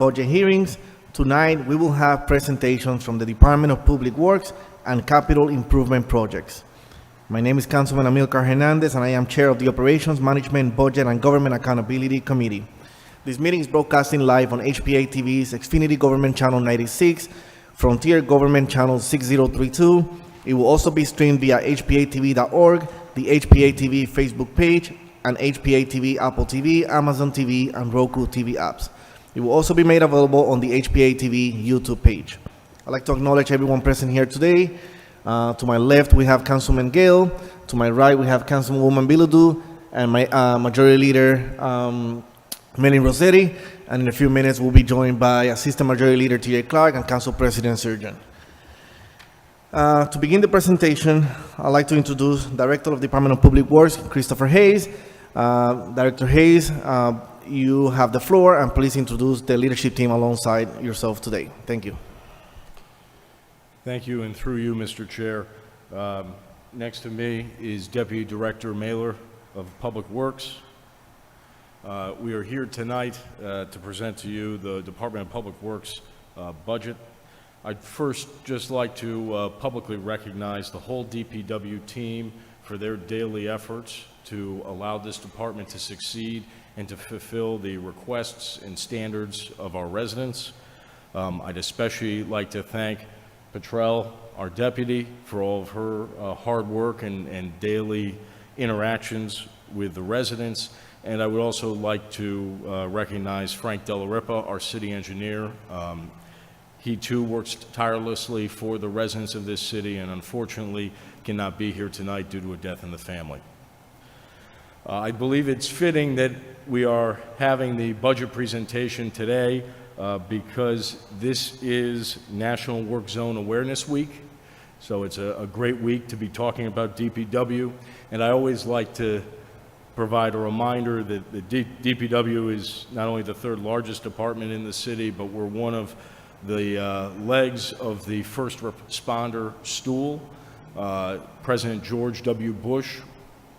budget hearings. Tonight, we will have presentations from the Department of Public Works and Capital Improvement Projects. My name is Councilman Amilcar Hernandez, and I am Chair of the Operations, Management, Budget, and Government Accountability Committee. This meeting is broadcasting live on HPA-TV's Xfinity Government Channel 96, Frontier Government Channel 6032. It will also be streamed via hpa-tv.org, the HPA-TV Facebook page, and HPA-TV Apple TV, Amazon TV, and Roku TV apps. It will also be made available on the HPA-TV YouTube page. I'd like to acknowledge everyone present here today. To my left, we have Councilman Gale. To my right, we have Councilwoman Bilodeau and my Majority Leader, Melanie Rossetti. And in a few minutes, we'll be joined by Assistant Majority Leader T.J. Clark and Council President Surgeon. To begin the presentation, I'd like to introduce Director of Department of Public Works, Christopher Hayes. Director Hayes, you have the floor, and please introduce the leadership team alongside yourself today. Thank you. Thank you, and through you, Mr. Chair. Next to me is Deputy Director Mailer of Public Works. We are here tonight to present to you the Department of Public Works budget. I'd first just like to publicly recognize the whole DPW team for their daily efforts to allow this department to succeed and to fulfill the requests and standards of our residents. I'd especially like to thank Petrell, our deputy, for all of her hard work and daily interactions with the residents. And I would also like to recognize Frank Della Ripa, our city engineer. He too works tirelessly for the residents of this city and unfortunately cannot be here tonight due to a death in the family. I believe it's fitting that we are having the budget presentation today because this is National Work Zone Awareness Week. So it's a great week to be talking about DPW. And I always like to provide a reminder that the DPW is not only the third largest department in the city, but we're one of the legs of the first responder stool. President George W. Bush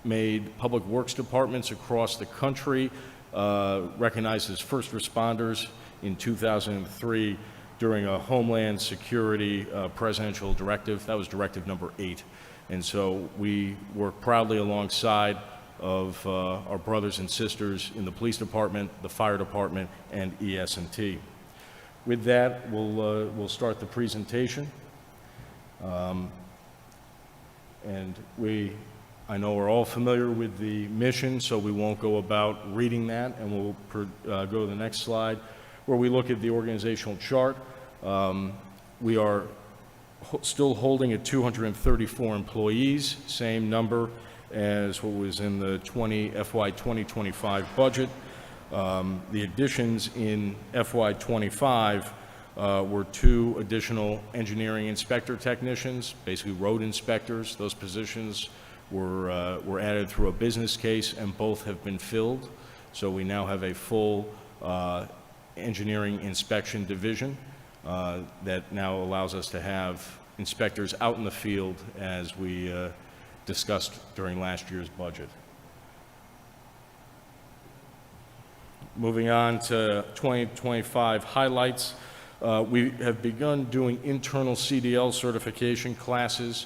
made public works departments across the country recognized as first responders in 2003 during a Homeland Security presidential directive. That was directive number 8. And so we work proudly alongside of our brothers and sisters in the police department, the fire department, and ES&T. With that, we'll start the presentation. And I know we're all familiar with the mission, so we won't go about reading that, and we'll go to the next slide, where we look at the organizational chart. We are still holding at 234 employees, same number as what was in the FY2025 budget. The additions in FY25 were 2 additional engineering inspector technicians, basically road inspectors. Those positions were added through a business case, and both have been filled. So we now have a full engineering inspection division that now allows us to have inspectors out in the field as we discussed during last year's budget. Moving on to 2025 highlights, we have begun doing internal CDL certification classes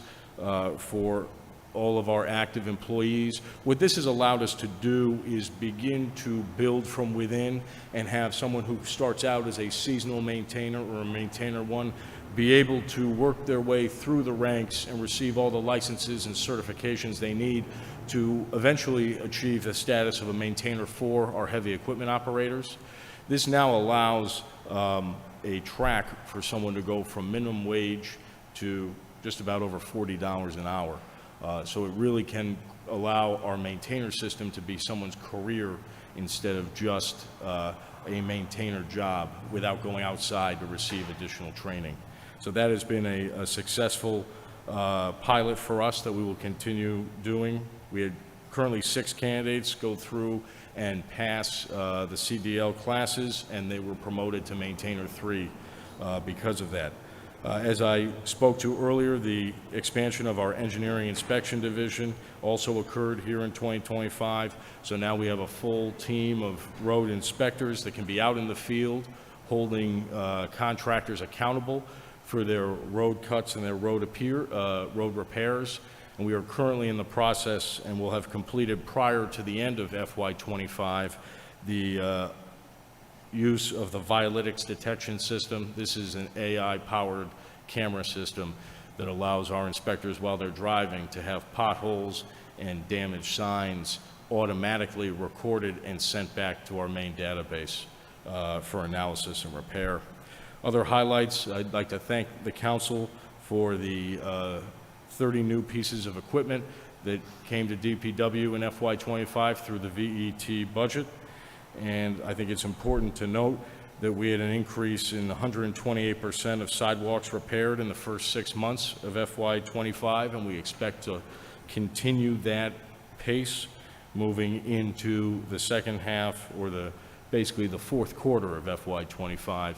for all of our active employees. What this has allowed us to do is begin to build from within and have someone who starts out as a seasonal maintainer or a maintainer 1 be able to work their way through the ranks and receive all the licenses and certifications they need to eventually achieve the status of a maintainer 4, our heavy equipment operators. This now allows a track for someone to go from minimum wage to just about over $40 an hour. So it really can allow our maintainer system to be someone's career instead of just a maintainer job without going outside to receive additional training. So that has been a successful pilot for us that we will continue doing. We had currently 6 candidates go through and pass the CDL classes, and they were promoted to maintainer 3 because of that. As I spoke to earlier, the expansion of our engineering inspection division also occurred here in 2025. So now we have a full team of road inspectors that can be out in the field holding contractors accountable for their road cuts and their road repairs. And we are currently in the process and will have completed prior to the end of FY25 the use of the Violytics detection system. This is an AI-powered camera system that allows our inspectors, while they're driving, to have potholes and damaged signs automatically recorded and sent back to our main database for analysis and repair. Other highlights, I'd like to thank the council for the 30 new pieces of equipment that came to DPW in FY25 through the VET budget. And I think it's important to note that we had an increase in 128% of sidewalks repaired in the first 6 months of FY25, and we expect to continue that pace moving into the second half, or basically the fourth quarter of FY25.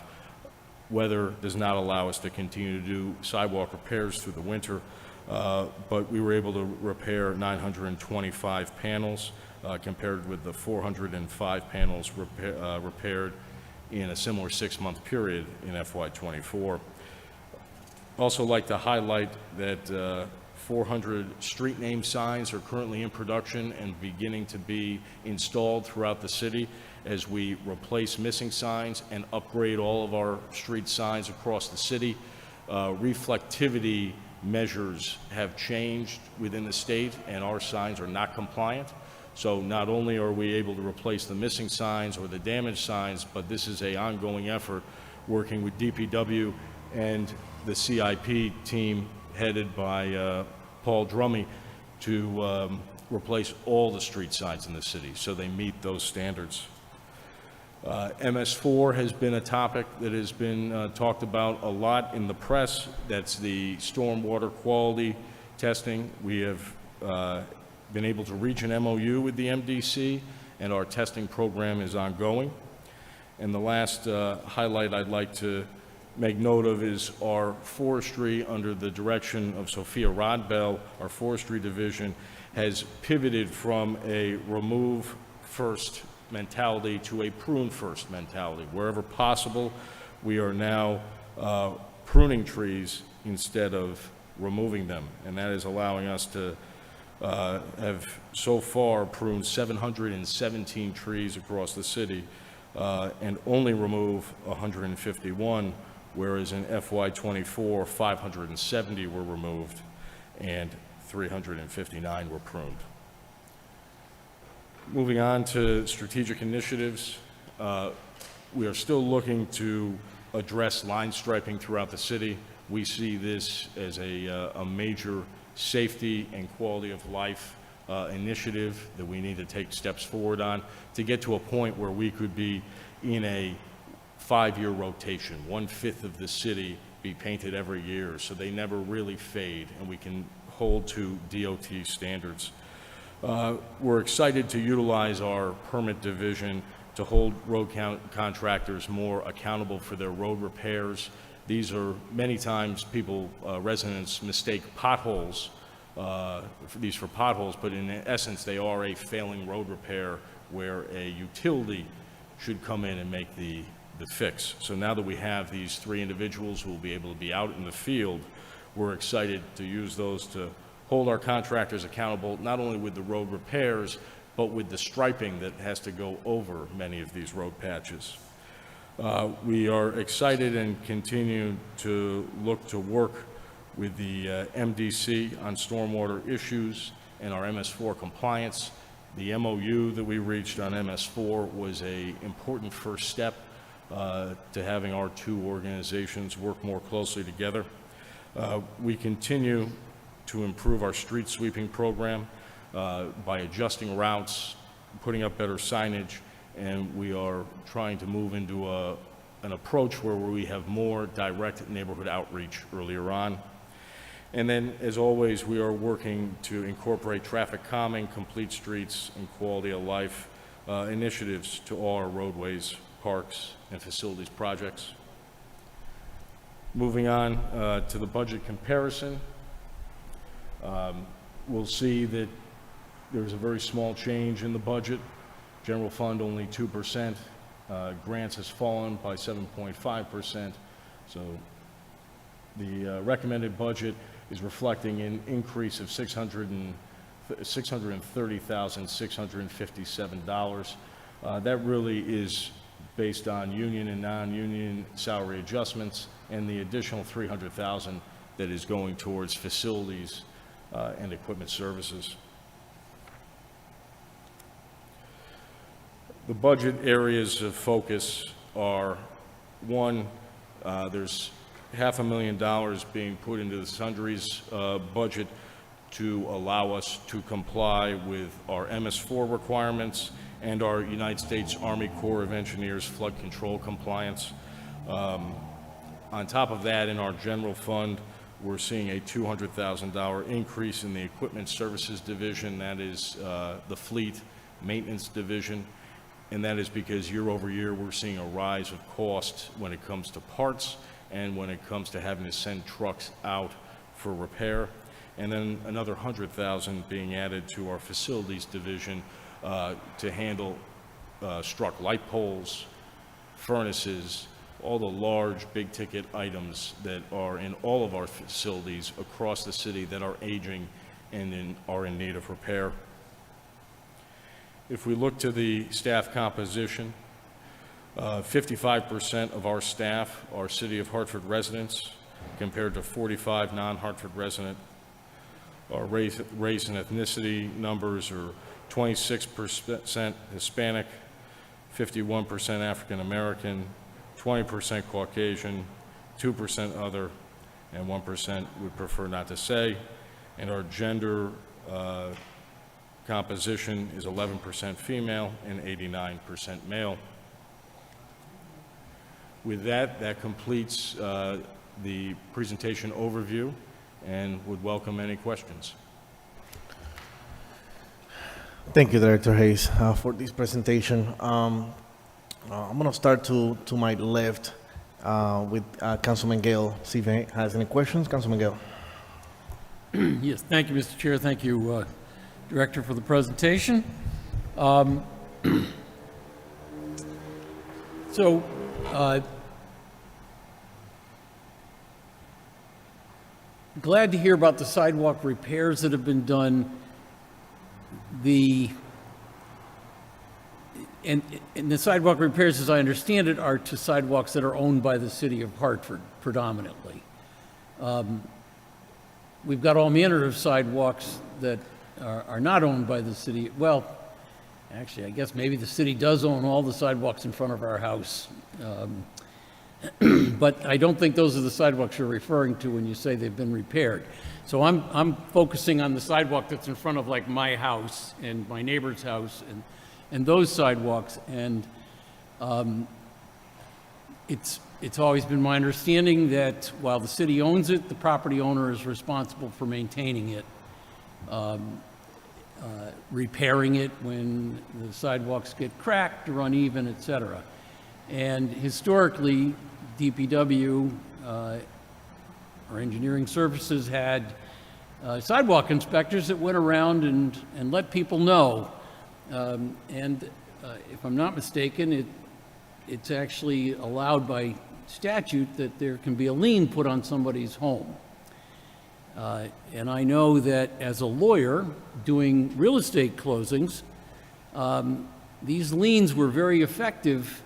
Weather does not allow us to continue to do sidewalk repairs through the winter, but we were able to repair 925 panels compared with the 405 panels repaired in a similar 6-month period in FY24. Also like to highlight that 400 street name signs are currently in production and beginning to be installed throughout the city as we replace missing signs and upgrade all of our street signs across the city. Reflectivity measures have changed within the state, and our signs are not compliant. So not only are we able to replace the missing signs or the damaged signs, but this is an ongoing effort working with DPW and the CIP team headed by Paul Drummy to replace all the street signs in the city so they meet those standards. MS4 has been a topic that has been talked about a lot in the press. That's the stormwater quality testing. We have been able to reach an MOU with the MDC, and our testing program is ongoing. And the last highlight I'd like to make note of is our forestry under the direction of Sophia Rodbell. Our forestry division has pivoted from a remove first mentality to a prune first mentality. Wherever possible, we are now pruning trees instead of removing them, and that is allowing us to have so far pruned 717 trees across the city and only remove 151, whereas in FY24, 570 were removed and 359 were pruned. Moving on to strategic initiatives, we are still looking to address line striping throughout the city. We see this as a major safety and quality of life initiative that we need to take steps forward on to get to a point where we could be in a 5-year rotation, 1/5 of the city be painted every year, so they never really fade, and we can hold to DOT standards. We're excited to utilize our permit division to hold road contractors more accountable for their road repairs. These are many times residents mistake potholes, for potholes, but in essence they are a failing road repair where a utility should come in and make the fix. So now that we have these 3 individuals who will be able to be out in the field, we're excited to use those to hold our contractors accountable, not only with the road repairs, but with the striping that has to go over many of these road patches. We are excited and continue to look to work with the MDC on stormwater issues and our MS4 compliance. The MOU that we reached on MS4 was an important first step to having our 2 organizations work more closely together. We continue to improve our street sweeping program by adjusting routes, putting up better signage, and we are trying to move into an approach where we have more direct neighborhood outreach earlier on. And then, as always, we are working to incorporate traffic calming, complete streets, and quality of life initiatives to all our roadways, parks, and facilities projects. Moving on to the budget comparison, we'll see that there's a very small change in the budget. General fund only 2%, Grants has fallen by 7.5%. So the recommended budget is reflecting an increase of $630,657. That really is based on union and non-union salary adjustments and the additional $300,000 that is going towards facilities and equipment services. The budget areas of focus are, one, there's $500,000 being put into the sundries budget to allow us to comply with our MS4 requirements and our United States Army Corps of Engineers flood control compliance. On top of that, in our general fund, we're seeing a $200,000 increase in the equipment services division. That is the fleet maintenance division. And that is because year over year, we're seeing a rise of cost when it comes to parts and when it comes to having to send trucks out for repair. And then another $100,000 being added to our facilities division to handle struck light poles, furnaces, all the large big ticket items that are in all of our facilities across the city that are aging and are in need of repair. If we look to the staff composition, 55% of our staff are City of Hartford residents, compared to 45 non-Hartford resident. Our race and ethnicity numbers are 26% Hispanic, 51% African American, 20% Caucasian, 2% other, and 1% would prefer not to say. And our gender composition is 11% female and 89% male. With that, that completes the presentation overview, and would welcome any questions. Thank you, Director Hayes, for this presentation. I'm going to start to my left with Councilman Gale. See if he has any questions. Councilman Gale. Yes, thank you, Mr. Chair. Thank you, Director, for the presentation. Glad to hear about the sidewalk repairs that have been done. And the sidewalk repairs, as I understand it, are to sidewalks that are owned by the city of Hartford predominantly. We've got all manner of sidewalks that are not owned by the city. Well, actually, I guess maybe the city does own all the sidewalks in front of our house. But I don't think those are the sidewalks you're referring to when you say they've been repaired. So I'm focusing on the sidewalk that's in front of like my house and my neighbor's house and those sidewalks. And it's always been my understanding that while the city owns it, the property owner is responsible for maintaining it, repairing it when the sidewalks get cracked or uneven, et cetera. And historically, DPW, or engineering services, had sidewalk inspectors that went around and let people know. If I'm not mistaken, it's actually allowed by statute that there can be a lien put on somebody's home. And I know that as a lawyer doing real estate closings, these liens were very effective,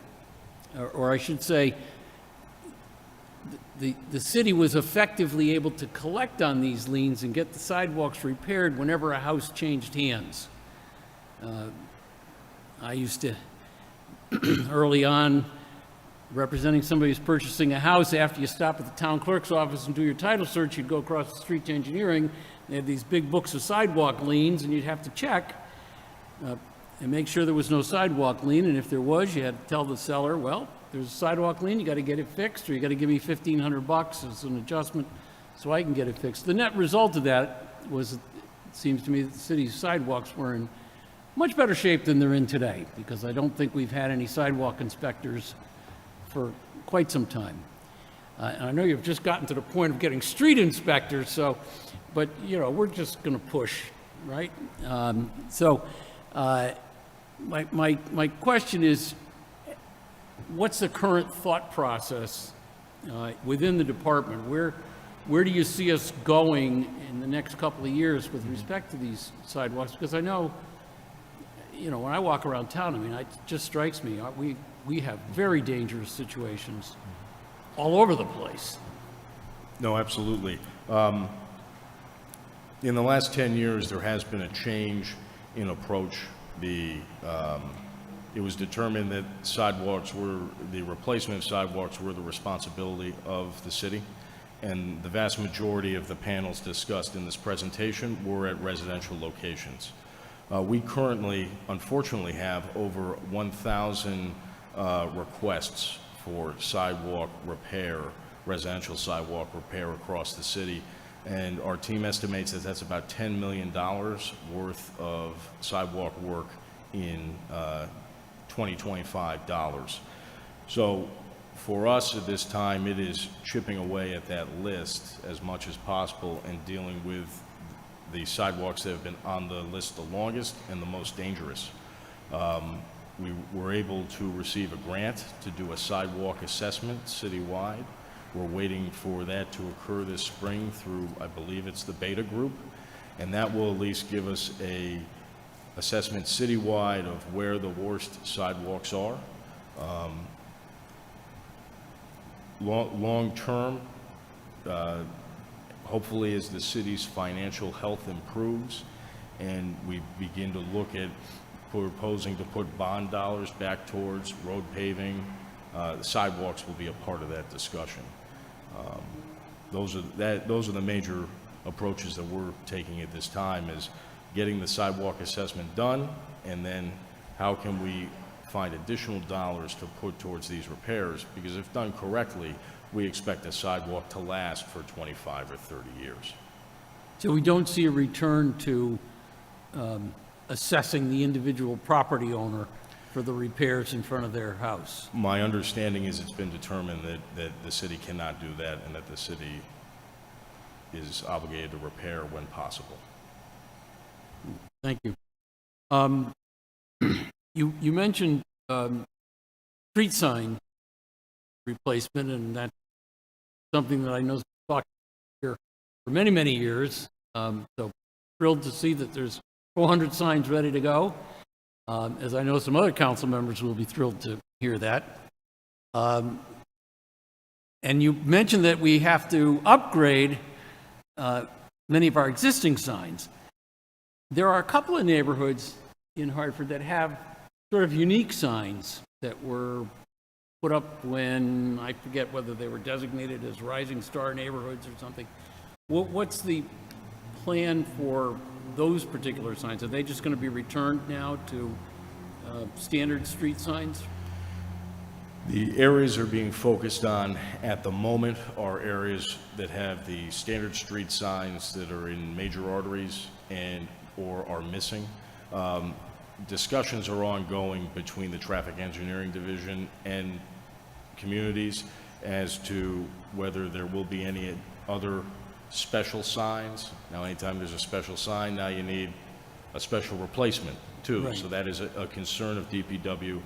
or I should say, the city was effectively able to collect on these liens and get the sidewalks repaired whenever a house changed hands. I used to, early on, representing somebody who's purchasing a house, after you stop at the town clerk's office and do your title search, you'd go across the street to engineering. They had these big books of sidewalk liens, and you'd have to check and make sure there was no sidewalk lien. And if there was, you had to tell the seller, well, there's a sidewalk lien, you got to get it fixed, or you got to give me $1,500 as an adjustment so I can get it fixed. The net result of that was, it seems to me, that the city's sidewalks were in much better shape than they're in today, because I don't think we've had any sidewalk inspectors for quite some time. And I know you've just gotten to the point of getting street inspectors, so, but, you know, we're just going to push, right? My question is, what's the current thought process within the department? Where do you see us going in the next couple of years with respect to these sidewalks? Because I know, when I walk around town, I mean, it just strikes me, we have very dangerous situations all over the place. No, absolutely. In the last 10 years, there has been a change in approach. It was determined that the replacement of sidewalks were the responsibility of the city, and the vast majority of the panels discussed in this presentation were at residential locations. We currently, unfortunately, have over 1,000 requests for sidewalk repair, residential sidewalk repair across the city, and our team estimates that that's about $10 million worth of sidewalk work in 2025 dollars. So for us at this time, it is chipping away at that list as much as possible and dealing with the sidewalks that have been on the list the longest and the most dangerous. We were able to receive a grant to do a sidewalk assessment citywide. We're waiting for that to occur this spring through, I believe it's the Beta Group, and that will at least give us a assessment citywide of where the worst sidewalks are. Long term, hopefully as the city's financial health improves and we begin to look at proposing to put bond dollars back towards road paving, the sidewalks will be a part of that discussion. Those are the major approaches that we're taking at this time, is getting the sidewalk assessment done, and then how can we find additional dollars to put towards these repairs, because if done correctly, we expect a sidewalk to last for 25 or 30 years. So we don't see a return to assessing the individual property owner for the repairs in front of their house. My understanding is it's been determined that the city cannot do that, and that the city is obligated to repair when possible. Thank you. You mentioned street sign replacement, and that's something that I know is talked here for many, many years. So thrilled to see that there's 400 signs ready to go. As I know some other council members will be thrilled to hear that. And you mentioned that we have to upgrade many of our existing signs. There are a couple of neighborhoods in Hartford that have sort of unique signs that were put up when, I forget whether they were designated as Rising Star neighborhoods or something. What's the plan for those particular signs? Are they just going to be returned now to standard street signs? The areas are being focused on at the moment are areas that have the standard street signs that are in major arteries or are missing. Discussions are ongoing between the Traffic Engineering Division and communities as to whether there will be any other special signs. Now, anytime there's a special sign, now you need a special replacement too. Right. So that is a concern of DPW.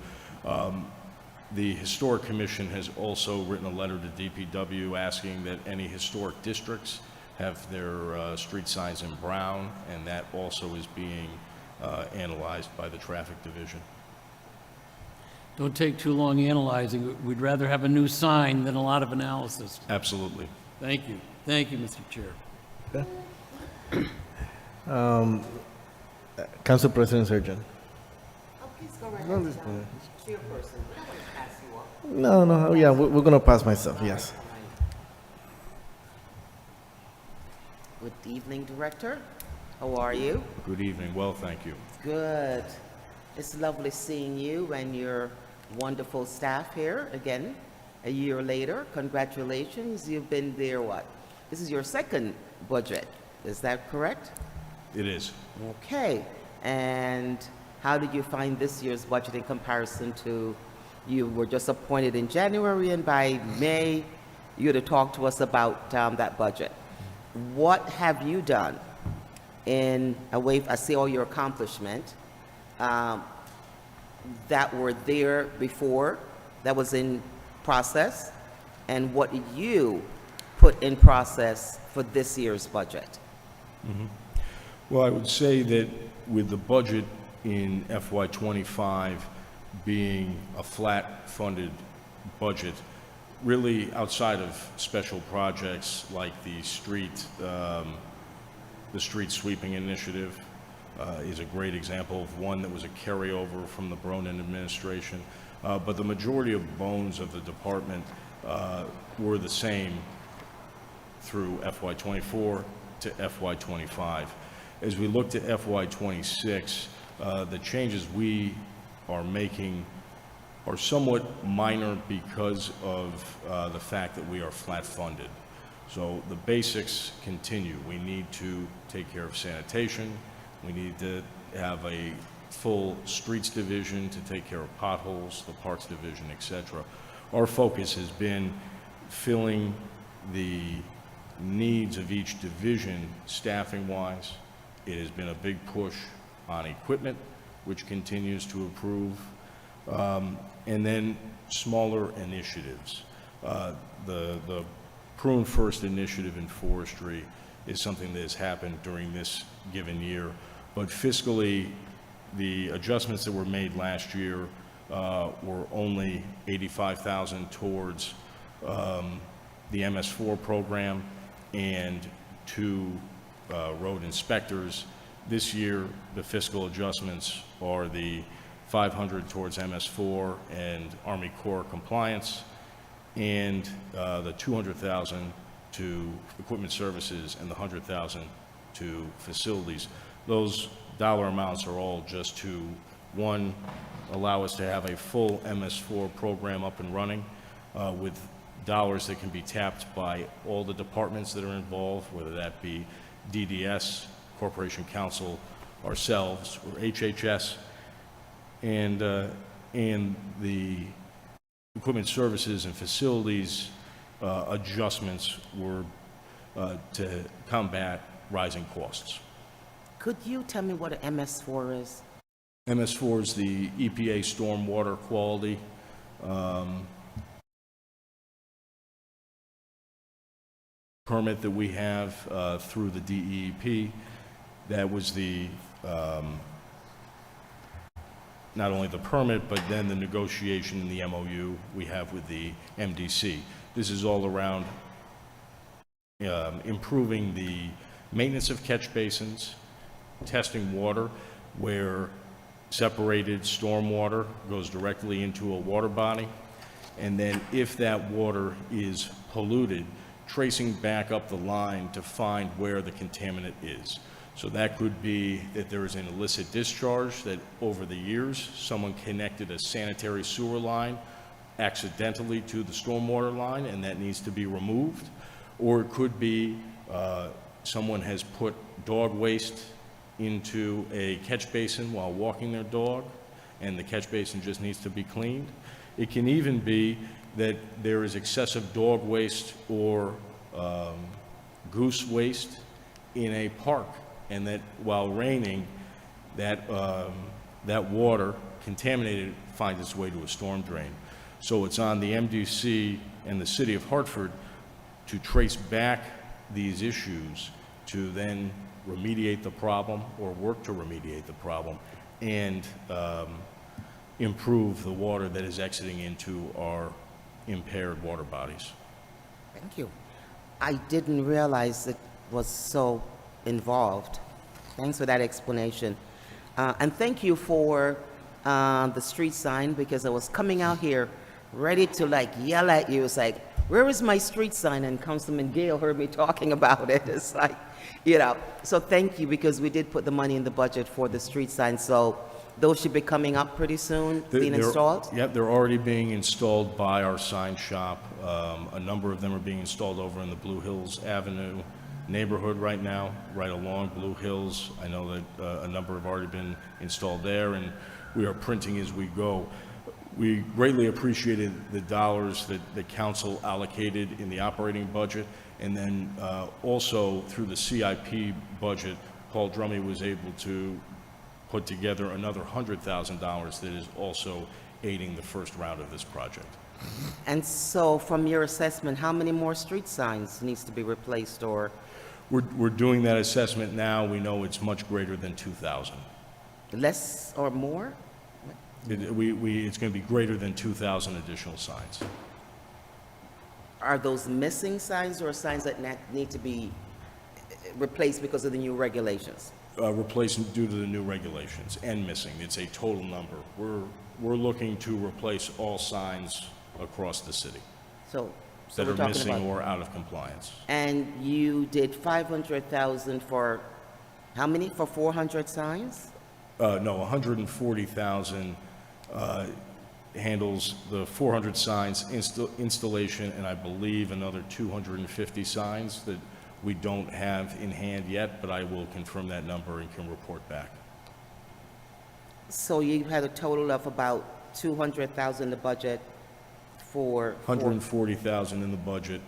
The Historic Commission has also written a letter to DPW asking that any historic districts have their street signs in brown, and that also is being analyzed by the Traffic Division. Don't take too long analyzing. We'd rather have a new sign than a lot of analysis. Absolutely. Thank you. Thank you, Mr. Chair. Council President Surgeon. Oh, please go right ahead, John. Chairperson, we don't want to pass you off. No, yeah, we're going to pass myself, yes. Good evening, Director. How are you? Good evening. Well, thank you. Good. It's lovely seeing you and your wonderful staff here again a year later. Congratulations. You've been there, what? This is your second budget. Is that correct? It is. Okay. And how did you find this year's budget in comparison to, you were just appointed in January, and by May, you had to talk to us about that budget. What have you done in a way, I see all your accomplishment, that were there before that was in process, and what you put in process for this year's budget? Well, I would say that with the budget in FY25 being a flat-funded budget, really outside of special projects like the street sweeping initiative is a great example of one that was a carryover from the Bronin administration. But the majority of bones of the department were the same through FY24 to FY25. As we look to FY26, the changes we are making are somewhat minor because of the fact that we are flat funded. So the basics continue. We need to take care of sanitation. We need to have a full streets division to take care of potholes, the parks division, etc. Our focus has been filling the needs of each division staffing-wise. It has been a big push on equipment, which continues to improve, and then smaller initiatives. The Prune First initiative in forestry is something that has happened during this given year, but fiscally, the adjustments that were made last year were only $85,000 towards the MS4 program and 2 road inspectors. This year, the fiscal adjustments are the $500 towards MS4 and Army Corps compliance, and the $200,000 to equipment services and the $100,000 to facilities. Those dollar amounts are all just to, one, allow us to have a full MS4 program up and running with dollars that can be tapped by all the departments that are involved, whether that be DDS, Corporation Council, ourselves, or HHS, and the equipment services and facilities adjustments were to combat rising costs. Could you tell me what an MS4 is? MS4 is the EPA stormwater quality permit that we have through the DEP. That was the not only the permit, but then the negotiation in the MOU we have with the MDC. This is all around improving the maintenance of catch basins, testing water where separated stormwater goes directly into a water body, and then if that water is polluted, tracing back up the line to find where the contaminant is. So that could be that there is an illicit discharge, that over the years someone connected a sanitary sewer line accidentally to the stormwater line and that needs to be removed. Or it could be someone has put dog waste into a catch basin while walking their dog and the catch basin just needs to be cleaned. It can even be that there is excessive dog waste or goose waste in a park, and that while raining, that water contaminated finds its way to a storm drain. So it's on the MDC and the City of Hartford to trace back these issues to then remediate the problem or work to remediate the problem and improve the water that is exiting into our impaired water bodies. Thank you. I didn't realize it was so involved. Thanks for that explanation. And thank you for the street sign, because I was coming out here ready to like yell at you. It's like, where is my street sign? And Councilman Gale heard me talking about it. It's like, you know, so thank you, because we did put the money in the budget for the street sign. So those should be coming up pretty soon, being installed? Yep, they're already being installed by our sign shop. A number of them are being installed over in the Blue Hills Avenue neighborhood right now, right along Blue Hills. I know that a number have already been installed there, and we are printing as we go. We greatly appreciated the dollars that the council allocated in the operating budget, and then also through the CIP budget, Paul Drummy was able to put together another $100,000 that is also aiding the first round of this project. And so, from your assessment, how many more street signs needs to be replaced, or We're doing that assessment now. We know it's much greater than 2,000. less or more? It's going to be greater than 2,000 additional signs. Are those missing signs or signs that need to be replaced because of the new regulations? Replacement due to the new regulations and missing. It's a total number. We're looking to replace all signs across the city So that we're are talking missing about, or out of compliance. and you did 500,000 for, how many, for 400 signs? No, 140,000 handles the 400 signs installation, and I believe another 250 signs that we don't have in hand yet, but I will confirm that number and can report back. So you had a total of about 200,000 in the budget for 140,000 in the budget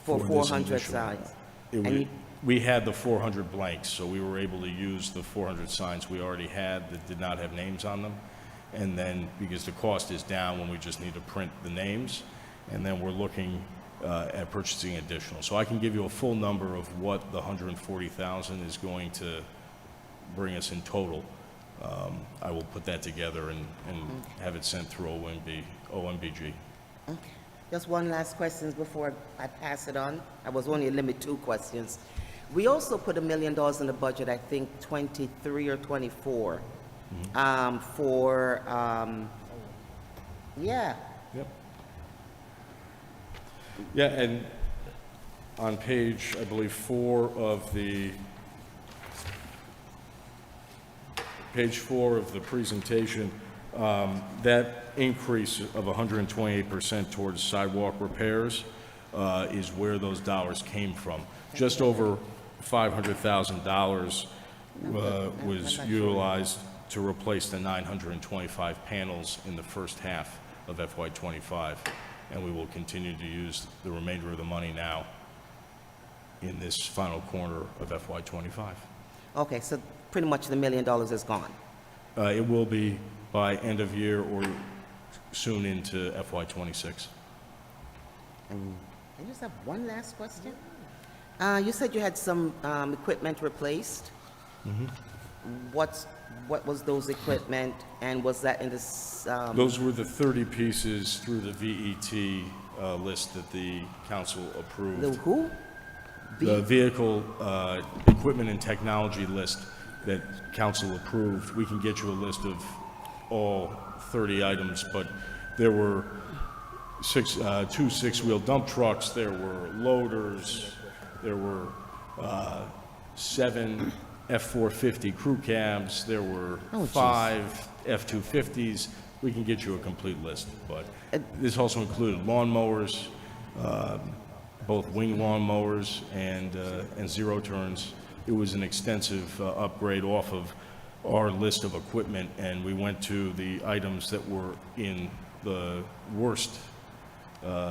for this 400 initial- signs. It And wa- you- We had the 400 blanks, so we were able to use the 400 signs we already had that did not have names on them. And then, because the cost is down when we just need to print the names, and then we're looking at purchasing additional. So I can give you a full number of what the 140,000 is going to bring us in total. I will put that together and have it sent through OMBG. Just one last question before I pass it on. I was only limit 2 questions. We also put $1 million in the budget, I think 23 or 24, for, yeah, Yep. Yeah, and on page, I believe, page 4 of the presentation, that increase of 128% towards sidewalk repairs is where those dollars came from. Just over $500,000 was utilized to replace the 925 panels in the first half of FY25, and we will continue to use the remainder of the money now in this final quarter of FY25. okay, so pretty much the $1 million is gone. It will be by end of year or soon into FY26. I just have one last question. You said you had some equipment replaced. What was those equipment, and was that in this? Those were the 30 pieces through the VET list that the council approved. The who? The vehicle equipment and technology list that council approved. We can get you a list of all 30 items, but there were two six-wheel dump trucks, there were loaders, there were 7 F-450 crew cabs, there were 5 F-250s. We can get you a complete list, but this also included lawnmowers, both wing lawnmowers and zero turns. It was an extensive upgrade off of our list of equipment, and we went to the items that were in the worst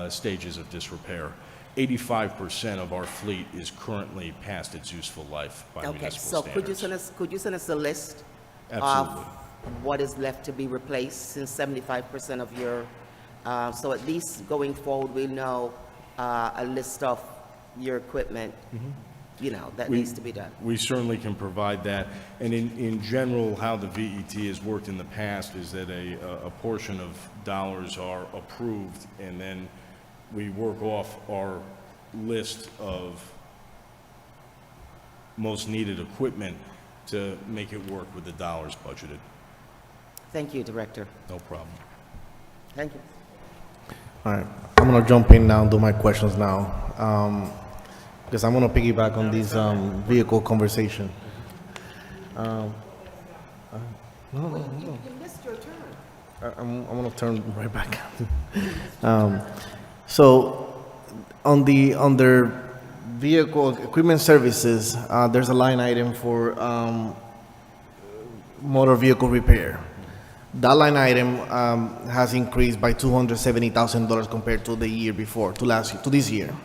stages of disrepair. 85% of our fleet is currently past its useful life by Okay, municipal so standards. could you send us a list Absolutely. of what is left to be replaced, since 75% of your, so at least going forward, we know a list of your equipment, that needs to be done. We certainly can provide that. And in general, how the VET has worked in the past is that a portion of dollars are approved, and then we work off our list of most needed equipment to make it work with the dollars budgeted. Thank you, Director. No problem. Thank you. All right, I'm gonna jump in now and do my questions now, because I'm gonna piggyback on this vehicle conversation. You missed your turn. I'm gonna turn right back. So, under vehicle equipment services, there's a line item for motor vehicle repair. That line item has increased by $270,000 compared to the year before, to this year.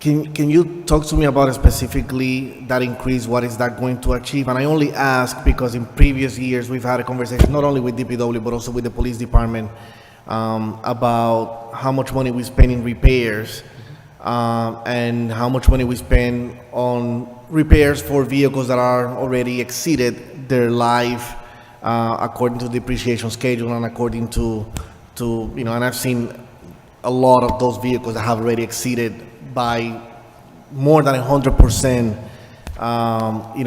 Can you talk to me about specifically that increase? What is that going to achieve? And I only ask because in previous years we've had a conversation not only with DPW but also with the police department about how much money we spend in repairs and how much money we spend on repairs for vehicles that are already exceeded their life according to the depreciation schedule and according to and I've seen a lot of those vehicles that have already exceeded by more than 100%,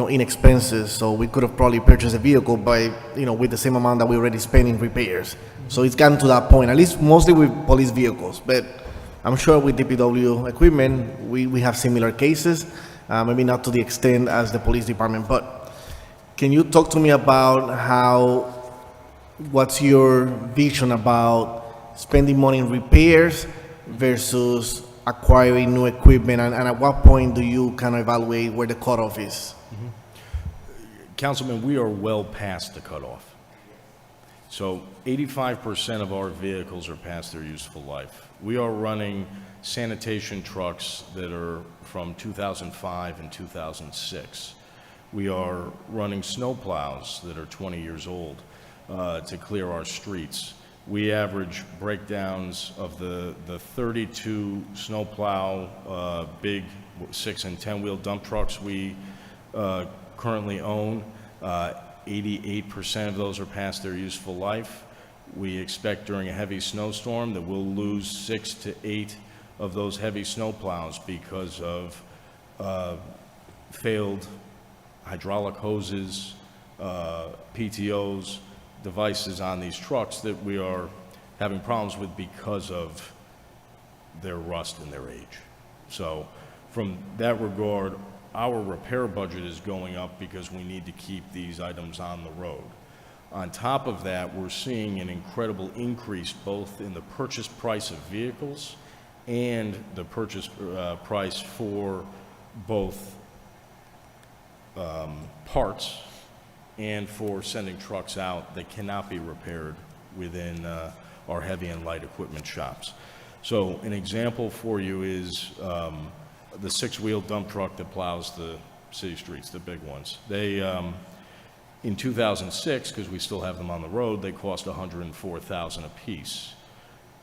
in expenses. So we could have probably purchased a vehicle by, with the same amount that we already spent in repairs. So it's gotten to that point, at least mostly with police vehicles. But I'm sure with DPW equipment, we have similar cases, maybe not to the extent as the police department. But can you talk to me about what's your vision about spending money in repairs versus acquiring new equipment, and at what point do you kind of evaluate where the cutoff is? Councilman, we are well past the cutoff. So 85% of our vehicles are past their useful life. We are running sanitation trucks that are from 2005 and 2006. We are running snowplows that are 20 years old to clear our streets. We average breakdowns of the 32 snowplow, big 6 and 10 wheel dump trucks we currently own. 88% of those are past their useful life. We expect during a heavy snowstorm that we'll lose 6 to 8 of those heavy snowplows because of failed hydraulic hoses, PTOs, devices on these trucks that we are having problems with because of their rust and their age. So from that regard, our repair budget is going up because we need to keep these items on the road. On top of that, we're seeing an incredible increase both in the purchase price of vehicles and the purchase price for both parts and for sending trucks out that cannot be repaired within our heavy and light equipment shops. So an example for you is the 6-wheel dump truck that plows the city streets, the big ones. They, in 2006, because we still have them on the road, they cost $104,000 a piece.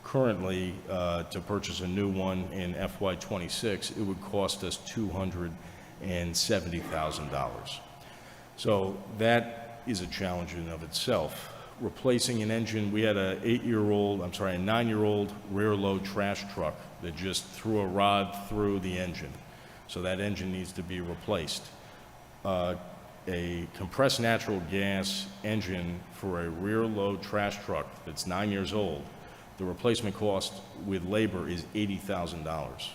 Currently, to purchase a new one in FY2026, it would cost us $270,000. So that is a challenge in and of itself. Replacing an engine, we had a 9-year-old rear load trash truck that just threw a rod through the engine. So that engine needs to be replaced. A compressed natural gas engine for a rear load trash truck that's 9 years old, the replacement cost with labor is $80,000.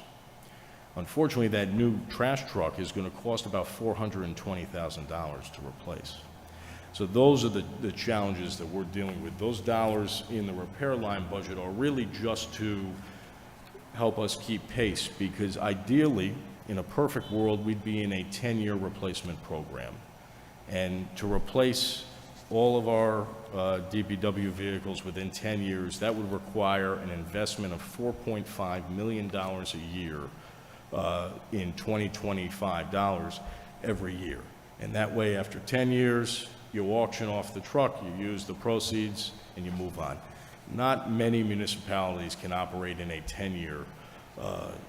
Unfortunately, that new trash truck is going to cost about $420,000 to replace. So those are the challenges that we're dealing with. Those dollars in the repair line budget are really just to help us keep pace, because ideally, in a perfect world, we'd be in a 10-year replacement program. And to replace all of our DPW vehicles within 10 years, that would require an investment of $4.5 million a year in 2025 dollars every year. And that way, after 10 years, you auction off the truck, you use the proceeds, and you move on. Not many municipalities can operate in a 10-year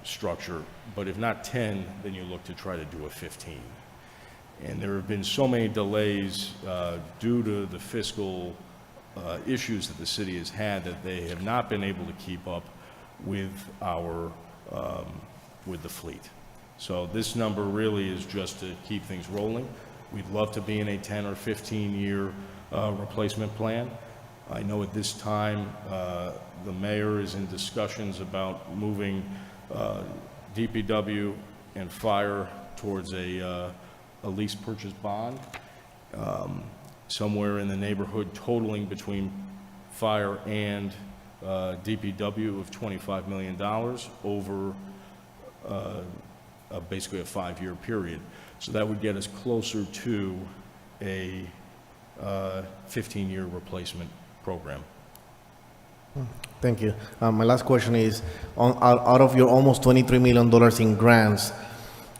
structure, but if not 10, then you look to try to do a 15. And there have been so many delays due to the fiscal issues that the city has had that they have not been able to keep up with our with the fleet. So this number really is just to keep things rolling. We'd love to be in a 10 or 15-year replacement plan. I know at this time the mayor is in discussions about moving DPW and fire towards a lease purchase bond, somewhere in the neighborhood totaling between fire and DPW of $25 million over basically a 5-year period. So that would get us closer to a 15-year replacement program. Thank you. My last question is, out of your almost $23 million in grants,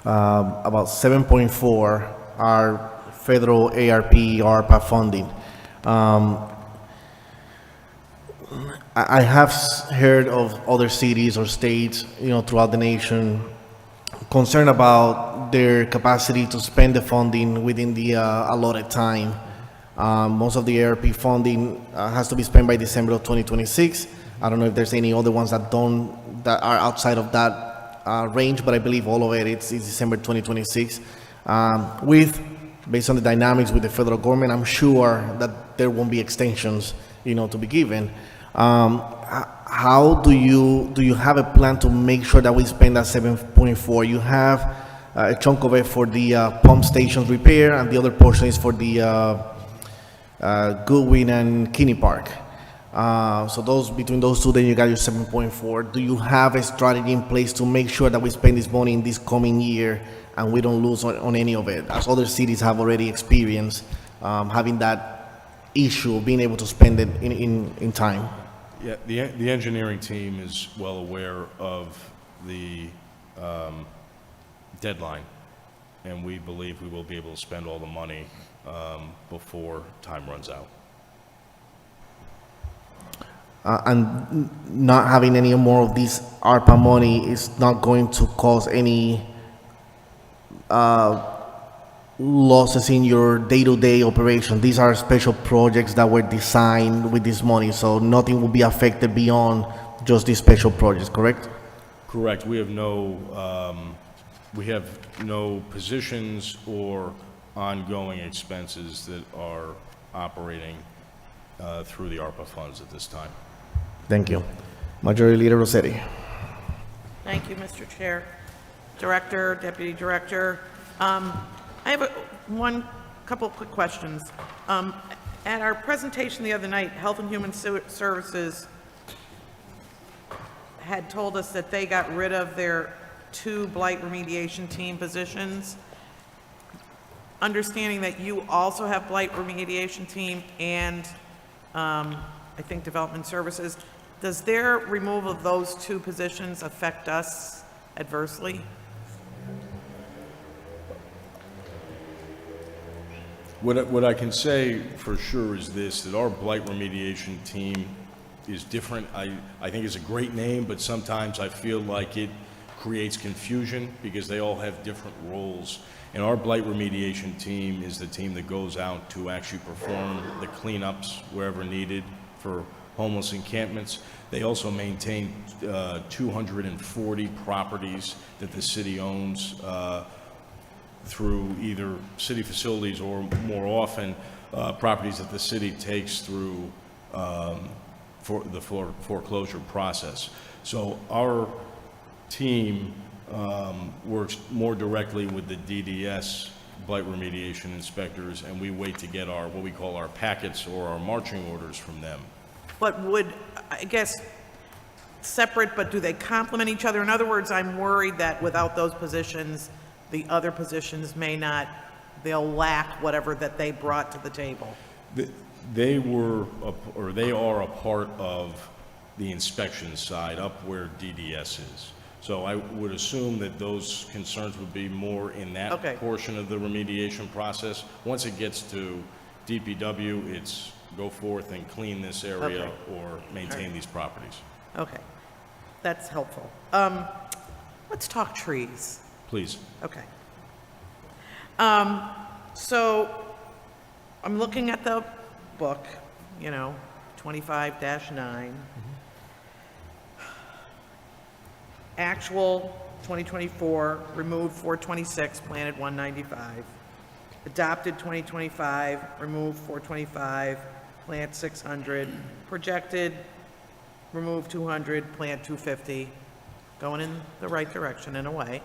about 7.4 are federal ARP, ARPA funding. I have heard of other cities or states, throughout the nation, concerned about their capacity to spend the funding within the allotted time. Most of the ARP funding has to be spent by December of 2026. I don't know if there's any other ones that are outside of that range, but I believe all of it's December 2026. Based on the dynamics with the federal government, I'm sure that there won't be extensions, to be given. How do you have a plan to make sure that we spend that 7.4? You have a chunk of it for the pump stations repair, and the other portion is for the Goodwin and Kinney Park. So between those two, then you got your 7.4. Do you have a strategy in place to make sure that we spend this money in this coming year and we don't lose on any of it, as other cities have already experienced, having that issue of being able to spend it in time? Yeah, the engineering team is well aware of the deadline, and we believe we will be able to spend all the money before time runs out. And not having any more of this ARPA money is not going to cause any losses in your day-to-day operation. These are special projects that were designed with this money, so nothing will be affected beyond just these special projects, correct? Correct. We have no positions or ongoing expenses that are operating through the ARPA funds at this time. Thank you. Majority Leader Rossetti. Thank you, Mr. Chair. Director, Deputy Director, I have couple of quick questions. At our presentation the other night, Health and Human Services had told us that they got rid of their 2 blight remediation team positions. Understanding that you also have blight remediation team and I think Development Services, does their removal of those 2 positions affect us adversely? What I can say for sure is this, that our blight remediation team is different. I think it's a great name, but sometimes I feel like it creates confusion because they all have different roles. And our blight remediation team is the team that goes out to actually perform the cleanups wherever needed for homeless encampments. They also maintain 240 properties that the city owns through either city facilities or more often properties that the city takes through for the foreclosure process. So our team works more directly with the DDS blight remediation inspectors, and we wait to get what we call our packets or our marching orders from them. But I guess, separate, but do they complement each other? In other words, I'm worried that without those positions, the other positions they'll lack whatever that they brought to the table. They are a part of the inspection side up where DDS is. So I would assume that those concerns would be more in that portion of the remediation process. Once it gets to DPW, it's go forth and clean this area or maintain these properties. Okay, that's helpful. Let's talk trees. Please. Okay. So I'm looking at the book, 25-9. Actual 2024, removed 426, planted 195. Adopted 2025, removed 425, plant 600. Projected, remove 200, plant 250. Going in the right direction in a way.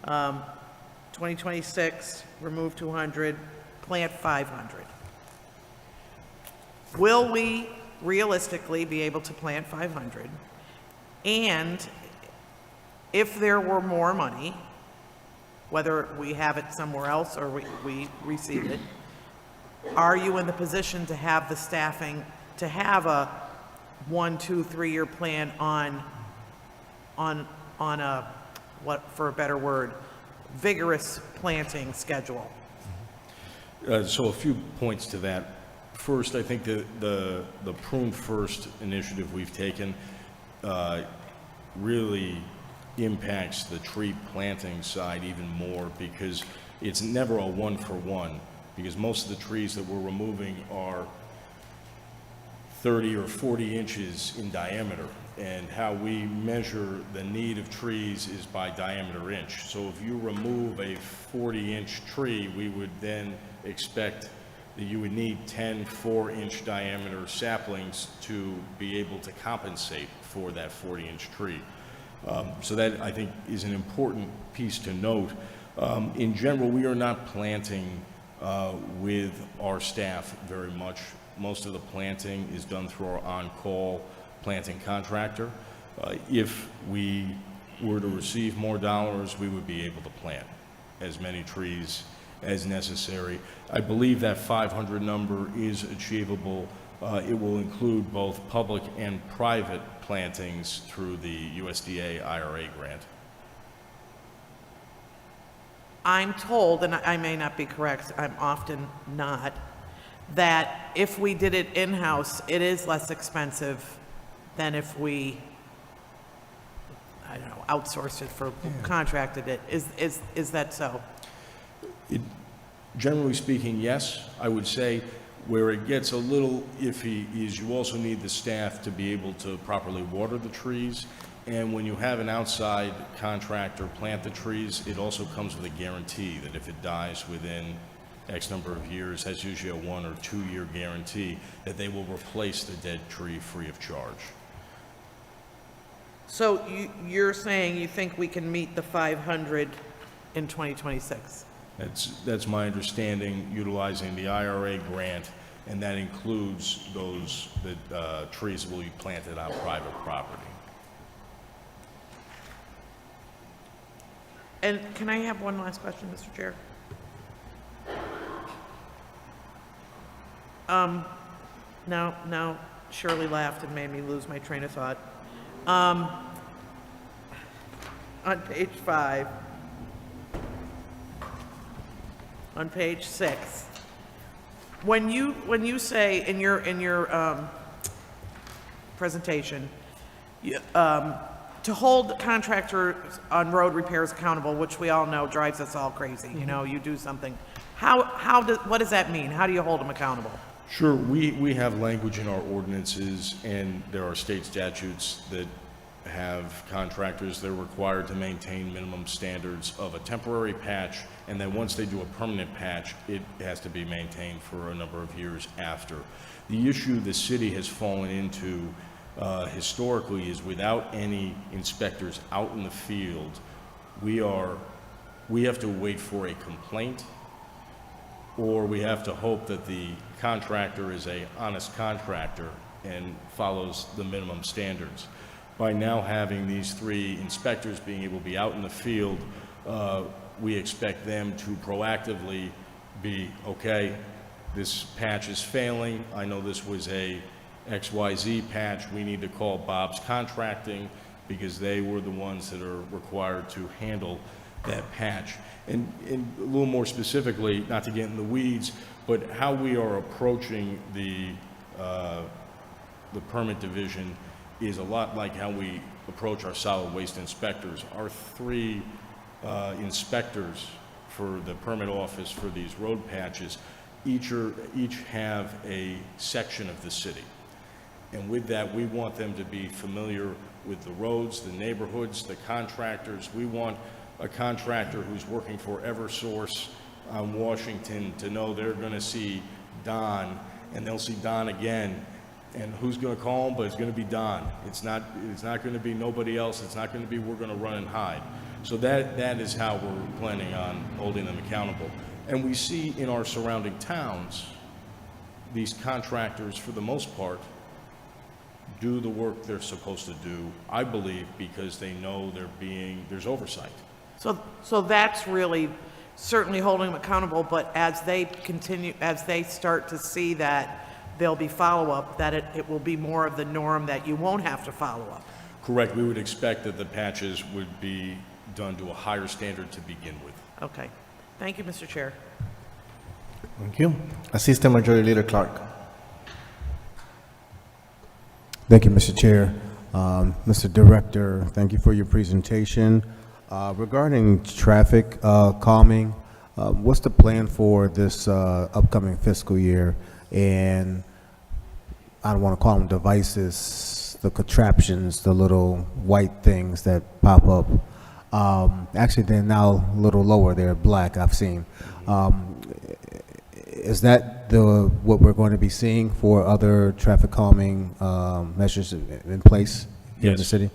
2026, remove 200, plant 500. Will we realistically be able to plant 500? And if there were more money, whether we have it somewhere else or we receive it, are you in the position to have the staffing to have a 1, 2, 3-year plan on a, what, for a better word, vigorous planting schedule? So a few points to that. First, I think the Prune First initiative we've taken really impacts the tree planting side even more, because it's never a one-for-one, because most of the trees that we're removing are 30 or 40 inches in diameter, and how we measure the need of trees is by diameter inch. So if you remove a 40-inch tree, we would then expect that you would need 10 4-inch diameter saplings to be able to compensate for that 40-inch tree. So that, I think, is an important piece to note. In general, we are not planting with our staff very much. Most of the planting is done through our on-call planting contractor. If we were to receive more dollars, we would be able to plant as many trees as necessary. I believe that 500 number is achievable. It will include both public and private plantings through the USDA IRA grant. I'm told, and I may not be correct, I'm often not, that if we did it in-house, it is less expensive than if we, I don't know, outsourced it for, contracted it. Is that so? Generally speaking, yes. I would say where it gets a little iffy is you also need the staff to be able to properly water the trees. And when you have an outside contractor plant the trees, it also comes with a guarantee that if it dies within X number of years, that's usually a 1 or 2 year guarantee that they will replace the dead tree free of charge. So you're saying you think we can meet the 500 in 2026? That's my understanding, utilizing the IRA grant, and that includes those trees that will be planted on private property. And can I have one last question, Mr. Chair? Now Shirley laughed and made me lose my train of thought. On page 5, on page 6, when you say in your presentation, to hold contractors on road repairs accountable, which we all know drives us all crazy. You know, you do something. What does that mean? How do you hold them accountable? Sure, we have language in our ordinances, and there are state statutes that have contractors, they're required to maintain minimum standards of a temporary patch, and then once they do a permanent patch, it has to be maintained for a number of years after. The issue the city has fallen into historically is without any inspectors out in the field, we have to wait for a complaint, or we have to hope that the contractor is an honest contractor and follows the minimum standards. By now having these 3 inspectors being able to be out in the field, we expect them to proactively be, okay, this patch is failing, I know this was a XYZ patch, we need to call Bob's Contracting because they were the ones that are required to handle that patch. And a little more specifically, not to get in the weeds, but how we are approaching the permit division is a lot like how we approach our solid waste inspectors. Our 3 inspectors for the permit office for these road patches, each have a section of the city. And with that, we want them to be familiar with the roads, the neighborhoods, the contractors. We want a contractor who's working for Eversource on Washington to know they're going to see Don, and they'll see Don again. And who's going to call him? But it's going to be Don. It's not going to be nobody else. It's not going to be we're going to run and hide. So that is how we're planning on holding them accountable. And we see in our surrounding towns, these contractors, for the most part, do the work they're supposed to do, I believe, because they know there's oversight. So that's really certainly holding them accountable, but as they start to see that there'll be follow-up, that it will be more of the norm that you won't have to follow up. Correct. We would expect that the patches would be done to a higher standard to begin with. Okay. Thank you, Mr. Chair. Thank you. Assistant Majority Leader Clark. Thank you, Mr. Chair. Mr. Director, thank you for your presentation. Regarding traffic calming, what's the plan for this upcoming fiscal year? And I don't want to call them devices, the contraptions, the little white things that pop up. Actually, they're now a little lower. They're black, I've seen. Is that what we're going to be seeing for other traffic calming measures in place here in the Yes. city?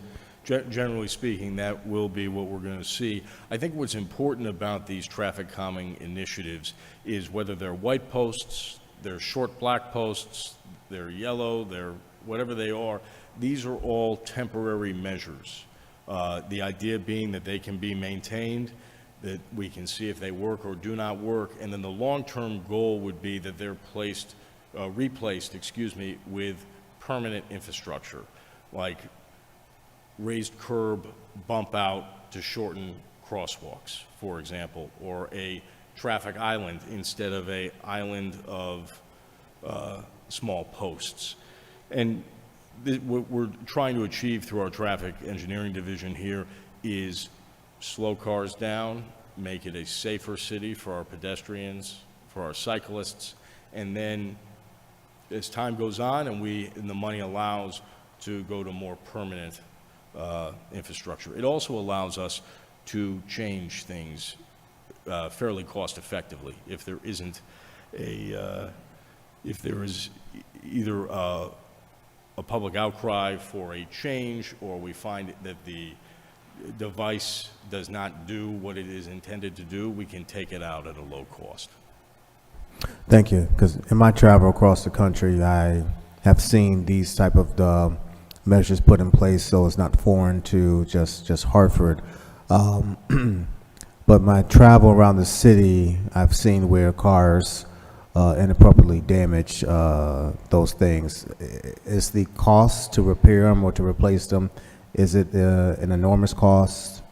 Generally speaking, that will be what we're going to see. I think what's important about these traffic calming initiatives is whether they're white posts, they're short black posts, they're yellow, they're whatever they are, these are all temporary measures. The idea being that they can be maintained, that we can see if they work or do not work, and then the long-term goal would be that they're replaced, with permanent infrastructure, like raised curb bump out to shorten crosswalks, for example, or a traffic island instead of a island of small posts. And what we're trying to achieve through our traffic engineering division here is slow cars down, make it a safer city for our pedestrians, for our cyclists, and then as time goes on and the money allows, to go to more permanent infrastructure. It also allows us to change things fairly cost effectively if there isn't if there is either a public outcry for a change, or we find that the device does not do what it is intended to do, we can take it out at a low cost. Thank you. Because in my travel across the country, I have seen these type of measures put in place, so it's not foreign to just Hartford. But my travel around the city, I've seen where cars inappropriately damage those things. Is the cost to repair them or to replace them, is it an enormous cost?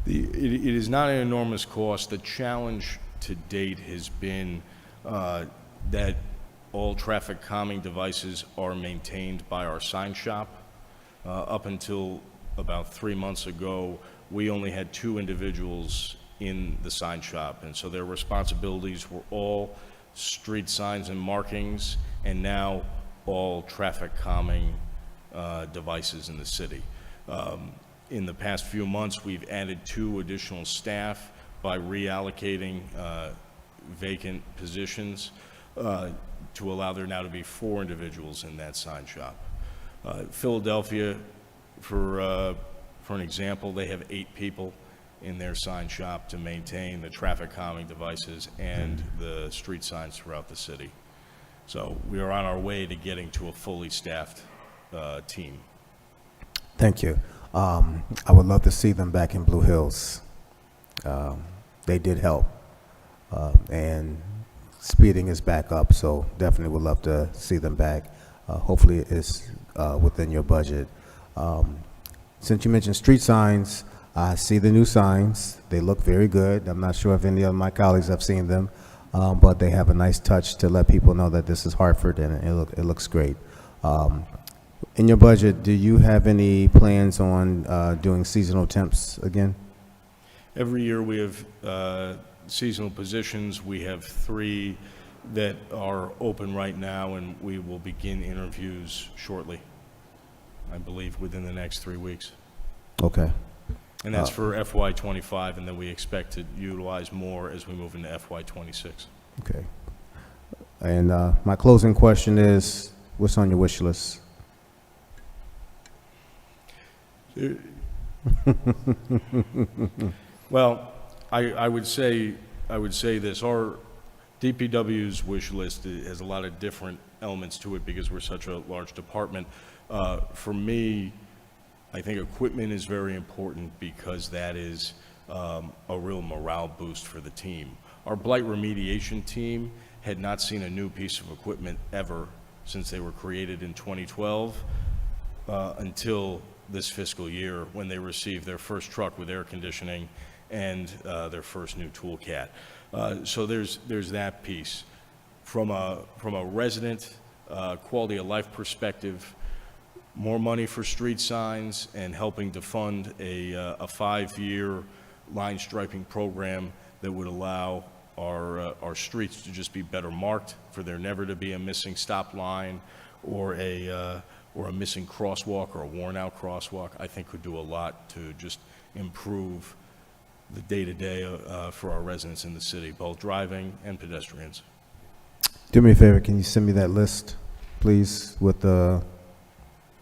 It is not an enormous cost. The challenge to date has been that all traffic calming devices are maintained by our sign shop. Up until about 3 months ago, we only had 2 individuals in the sign shop, and so their responsibilities were all street signs and markings, and now all traffic calming devices in the city. In the past few months, we've added 2 additional staff by reallocating vacant positions to allow there now to be 4 individuals in that sign shop. Philadelphia, for an example, they have 8 people in their sign shop to maintain the traffic calming devices and the street signs throughout the city. So we are on our way to getting to a fully staffed team. Thank you. I would love to see them back in Blue Hills. They did help. And speeding is back up, so definitely would love to see them back. Hopefully it's within your budget. Since you mentioned street signs, I see the new signs. They look very good. I'm not sure if any of my colleagues have seen them, but they have a nice touch to let people know that this is Hartford, and it looks great. In your budget, do you have any plans on doing seasonal temps again? Every year we have seasonal positions. We have 3 that are open right now, and we will begin interviews shortly, I believe within the next 3 weeks. Okay. And that's for FY25, and then we expect to utilize more as we move into FY26. Okay. And my closing question is, what's on your wish list? Well, I would say this. Our DPW's wish list has a lot of different elements to it because we're such a large department. For me, I think equipment is very important because that is a real morale boost for the team. Our blight remediation team had not seen a new piece of equipment ever since they were created in 2012 until this fiscal year, when they received their first truck with air conditioning and their first new tool cat. So there's that piece. From a resident quality of life perspective, more money for street signs and helping to fund a 5-year line striping program that would allow our streets to just be better marked, for there never to be a missing stop line or a missing crosswalk or a worn out crosswalk, I think could do a lot to just improve the day-to-day for our residents in the city, both driving and pedestrians. Do me a favor, can you send me that list, please, with the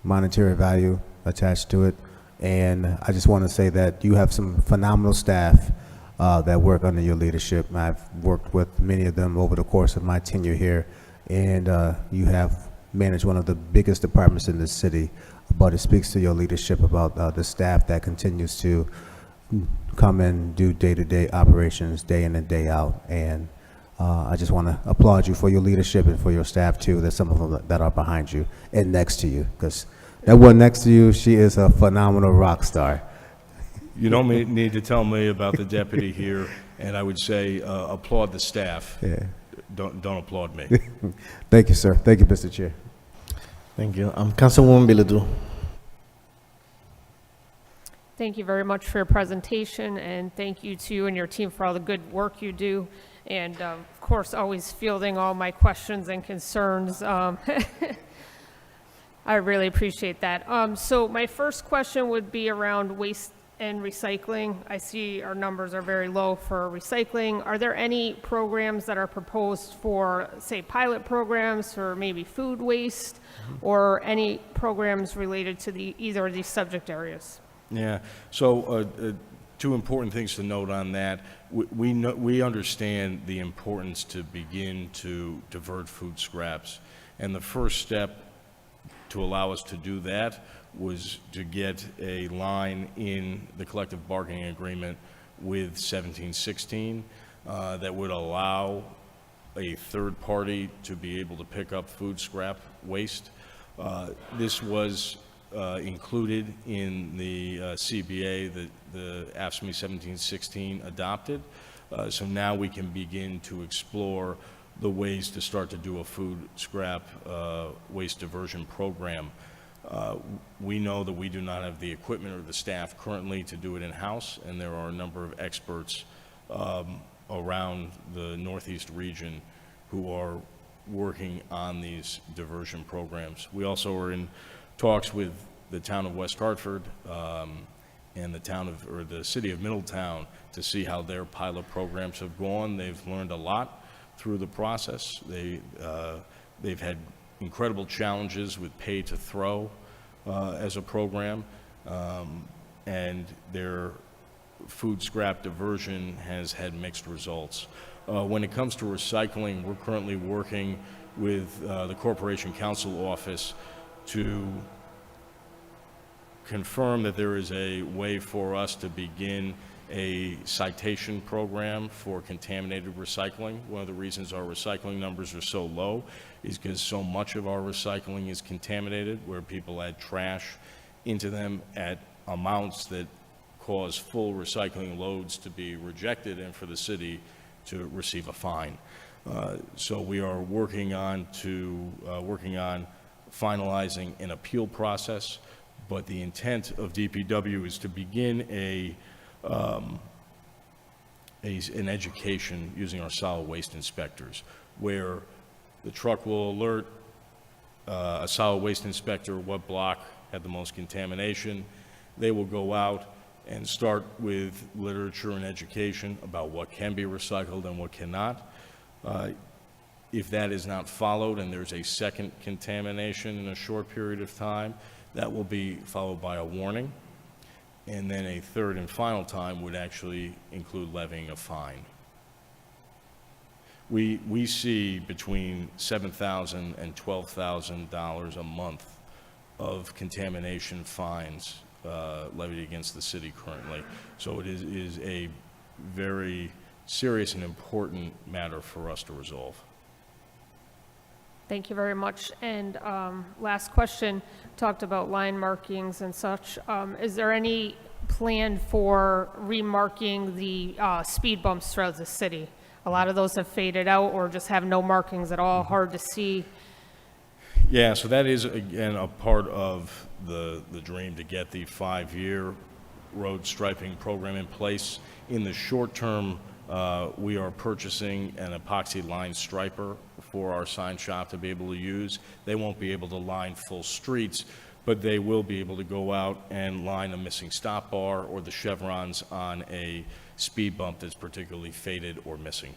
monetary value attached to it? And I just want to say that you have some phenomenal staff that work under your leadership. I've worked with many of them over the course of my tenure here, and you have managed one of the biggest departments in the city, but it speaks to your leadership about the staff that continues to come and do day-to-day operations day in and day out. And I just want to applaud you for your leadership and for your staff too. There's some of them that are behind you and next to you, because that one next to you, she is a phenomenal rock star. You don't need to tell me about the deputy here, and I would say applaud the staff. Yeah. Don't applaud me. Thank you, sir. Thank you, Mr. Chair. Thank you. Councilwoman Bilodeau. Thank you very much for your presentation, and thank you to you and your team for all the good work you do, and of course, always fielding all my questions and concerns. I really appreciate that. So my first question would be around waste and recycling. I see our numbers are very low for recycling. Are there any programs that are proposed for, say, pilot programs for maybe food waste, or any programs related to either of these subject areas? Yeah, so two important things to note on that. We understand the importance to begin to divert food scraps, and the first step to allow us to do that was to get a line in the collective bargaining agreement with 1716 that would allow a third party to be able to pick up food scrap waste. This was included in the CBA that the AFSCME 1716 adopted. So now we can begin to explore the ways to start to do a food scrap waste diversion program. We know that we do not have the equipment or the staff currently to do it in-house, and there are a number of experts around the Northeast region who are working on these diversion programs. We also are in talks with the town of West Hartford and the city of Middletown to see how their pilot programs have gone. They've learned a lot through the process. They've had incredible challenges with pay to throw as a program, and their food scrap diversion has had mixed results. When it comes to recycling, we're currently working with the Corporation Counsel Office to confirm that there is a way for us to begin a citation program for contaminated recycling. One of the reasons our recycling numbers are so low is because so much of our recycling is contaminated, where people add trash into them at amounts that cause full recycling loads to be rejected and for the city to receive a fine. So we are working on finalizing an appeal process, but the intent of DPW is to begin an education using our solid waste inspectors, where the truck will alert a solid waste inspector what block had the most contamination. They will go out and start with literature and education about what can be recycled and what cannot. If that is not followed and there's a second contamination in a short period of time, that will be followed by a warning. And then a third and final time would actually include levying a fine. We see between $7,000 and $12,000 a month of contamination fines levied against the city currently. So it is a very serious and important matter for us to resolve. Thank you very much. And last question, talked about line markings and such. Is there any plan for remarking the speed bumps throughout the city? A lot of those have faded out or just have no markings at all, hard to see. Yeah, so that is, again, a part of the dream to get the 5-year road striping program in place. In the short term, we are purchasing an epoxy line striper for our sign shop to be able to use. They won't be able to line full streets, but they will be able to go out and line a missing stop bar or the chevrons on a speed bump that's particularly faded or missing.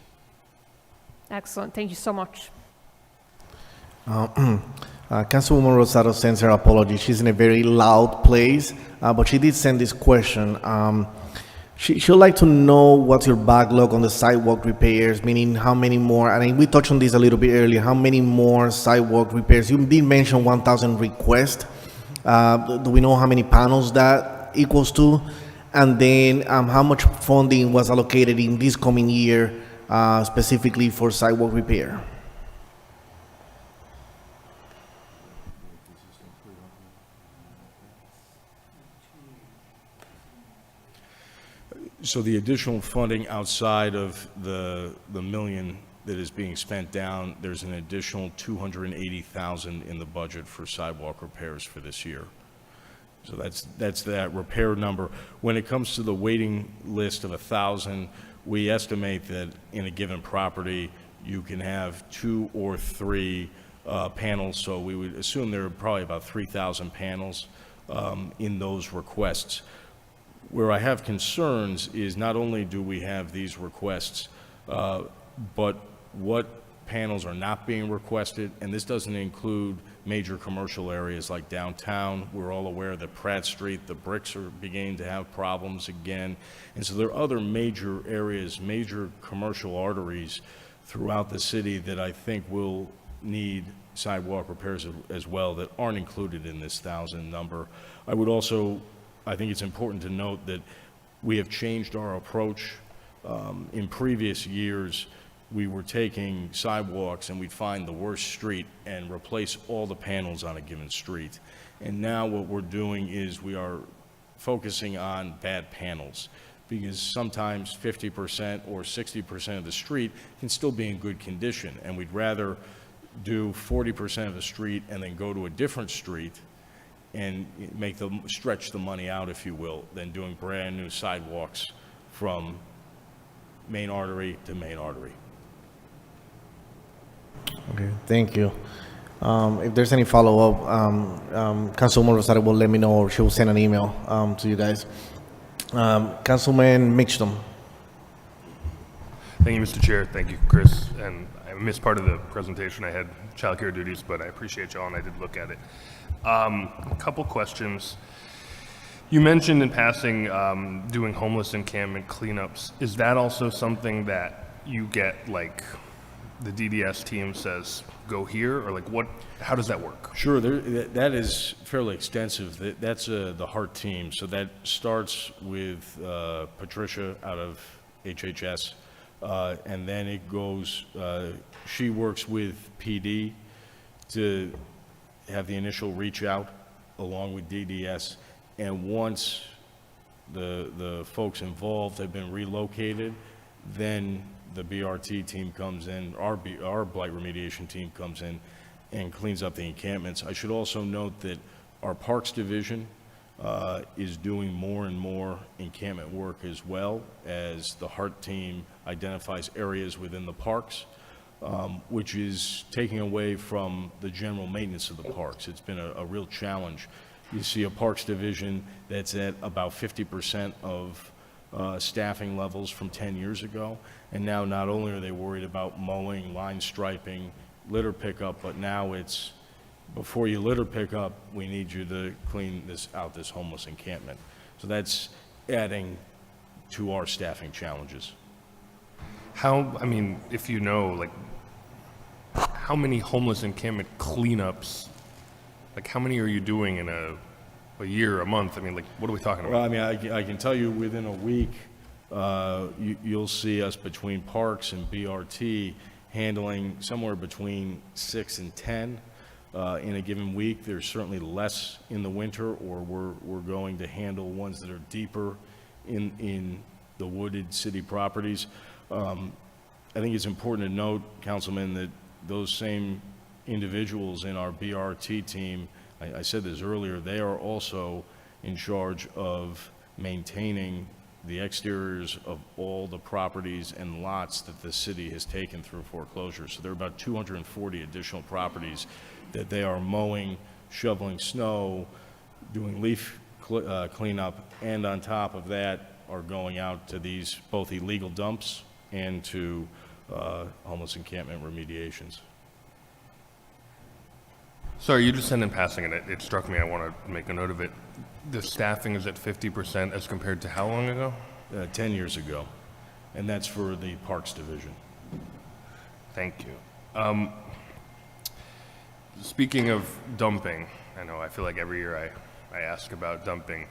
Excellent. Thank you so much. Councilwoman Rosado sends her apology. She's in a very loud place, but she did send this question. She'd like to know what's your backlog on the sidewalk repairs, meaning how many more, and we touched on this a little bit earlier, how many more sidewalk repairs? You did mention 1,000 requests. Do we know how many panels that equals to? And then how much funding was allocated in this coming year specifically for sidewalk repair? So the additional funding outside of the million that is being spent down, there's an additional $280,000 in the budget for sidewalk repairs for this year. So that's that repair number. When it comes to the waiting list of 1,000, we estimate that in a given property, you can have 2 or 3 panels. So we would assume there are probably about 3,000 panels in those requests. Where I have concerns is not only do we have these requests, but what panels are not being requested, and this doesn't include major commercial areas like downtown. We're all aware that Pratt Street, the bricks are beginning to have problems again. And so there are other major areas, major commercial arteries throughout the city that I think will need sidewalk repairs as well that aren't included in this 1,000 number. I think it's important to note that we have changed our approach. In previous years, we were taking sidewalks and we'd find the worst street and replace all the panels on a given street. And now what we're doing is we are focusing on bad panels, because sometimes 50% or 60% of the street can still be in good condition. And we'd rather do 40% of the street and then go to a different street and stretch the money out, if you will, than doing brand new sidewalks from main artery to main artery. Okay, thank you. If there's any follow-up, Councilwoman Rosado will let me know, or she will send an email to you guys. Councilman Mitchum. Thank you, Mr. Chair. Thank you, Chris. And I missed part of the presentation. I had childcare duties, but I appreciate y'all, and I did look at it. A couple questions. You mentioned in passing doing homeless encampment cleanups. Is that also something that you get, like, the DDS team says, go here, or like what, how does that work? Sure, that is fairly extensive. That's the Hart team. So that starts with Patricia out of HHS, and then it goes, she works with PD to have the initial reach out along with DDS, and once the folks involved have been relocated, then the BRT team comes in, our blight remediation team comes in and cleans up the encampments. I should also note that our Parks Division is doing more and more encampment work, as well as the Hart team identifies areas within the parks, which is taking away from the general maintenance of the parks. It's been a real challenge. You see a Parks Division that's at about 50% of staffing levels from 10 years ago, and now not only are they worried about mowing, line striping, litter pickup, but now it's, before you litter pick up, we need you to clean this homeless encampment. So that's adding to our staffing challenges. How, I mean, if you know, like, how many homeless encampment cleanups, like how many are you doing in a year, a month? I mean, like, what are we talking about? Well, I mean, I can tell you within a week, you'll see us between Parks and BRT handling somewhere between 6 and 10 in a given week. There's certainly less in the winter, or we're going to handle ones that are deeper in the wooded city properties. I think it's important to note, Councilman, that those same individuals in our BRT team, I said this earlier, they are also in charge of maintaining the exteriors of all the properties and lots that the city has taken through foreclosure. So there are about 240 additional properties that they are mowing, shoveling snow, doing leaf cleanup, and on top of that are going out to these both illegal dumps and to homeless encampment remediations. Sorry, you just said in passing, and it struck me, I want to make a note of it. The staffing is at 50% as compared to how long ago? 10 years ago, and that's for the Parks Division. Thank you. Speaking of dumping, I feel like every year I ask about dumping,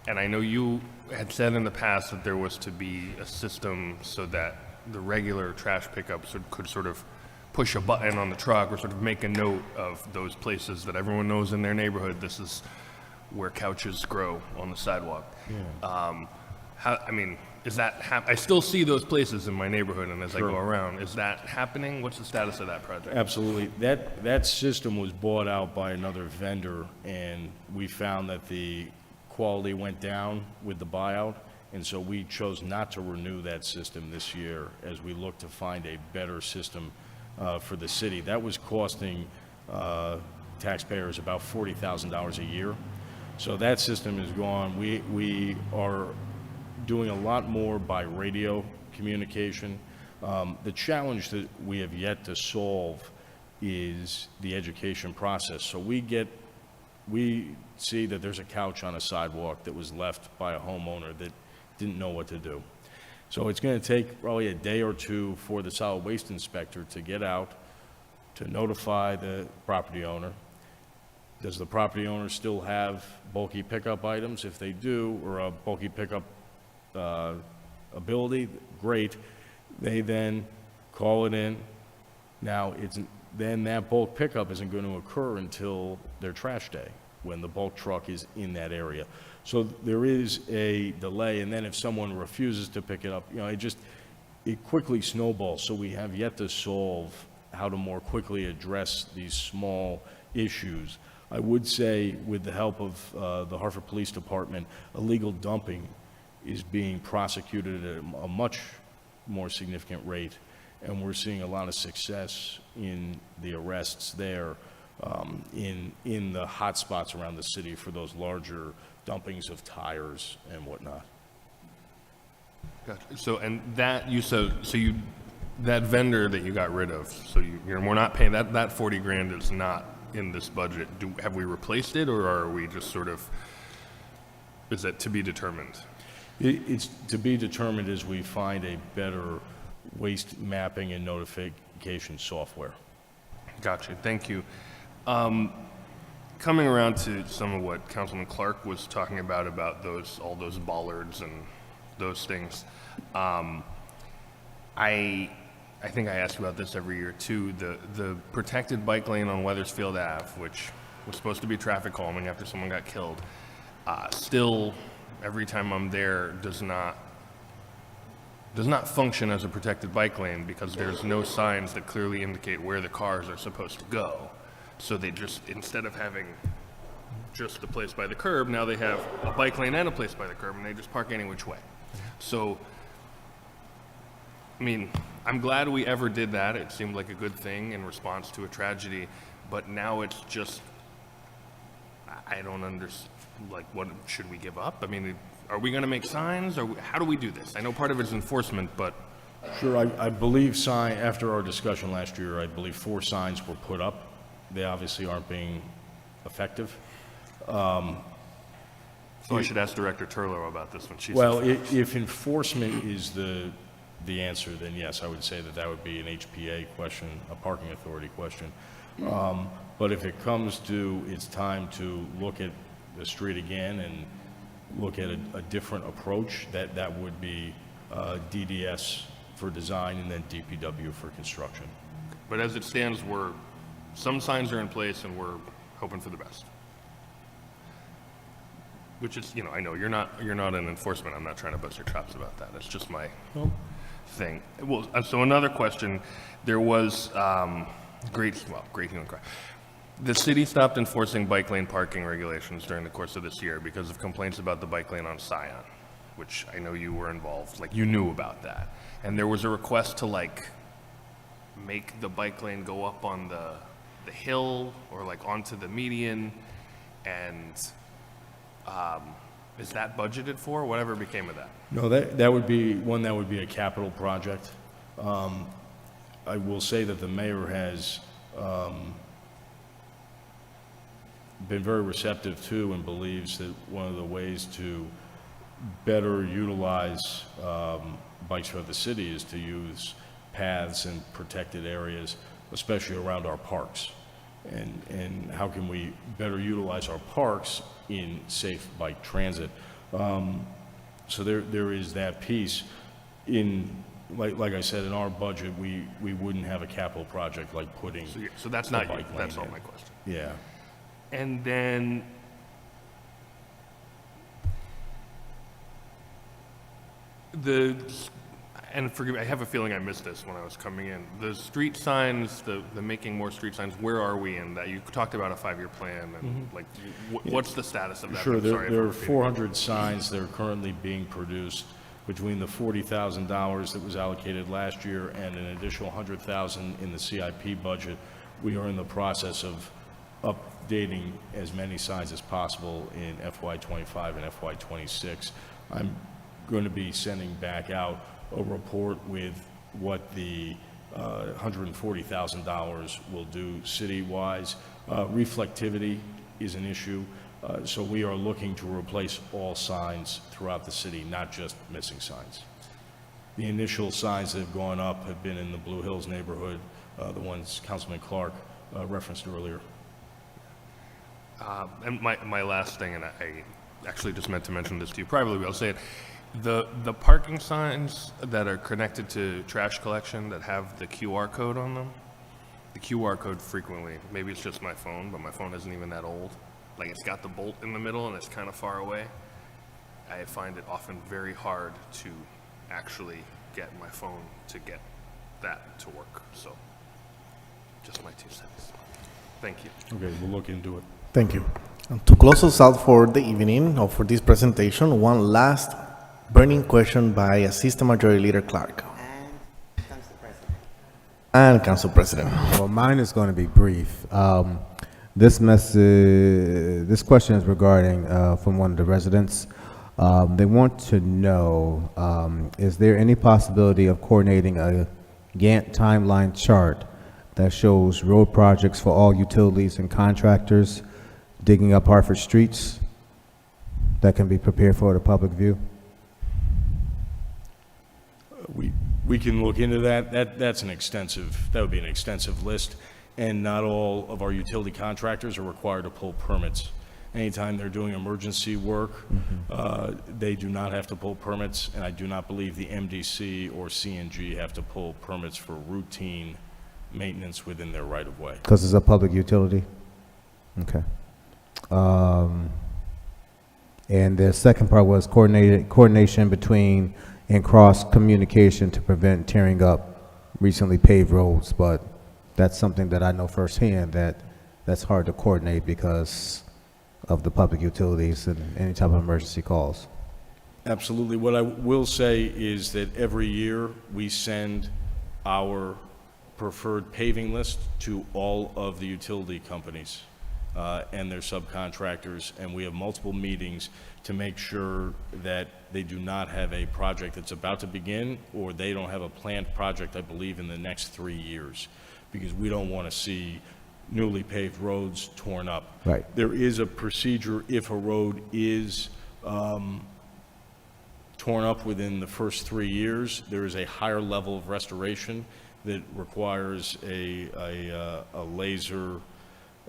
and I know you had said in the past that there was to be a system so that the regular trash pickups could sort of push a button on the truck or sort of make a note of those places that everyone knows in their neighborhood. This is where couches grow on the sidewalk. Yeah. Is that I still see those places in my neighborhood, and as I go around, is that happening? What's the status of that project? Absolutely. That system was bought out by another vendor, and we found that the quality went down with the buyout, and so we chose not to renew that system this year as we look to find a better system for the city. That was costing taxpayers about $40,000 a year. So that system is gone. We are doing a lot more by radio communication. The challenge that we have yet to solve is the education process. So we see that there's a couch on a sidewalk that was left by a homeowner that didn't know what to do. So it's going to take probably a day or two for the solid waste inspector to get out, to notify the property owner. Does the property owner still have bulky pickup items? If they do, or a bulky pickup ability, great. They then call it in. Now, then that bulk pickup isn't going to occur until their trash day, when the bulk truck is in that area. So there is a delay, and then if someone refuses to pick it up, it quickly snowballs. So we have yet to solve how to more quickly address these small issues. I would say, with the help of the Hartford Police Department, illegal dumping is being prosecuted at a much more significant rate, and we're seeing a lot of success in the arrests there, in the hot spots around the city for those larger dumpings of tires and whatnot. Gotcha. So, and that you said, that vendor that you got rid of, so we're not paying that 40 grand is not in this budget. Have we replaced it, or are we just sort of, is that to be determined? It's to be determined as we find a better waste mapping and notification software. Gotcha, thank you. Coming around to some of what Councilman Clark was talking about all those bollards and those things, I think I ask about this every year too. The protected bike lane on Weathersfield Ave, which was supposed to be traffic calming after someone got killed, still every time I'm there does not function as a protected bike lane because there's no signs that clearly indicate where the cars are supposed to go. So they just, instead of having just the place by the curb, now they have a bike lane and a place by the curb, and they just park any which way. So, I'm glad we ever did that. It seemed like a good thing in response to a tragedy, but now it's just, I don't understand, what, should we give up? Are we going to make signs, or how do we do this? I know part of it is enforcement, but... Sure, I believe after our discussion last year, I believe 4 signs were put up. They obviously aren't being effective. So I should ask Director Turlow about this when she's... Well, if enforcement is the answer, then yes, I would say that would be an HPA question, a parking authority question. But if it comes to it's time to look at the street again and look at a different approach, that would be DDS for design and then DPW for construction. But as it stands, some signs are in place and we're hoping for the best. Which is, I know you're not in enforcement. I'm not trying to bust your chops about that. It's just my thing. Well, so another question, there was great healing cry. The city stopped enforcing bike lane parking regulations during the course of this year because of complaints about the bike lane on Scion, which I know you were involved, you knew about that. And there was a request to make the bike lane go up on the hill or onto the median, and is that budgeted for? Whatever became of that? No, that would be a capital project. I will say that the mayor has been very receptive to and believes that one of the ways to better utilize bikes for the city is to use paths and protected areas, especially around our parks. And how can we better utilize our parks in safe bike transit? So there is that piece. Like I said, in our budget, we wouldn't have a capital project like putting. So that's not you. That's all my question. Yeah. And then and forgive me, I have a feeling I missed this when I was coming in. The street signs, the making more street signs, where are we in that? You talked about a 5-year plan, and what's the status of that? Sure, I'm sorry there if are 400 signs that are currently being produced between the $40,000 that was allocated last year and an additional $100,000 in the CIP budget. We are in the process of updating as many signs as possible in FY25 and FY26. I'm going to be sending back out a report with what the $140,000 will do city-wise. Reflectivity is an issue, so we are looking to replace all signs throughout the city, not just missing signs. The initial signs that have gone up have been in the Blue Hills neighborhood, the ones Councilman Clark referenced earlier. And my last thing, and I actually just meant to mention this to you privately, but I'll say it. The parking signs that are connected to trash collection that have the QR code on them, the QR code frequently, maybe it's just my phone, but my phone isn't even that old. It's got the bolt in the middle and it's kind of far away. I find it often very hard to actually get my phone to get that to work. So, just my 2 cents. Thank you. Okay, we'll look into it. Thank you. And to close us out for the evening or for this presentation, one last burning question by Assistant Majority Leader Clark. And Council President. Well, mine is going to be brief. This question is regarding from one of the residents. They want to know, is there any possibility of coordinating a Gantt timeline chart that shows road projects for all utilities and contractors digging up Hartford streets that can be prepared for the public view? We can look into that. That would be an extensive list, and not all of our utility contractors are required to pull permits. Anytime they're doing emergency work, they do not have to pull permits, and I do not believe the MDC or CNG have to pull permits for routine maintenance within their right-of-way. Because it's a public utility? Okay. And the second part was coordination between and cross communication to prevent tearing up recently paved roads, but that's something that I know firsthand that's hard to coordinate because of the public utilities and any type of emergency calls. Absolutely. What I will say is that every year we send our preferred paving list to all of the utility companies and their subcontractors, and we have multiple meetings to make sure that they do not have a project that's about to begin, or they don't have a planned project, I believe, in the next 3 years, because we don't want to see newly paved roads torn up. Right. There is a procedure if a road is torn up within the first 3 years. There is a higher level of restoration that requires a laser,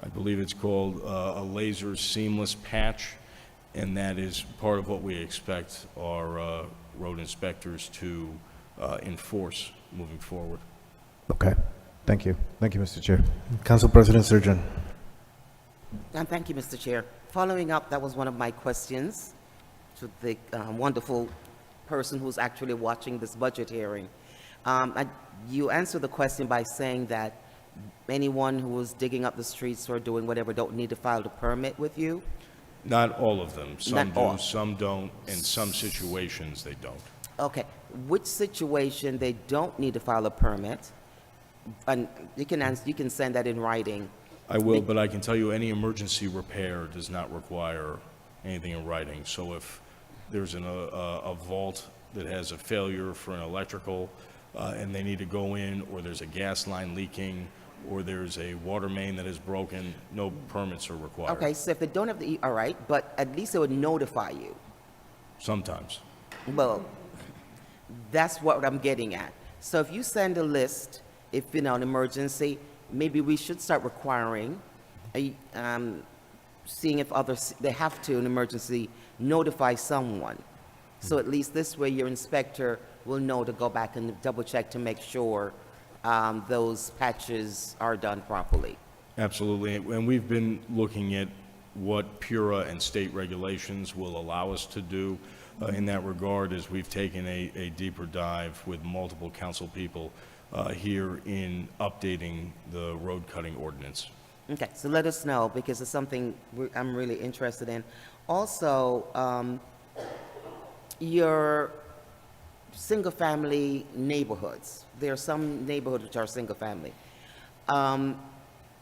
I believe it's called a laser seamless patch, and that is part of what we expect our road inspectors to enforce moving forward. Okay. Thank you. Thank you, Mr. Chair. Council President Surgeon. And thank you, Mr. Chair. Following up, that was one of my questions to the wonderful person who's actually watching this budget hearing. You answered the question by saying that anyone who is digging up the streets or doing whatever don't need to file a permit with you? Not all of them. Some Not all. do, some don't, in some situations they don't. Okay, which situation they don't need to file a permit? And you can send that in writing. I will, but I can tell you any emergency repair does not require anything in writing. So if there's a vault that has a failure for an electrical and they need to go in, or there's a gas line leaking, or there's a water main that is broken, no permits are required. Okay, so if they don't have the, all right, but at least they would notify you. Sometimes. Well, that's what I'm getting at. So if you send a list, if, an emergency, maybe we should start requiring, seeing if others, they have to, in emergency, notify someone. So at least this way your inspector will know to go back and double check to make sure those patches are done properly. Absolutely, and we've been looking at what PURA and state regulations will allow us to do in that regard, as we've taken a deeper dive with multiple council people here in updating the road cutting ordinance. Okay, so let us know, because it's something I'm really interested in. Also, your single-family neighborhoods. There are some neighborhoods which are single-family. And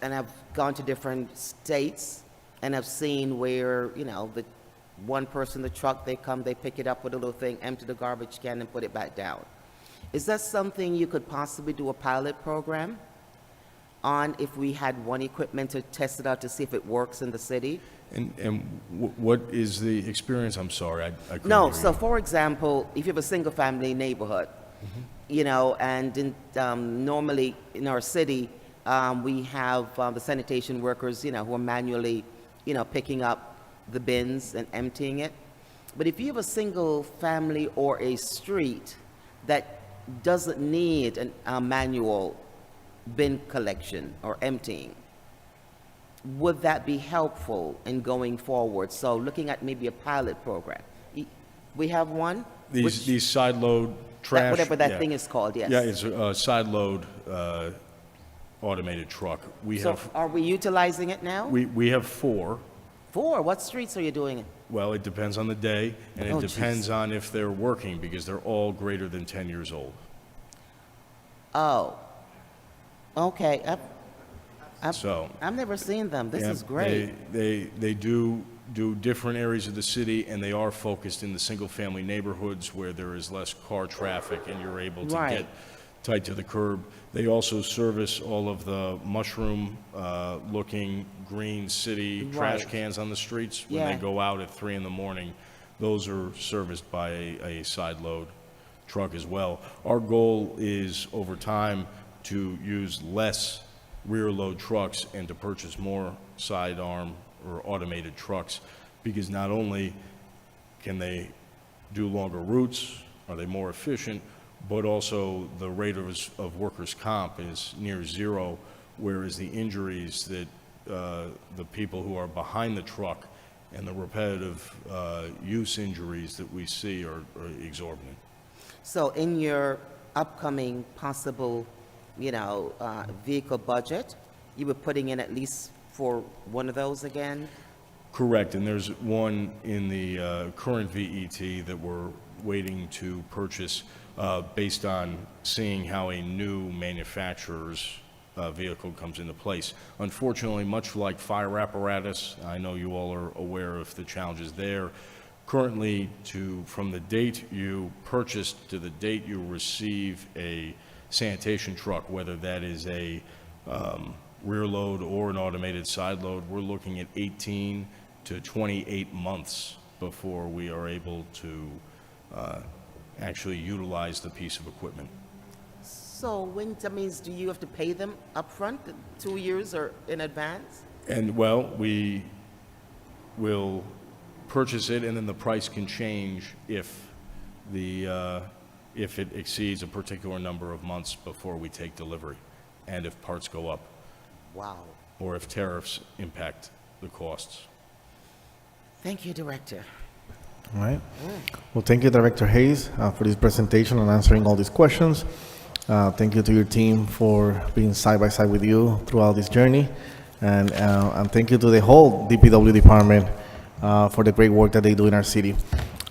I've gone to different states, and I've seen where, the one person, the truck, they come, they pick it up with a little thing, empty the garbage can, and put it back down. Is that something you could possibly do a pilot program on, if we had one equipment to test it out to see if it works in the city? And what is the experience? I'm sorry, I couldn't No, hear so you. for example, if you have a single-family neighborhood, and normally in our city, we have the sanitation workers, who are manually, picking up the bins and emptying it. But if you have a single family or a street that doesn't need a manual bin collection or emptying, would that be helpful in going forward? So looking at maybe a pilot program. We have one? These side load trash. Whatever that yeah. thing is called, yes. Yeah, it's a side load automated truck. So are we utilizing it now? We have 4. 4? What streets are you doing it? Well, it depends on the day, and Oh, it depends on if they're working, because they're all greater than 10 years old. Oh, okay. So I've never seen them. This yeah, is great. They do different areas of the city, and they are focused in the single-family neighborhoods where there is less car traffic and you're able to Right. get tight to the curb. They also service all of the mushroom-looking green city trash Right. cans on the streets when Yeah. they go out at 3 in the morning. Those are serviced by a side load truck as well. Our goal is, over time, to use less rear load trucks and to purchase more sidearm or automated trucks, because not only can they do longer routes, are they more efficient, but also the rate of workers' comp is near zero, whereas the injuries that the people who are behind the truck and the repetitive use injuries that we see are exorbitant. So in your upcoming possible, vehicle budget, you were putting in at least for one of those again? Correct, and there's one in the current VET that we're waiting to purchase based on seeing how a new manufacturer's vehicle comes into place. Unfortunately, much like fire apparatus, I know you all are aware of the challenges there. Currently, from the date you purchased to the date you receive a sanitation truck, whether that is a rear load or an automated side load, we're looking at 18 to 28 months before we are able to actually utilize the piece of equipment. So that means, do you have to pay them upfront, 2 years or in advance? And, well, we will purchase it, and then the price can change if it exceeds a particular number of months before we take delivery. and if parts go up, Wow. or if tariffs impact the costs. Thank you, Director. All right. Well, thank you, Director Hayes, for this presentation and answering all these questions. Thank you to your team for being side by side with you throughout this journey. And thank you to the whole DPW department for the great work that they do in our city.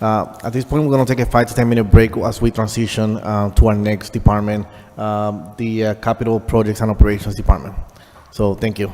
At this point, we're going to take a 5 to 10 minute break as we transition to our next department, the Capital Projects and Operations Department. So thank you.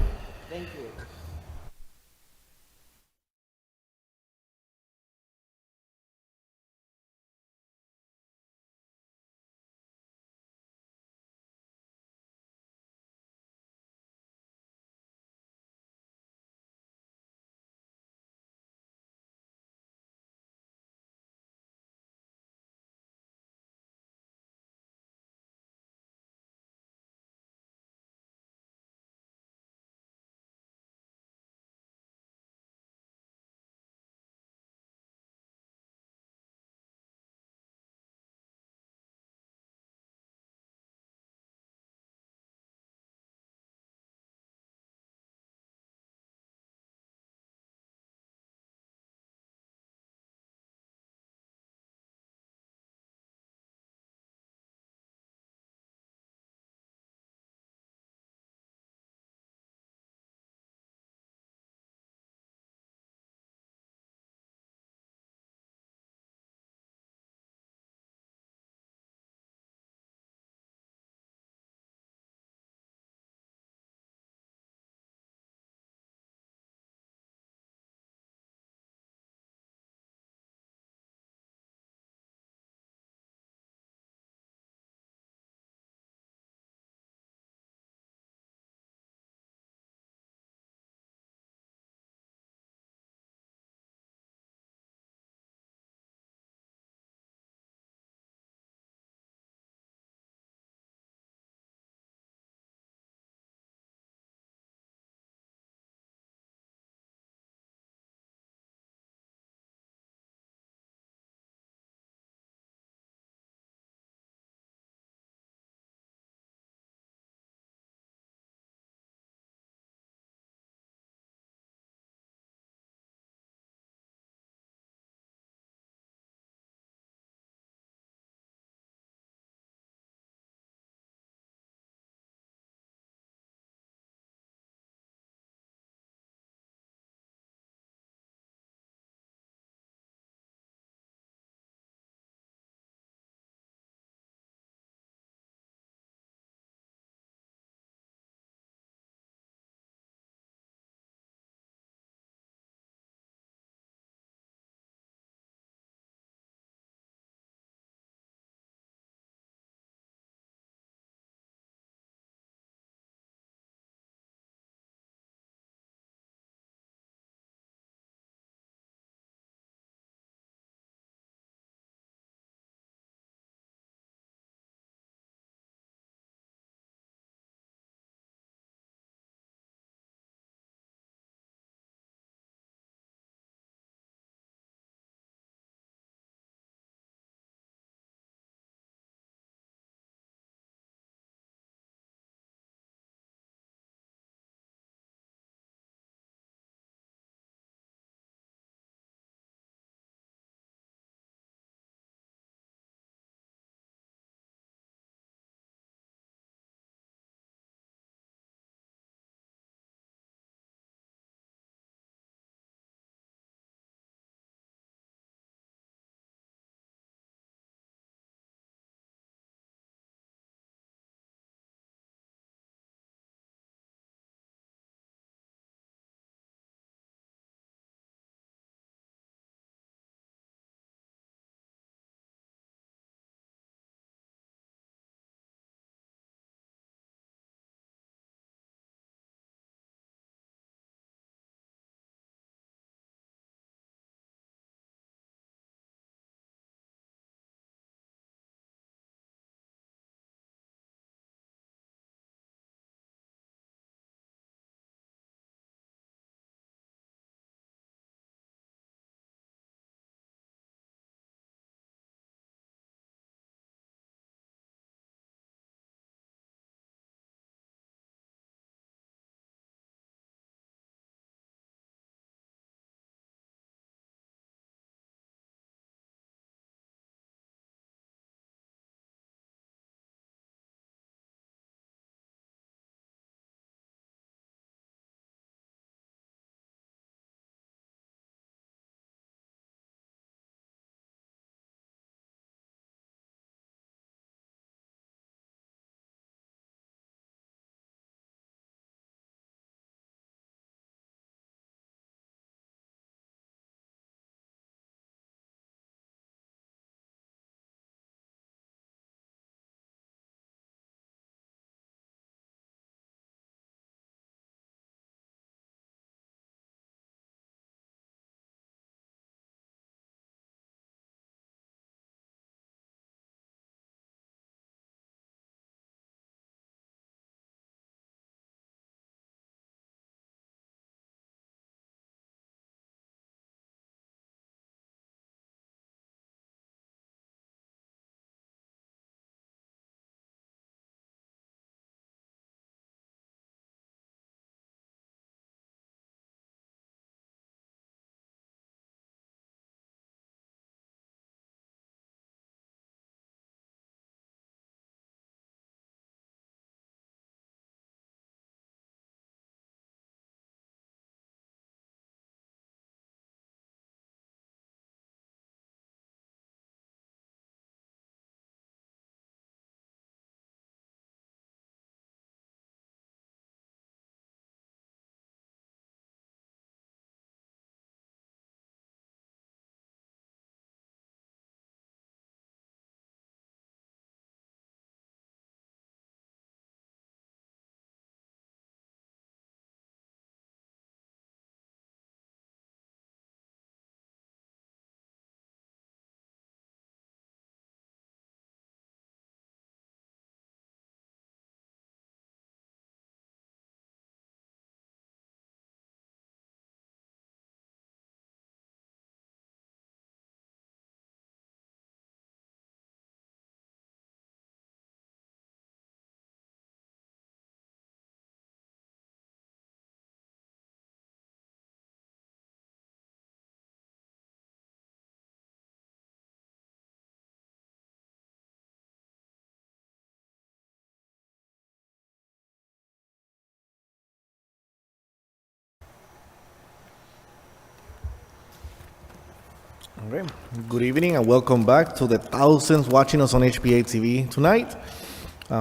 All right. Good evening and welcome back to the thousands watching us on HPA-TV tonight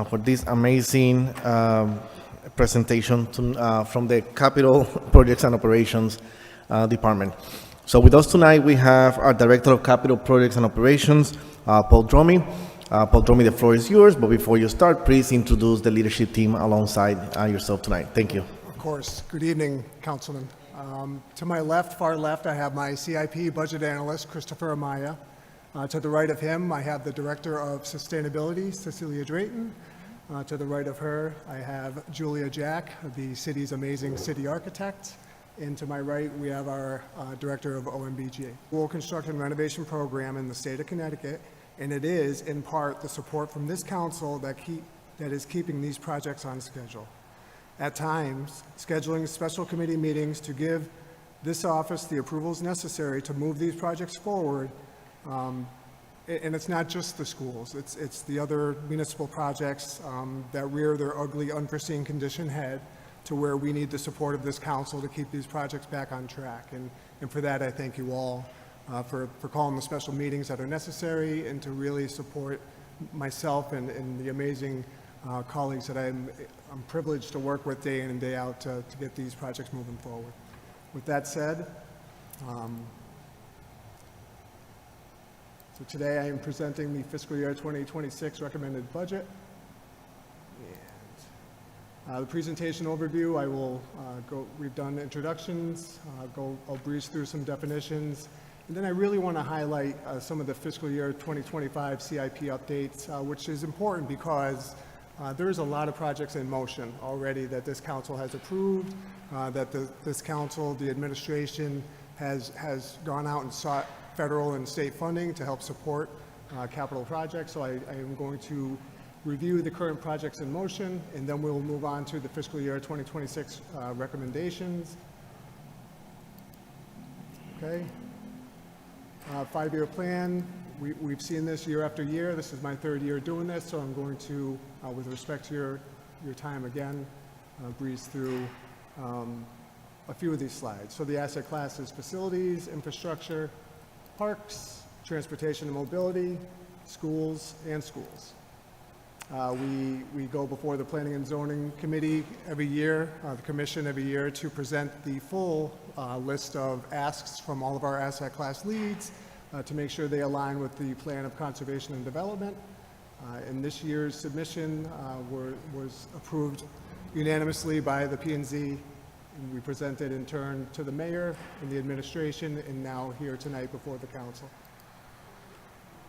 for this amazing presentation from the Capital Projects and Operations Department. So with us tonight, we have our Director of Capital Projects and Operations, Paul Dromey. Paul Dromey, the floor is yours, but before you start, please introduce the leadership team alongside yourself tonight. Thank you. Of course. Good evening, Councilman. To my left, far left, I have my CIP budget analyst, Christopher Amaya. To the right of him, I have the Director of Sustainability, Cecilia Drayton. To the right of her, I have Julia Jack, the city's amazing city architect. And to my right, we have our Director of OMBGA. School Construction Renovation Program in the state of Connecticut, and it is, in part, the support from this council that is keeping these projects on schedule. At times, scheduling special committee meetings to give this office the approvals necessary to move these projects forward. And it's not just the schools, it's the other municipal projects that rear their ugly, unforeseen condition head to where we need the support of this council to keep these projects back on track. And for that, I thank you all for calling the special meetings that are necessary and to really support myself and the amazing colleagues that I'm privileged to work with day in and day out to get these projects moving forward. With that said, so today I am presenting the fiscal year 2026 recommended budget. And the presentation overview, I will we've done introductions, I'll breeze through some definitions, and then I really want to highlight some of the fiscal year 2025 CIP updates, which is important because there's a lot of projects in motion already that this council has approved, that this council, the administration, has gone out and sought federal and state funding to help support capital projects. So I am going to review the current projects in motion, and then we'll move on to the fiscal year 2026 recommendations. Okay. 5-year plan. We've seen this year after year. This is my 3rd year doing this, so I'm going to, with respect to your time again, breeze through a few of these slides. So the asset classes: facilities, infrastructure, parks, transportation and mobility, schools, and schools. We go before the Planning and Zoning Committee every year, the Commission every year, to present the full list of asks from all of our asset class leads to make sure they align with the Plan of Conservation and Development. And this year's submission was approved unanimously by the P&Z, and we presented in turn to the mayor and the administration, and now here tonight before the council.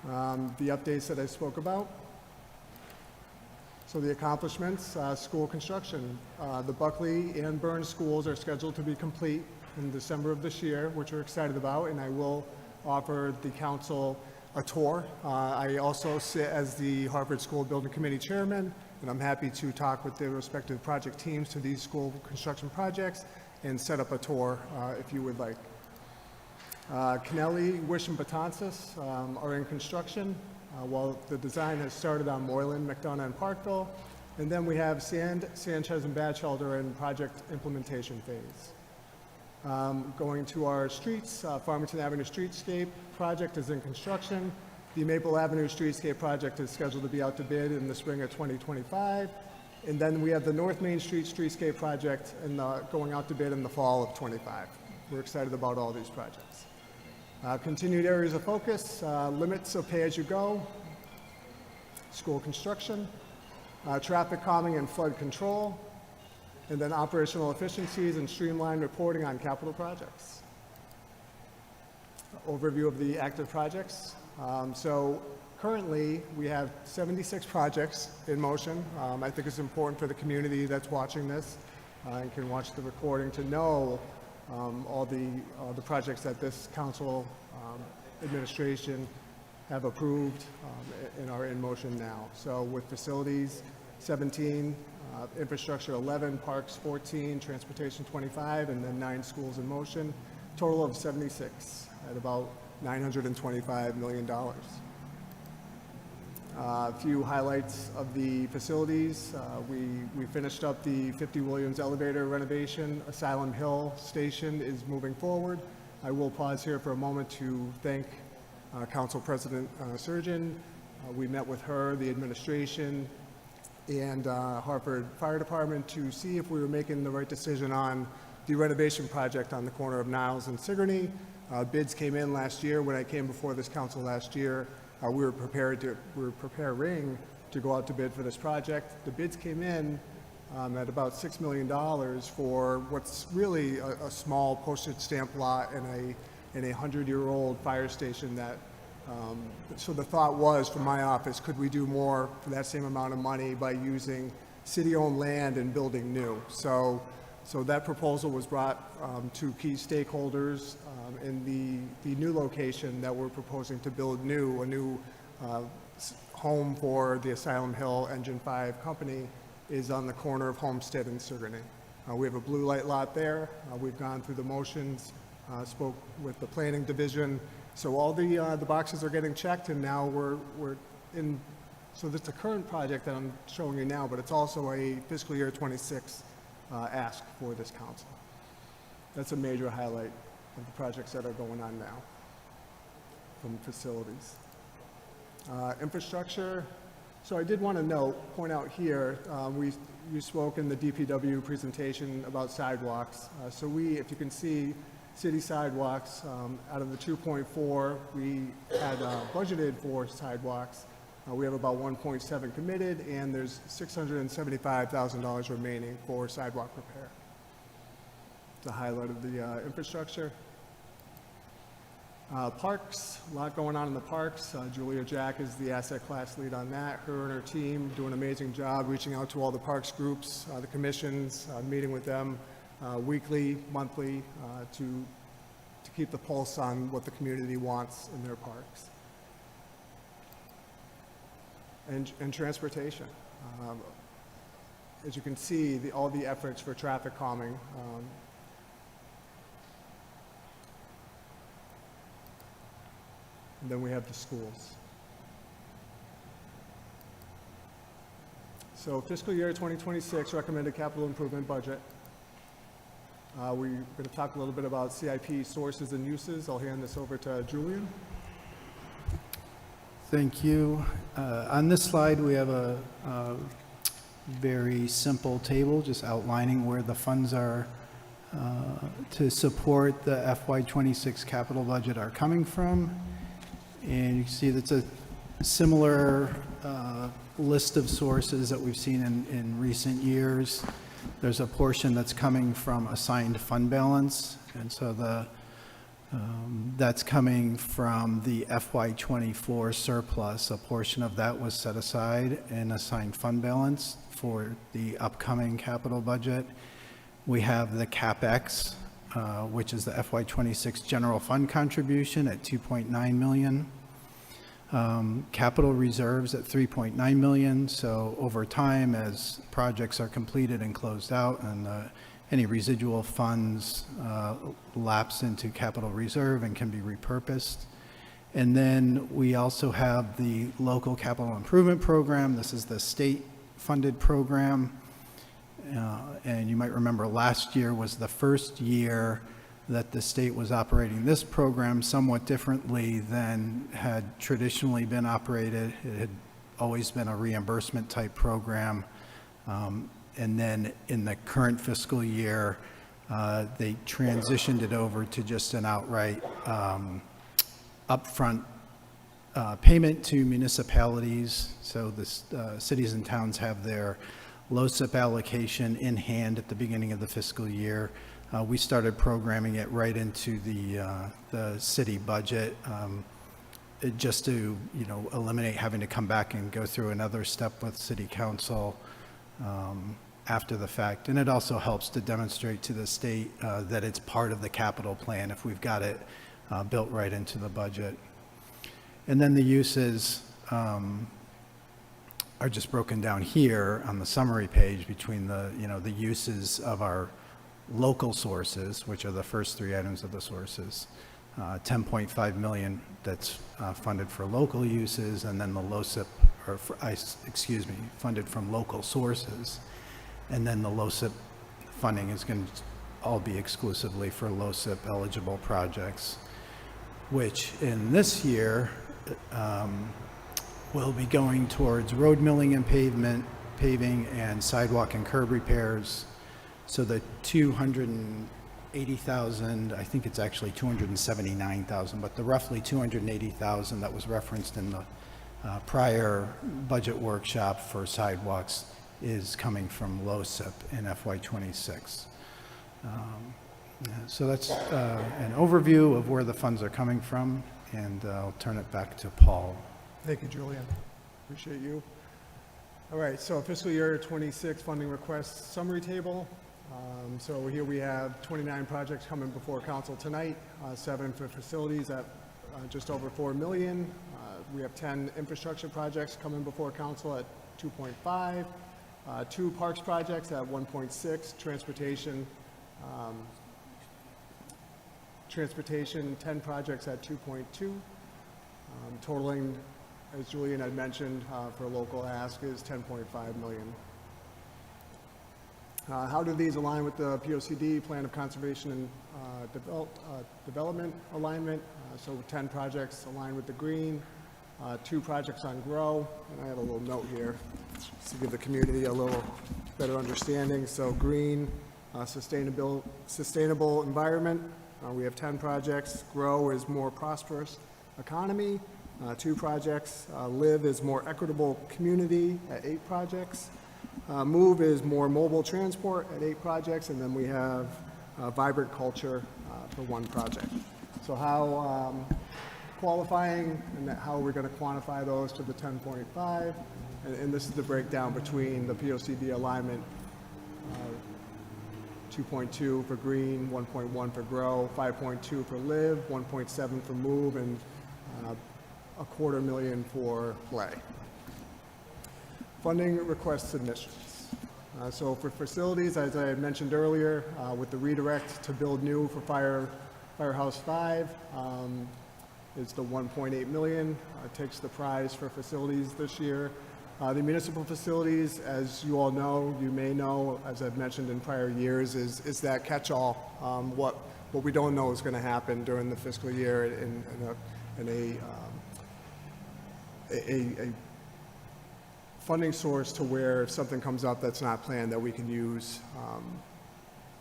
The updates that I spoke about. So the accomplishments: school construction. The Buckley and Burns schools are scheduled to be complete in December of this year, which we're excited about, and I will offer the council a tour. I also sit as the Hartford School Building Committee Chairman, and I'm happy to talk with the respective project teams to these school construction projects and set up a tour if you would like. Kennelly, Wish, and Betances are in construction, while the design has started on Moylan, McDonough, and Parkville. And then we have Sanchez, and Batchelder in project implementation phase. Going to our streets, Farmington Avenue Streetscape project is in construction. The Maple Avenue Streetscape project is scheduled to be out to bid in the spring of 2025. And then we have the North Main Street Streetscape project going out to bid in the fall of 25. We're excited about all these projects. Continued areas of focus: limits of pay-as-you-go, school construction, traffic calming and flood control, and then operational efficiencies and streamlined reporting on capital projects. Overview of the active projects. So currently, we have 76 projects in motion. I think it's important for the community that's watching this and can watch the recording to know all the projects that this council administration have approved and are in motion now. So with facilities, 17, infrastructure 11, parks 14, transportation 25, and then 9 schools in motion. Total of 76 at about $925 million. A few highlights of the facilities. We finished up the 50 Williams elevator renovation. Asylum Hill Station is moving forward. I will pause here for a moment to thank Council President Surgeon. We met with her, the administration, and Hartford Fire Department to see if we were making the right decision on the renovation project on the corner of Niles and Sigourney. Bids came in last year. When I came before this council last year, we were preparing to go out to bid for this project. The bids came in at about $6 million for what's really a small postage stamp lot in a 100-year-old fire station that, so the thought was from my office, could we do more for that same amount of money by using city-owned land and building new? So that proposal was brought to key stakeholders in the new location that we're proposing to build a new home for the Asylum Hill Engine 5 company is on the corner of Homestead and Sigourney. We have a blue light lot there. We've gone through the motions, spoke with the planning division. So all the boxes are getting checked, and now we're in. So that's a current project that I'm showing you now, but it's also a fiscal year 26 ask for this council. That's a major highlight of the projects that are going on now from facilities. Infrastructure. So I did want to point out here, you spoke in the DPW presentation about sidewalks. So if you can see, city sidewalks, out of the 2.4 we had budgeted for sidewalks. We have about 1.7 committed, and there's $675,000 remaining for sidewalk repair. It's a highlight of the infrastructure. Parks, a lot going on in the parks. Julia Jack is the asset class lead on that. Her and her team do an amazing job reaching out to all the parks groups, the commissions, meeting with them weekly, monthly, to keep the pulse on what the community wants in their parks. And transportation. As you can see, all the efforts for traffic calming. And then we have the schools. So fiscal year 2026 recommended capital improvement budget. We're going to talk a little bit about CIP sources and uses. I'll hand this over to Julian. Thank you. On this slide, we have a very simple table just outlining where the funds are to support the FY26 capital budget are coming from. And you can see that's a similar list of sources that we've seen in recent years. There's a portion that's coming from assigned fund balance, and so that's coming from the FY24 surplus. A portion of that was set aside in assigned fund balance for the upcoming capital budget. We have the CapEx, which is the FY26 general fund contribution at $2.9 million. Capital reserves at $3.9 million. So over time, as projects are completed and closed out, and any residual funds lapse into capital reserve and can be repurposed. And then we also have the local capital improvement program. This is the state-funded program. And you might remember last year was the first year that the state was operating this program somewhat differently than had traditionally been operated. It had always been a reimbursement type program. And then in the current fiscal year, they transitioned it over to just an outright upfront payment to municipalities. So the cities and towns have their LoCIP allocation in hand at the beginning of the fiscal year. We started programming it right into the city budget, just to eliminate having to come back and go through another step with city council after the fact. And it also helps to demonstrate to the state that it's part of the capital plan if we've got it built right into the budget. And then the uses are just broken down here on the summary page between the uses of our local sources, which are the first three items of the sources. 10.5 million that's funded for local uses, and then the LoCIP, funded from local sources. And then the LoCIP funding is going to all be exclusively for LoCIP eligible projects. which in this year will be going towards road milling and paving and sidewalk and curb repairs. So the 280,000, I think it's actually 279,000, but the roughly 280,000 that was referenced in the prior budget workshop for sidewalks is coming from low CIP in FY26. So that's an overview of where the funds are coming from, and I'll turn it back to Paul. Thank you, Julian. Appreciate you. All right, so fiscal year 26 funding request summary table. So here we have 29 projects coming before council tonight, 7 for facilities at just over 4 million. We have 10 infrastructure projects coming before council at 2.5, 2 parks projects at 1.6, transportation 10 projects at 2.2, totaling, as Julian had mentioned, for local ask is 10.5 million. How do these align with the POCD, Plan of Conservation and Development alignment? So 10 projects align with the green, 2 projects on grow, and I have a little note here just to give the community a little better understanding. So green, sustainable environment, we have 10 projects. Grow is more prosperous economy, 2 projects. Live is more equitable community at 8 projects. Move is more mobile transport at 8 projects, and then we have vibrant culture for 1 project. So how qualifying and how we're going to quantify those to the 10.5, and this is the breakdown between the POCD alignment, 2.2 for green, 1.1 for grow, 5.2 for live, 1.7 for move, and $250,000 for play. Funding request submissions. So for facilities, as I had mentioned earlier, with the redirect to build new for Firehouse 5, is the 1.8 million. Takes the prize for facilities this year. The municipal facilities, as you all know, you may know, as I've mentioned in prior years, is that catch-all. What we don't know is going to happen during the fiscal year in a funding source to where if something comes up that's not planned that we can use.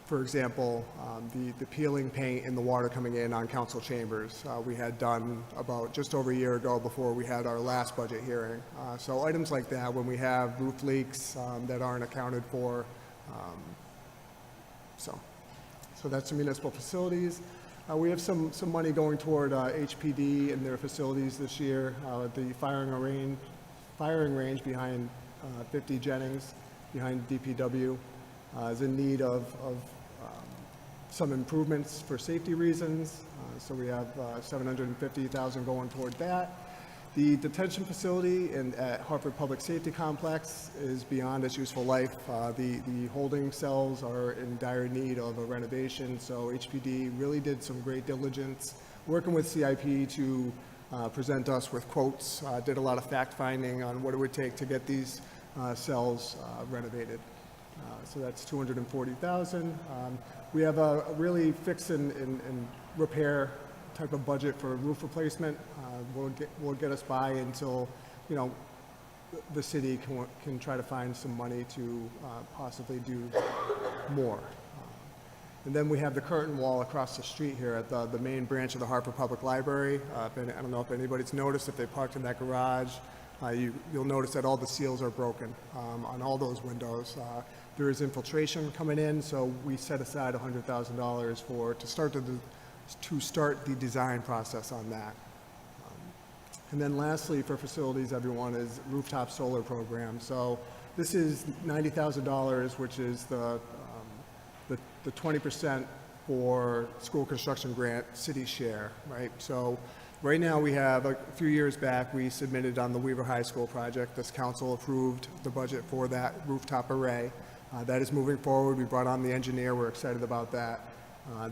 For example, the peeling paint and the water coming in on council chambers, we had done about just over a year ago before we had our last budget hearing. So items like that, when we have roof leaks that aren't accounted for, so that's the municipal facilities. We have some money going toward HPD and their facilities this year. The firing range behind 50 Jennings, behind DPW, is in need of some improvements for safety reasons. So we have $750,000 going toward that. The detention facility at Hartford Public Safety Complex is beyond its useful life. The holding cells are in dire need of a renovation, so HPD really did some great diligence working with CIP to present us with quotes, did a lot of fact-finding on what it would take to get these cells renovated. So that's $240,000. We have a really fix and repair type of budget for roof replacement. Will get us by until, the city can try to find some money to possibly do more. And then we have the curtain wall across the street here at the main branch of the Hartford Public Library. I don't know if anybody's noticed, if they parked in that garage, you'll notice that all the seals are broken on all those windows. There is infiltration coming in, so we set aside $100,000 to start the design process on that. And then lastly, for facilities, everyone, is rooftop solar program. So this is $90,000, which is the 20% for school construction grant city share, right? So right now we have, a few years back, we submitted on the Weaver High School project. This council approved the budget for that rooftop array. That is moving forward. We brought on the engineer. We're excited about that.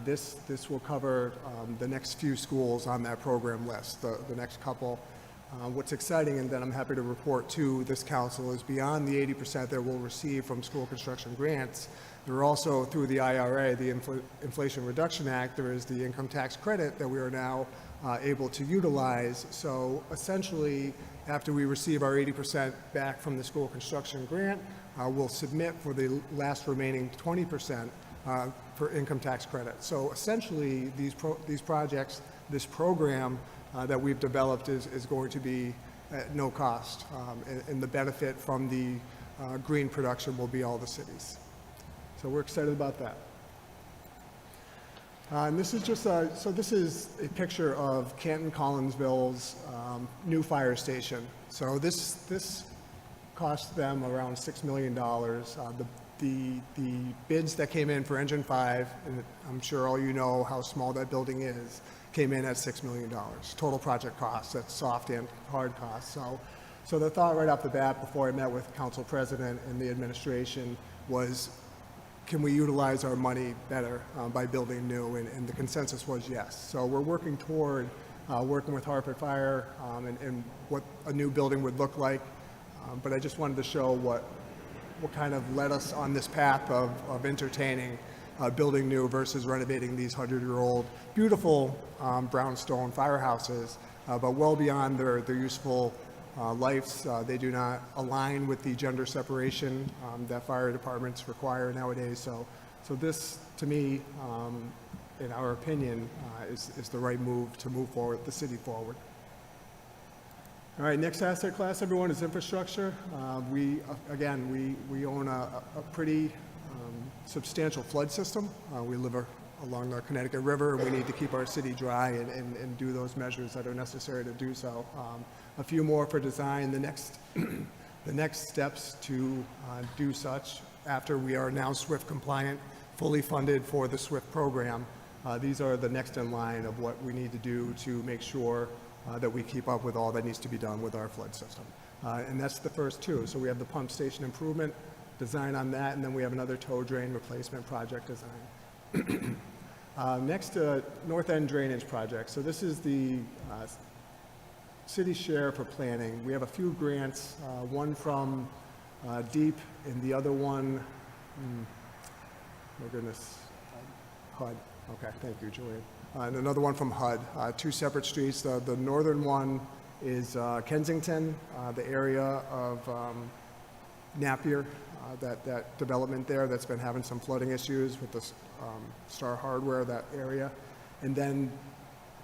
This will cover the next few schools on that program list, the next couple. What's exciting, and that I'm happy to report to this council, is beyond the 80% that we'll receive from school construction grants, there are also, through the IRA, the Inflation Reduction Act, there is the income tax credit that we are now able to utilize. So essentially, after we receive our 80% back from the school construction grant, we'll submit for the last remaining 20% for income tax credit. So essentially, these projects, this program that we've developed is going to be at no cost, and the benefit from the green production will be all the cities. So we're excited about that. And this is just so this is a picture of Canton Collinsville's new fire station. So this cost them around $6 million. The bids that came in for Engine 5, and I'm sure all you know how small that building is, came in at $6 million. Total project cost, that's soft and hard costs. So the thought right off the bat before I met with Council President and the administration was, can we utilize our money better by building new? And the consensus was yes. So we're working toward working with Hartford Fire and what a new building would look like. But I just wanted to show what kind of led us on this path of entertaining building new versus renovating these 100-year-old beautiful brownstone firehouses, but well beyond their useful lives. They do not align with the gender separation that fire departments require nowadays. So this, to me, in our opinion, is the right move to move forward, the city forward. All right, next asset class, everyone, is infrastructure. We own a pretty substantial flood system. We live along the Connecticut River, and we need to keep our city dry and do those measures that are necessary to do so. A few more for design. The next steps to do such after we are now SWIFT compliant, fully funded for the SWIFT program. These are the next in line of what we need to do to make sure that we keep up with all that needs to be done with our flood system. And that's the first two. So we have the pump station improvement design on that, and then we have another tow drain replacement project design. Next, North End drainage project. So this is the city share for planning. We have a few grants, one from Dept and the other one, my goodness, HUD. Okay, thank you, Julian. And another one from HUD, two separate streets. The northern one is Kensington, the area of Napier, that development there that's been having some flooding issues with the Star Hardware, that area. And then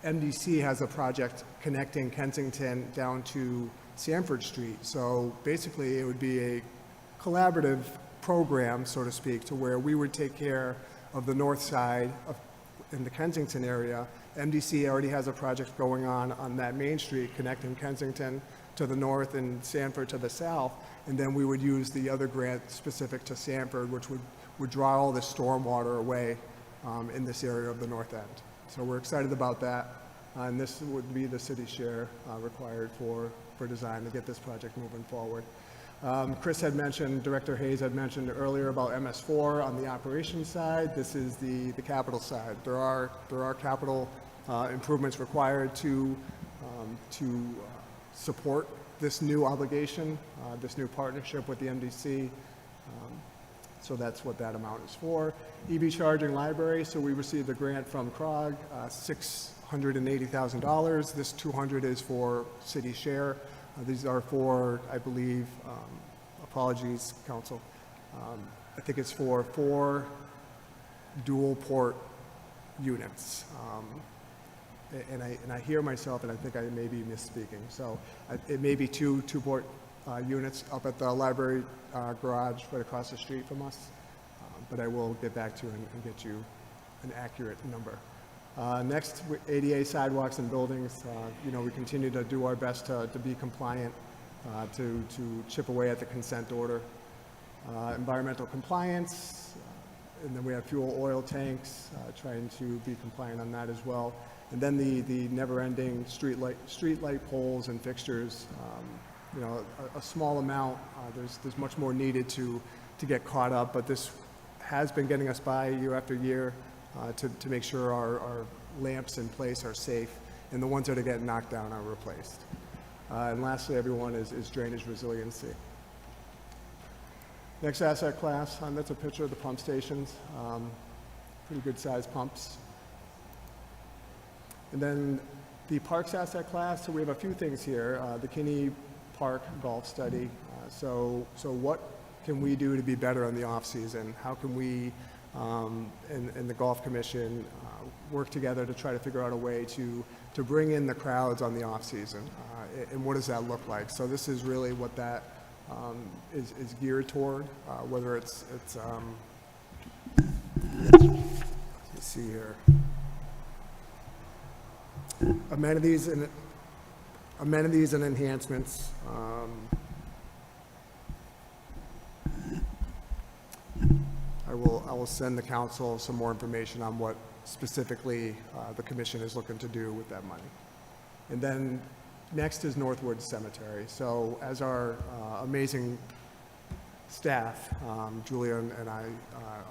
MDC has a project connecting Kensington down to Sanford Street. So basically it would be a collaborative program, so to speak, to where we would take care of the north side in the Kensington area. MDC already has a project going on that main street connecting Kensington to the north and Sanford to the south. And then we would use the other grant specific to Sanford, which would draw all the stormwater away in this area of the north end. So we're excited about that. And this would be the city share required for design to get this project moving forward. Chris had mentioned, Director Hayes had mentioned earlier about MS4 on the operations side. This is the capital side. There are capital improvements required to support this new obligation, this new partnership with the MDC. So that's what that amount is for. EV charging library. So we received a grant from CROG, $680,000. This 200 is for city share. These are for, I believe, apologies, council. I think it's for 4 dual port units. And I hear myself, and I think I may be misspeaking. So it may be two port units up at the library garage right across the street from us. But I will get back to you and get you an accurate number. Next, ADA sidewalks and buildings. We continue to do our best to be compliant, to chip away at the consent order. Environmental compliance, and then we have fuel oil tanks, trying to be compliant on that as well. And then the never-ending street light poles and fixtures. A small amount. There's much more needed to get caught up, but this has been getting us by year after year. To make sure our lamps in place are safe, and the ones that are getting knocked down are replaced. And lastly, everyone, is drainage resiliency. Next asset class, that's a picture of the pump stations. Pretty good sized pumps. And then The parks asset class, so we have a few things here. The Kinney Park Golf Study. So what can we do to be better in the off-season? How can we, and the Golf Commission, work together to try to figure out a way to bring in the crowds on the off-season? And what does that look like? So this is really what that is geared toward, whether it's let's see here. Amenities and enhancements. I will send the council some more information on what specifically the commission is looking to do with that money. And then next is Northwood Cemetery. So as our amazing staff, Julia and I,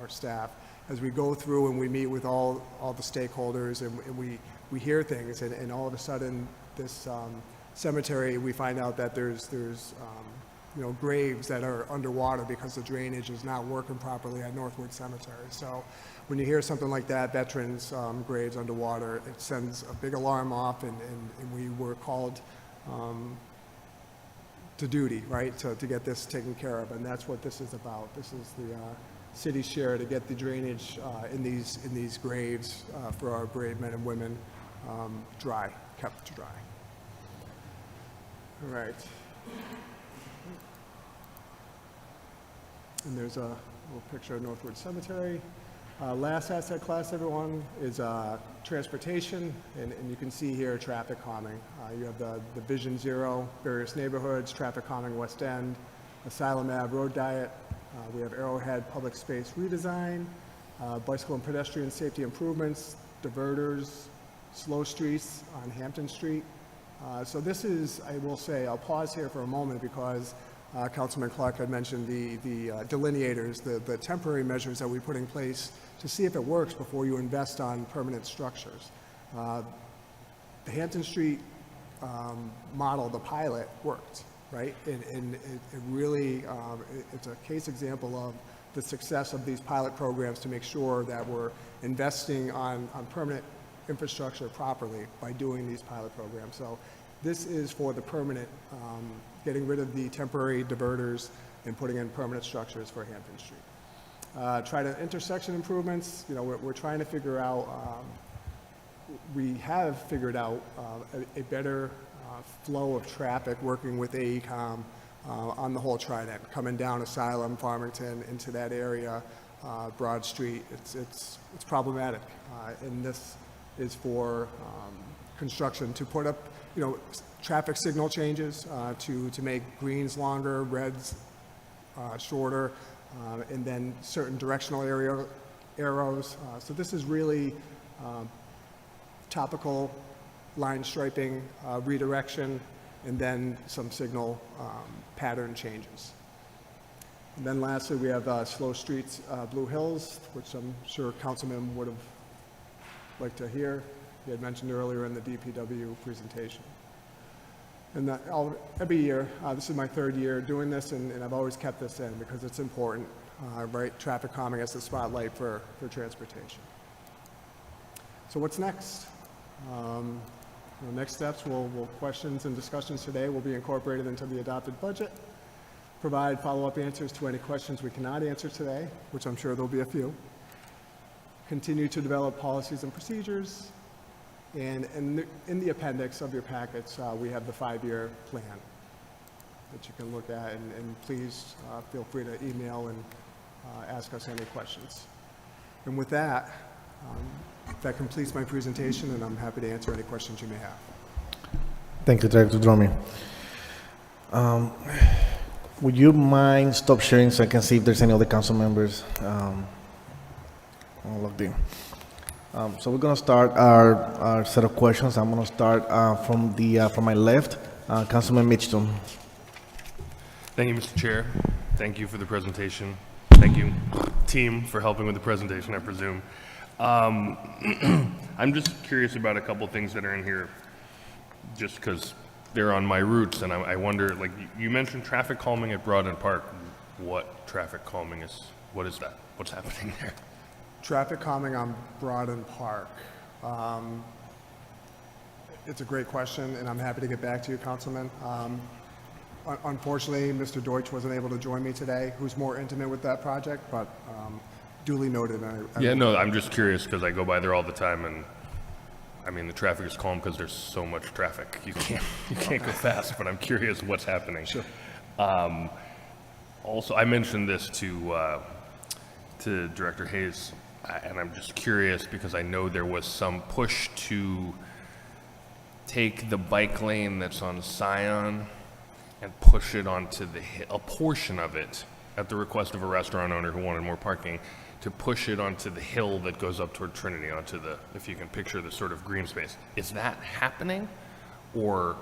our staff, as we go through and we meet with all the stakeholders and we hear things, and all of a sudden this cemetery, we find out that there's graves that are underwater because the drainage is not working properly at Northwood Cemetery. So when you hear something like that, veterans graves underwater, it sends a big alarm off, and we were called to duty, right, to get this taken care of, and that's what this is about. This is the city's share to get the drainage in these graves for our brave men and women kept dry. All right. And there's a little picture of Northwood Cemetery. Last asset class, everyone, is transportation, and you can see here traffic calming. You have the Vision Zero, various neighborhoods, traffic calming West End, Asylum Ave road diet. We have Arrowhead public space redesign, bicycle and pedestrian safety improvements, diverters, slow streets on Hampton Street. So this is, I will say, I'll pause here for a moment because Councilman Clark had mentioned the delineators, the temporary measures that we put in place to see if it works before you invest on permanent structures. The Hampton Street model, the pilot, worked, right? And it really, it's a case example of the success of these pilot programs to make sure that we're investing on permanent infrastructure properly by doing these pilot programs. So this is for the permanent, getting rid of the temporary diverters and putting in permanent structures for Hampton Street. Try to intersection improvements, we're trying to figure out, we have figured out a better flow of traffic working with AECom on the whole Trident, coming down Asylum, Farmington, into that area, Broad Street. It's problematic, and this is for construction to put up, traffic signal changes to make greens longer, reds shorter, and then certain directional arrows. So this is really topical line striping, redirection, and then some signal pattern changes. And then lastly, we have Slow Streets, Blue Hills, which I'm sure Councilman would have liked to hear. He had mentioned earlier in the DPW presentation. And every year, this is my third year doing this, and I've always kept this in because it's important, right? Traffic calming as the spotlight for transportation. So what's next? Next steps, questions and discussions today will be incorporated into the adopted budget. Provide follow-up answers to any questions we cannot answer today, which I'm sure there'll be a few. Continue to develop policies and procedures. And in the appendix of your packets, we have the 5-year plan that you can look at, and please feel free to email and ask us any questions. And with that, that completes my presentation, and I'm happy to answer any questions you may have. Thank you, Director Dromey. Would you mind stop sharing so I can see if there's any other council members logged in? So we're going to start our set of questions. I'm going to start from my left, Councilman Mitchell. Thank you, Mr. Chair. Thank you for the presentation. Thank you, team, for helping with the presentation, I presume. I'm just curious about a couple things that are in here, just because they're on my roots, and I wonder, like, you mentioned traffic calming at Broadend Park. What traffic calming is? What is that? What's happening there? Traffic calming on Broadend Park. It's a great question, and I'm happy to get back to you, Councilman. Unfortunately, Mr. Deutsch wasn't able to join me today, who's more intimate with that project, but duly noted. Yeah, no, I'm just curious because I go by there all the time, and I mean, the traffic is calm because there's so much traffic. You can't go fast, but I'm curious what's happening. Sure. Also, I mentioned this to Director Hayes, and I'm just curious because I know there was some push to take the bike lane that's on Scion and push it onto a portion of it, at the request of a restaurant owner who wanted more parking, to push it onto the hill that goes up toward Trinity, onto the, if you can picture the sort of green space. Is that happening? Or,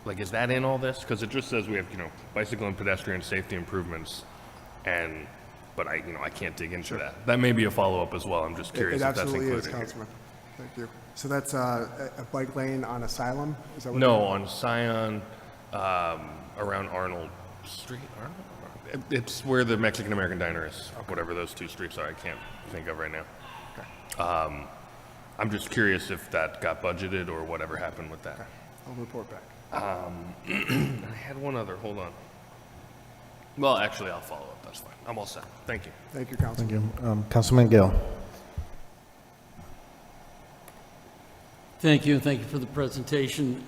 like, is that in all this? Because it just says we have, bicycle and pedestrian safety improvements, but I can't dig into that. That may be a follow-up as well. I'm just curious It if that's absolutely included is, here. Councilman. Thank you. So that's a bike lane on Asylum? Is that what No, on Scion, around Arnold Street. Arnold? It's where the Mexican-American diner is, whatever those two streets are. I can't think of right now. Okay. I'm just curious if that got budgeted or whatever happened with that. I'll report back. I had one other. Hold on. Well, actually, I'll follow up. That's fine. I'm all set. Thank you. Thank you, Councilman. Thank you. Councilman Gill. Thank you. Thank you for the presentation.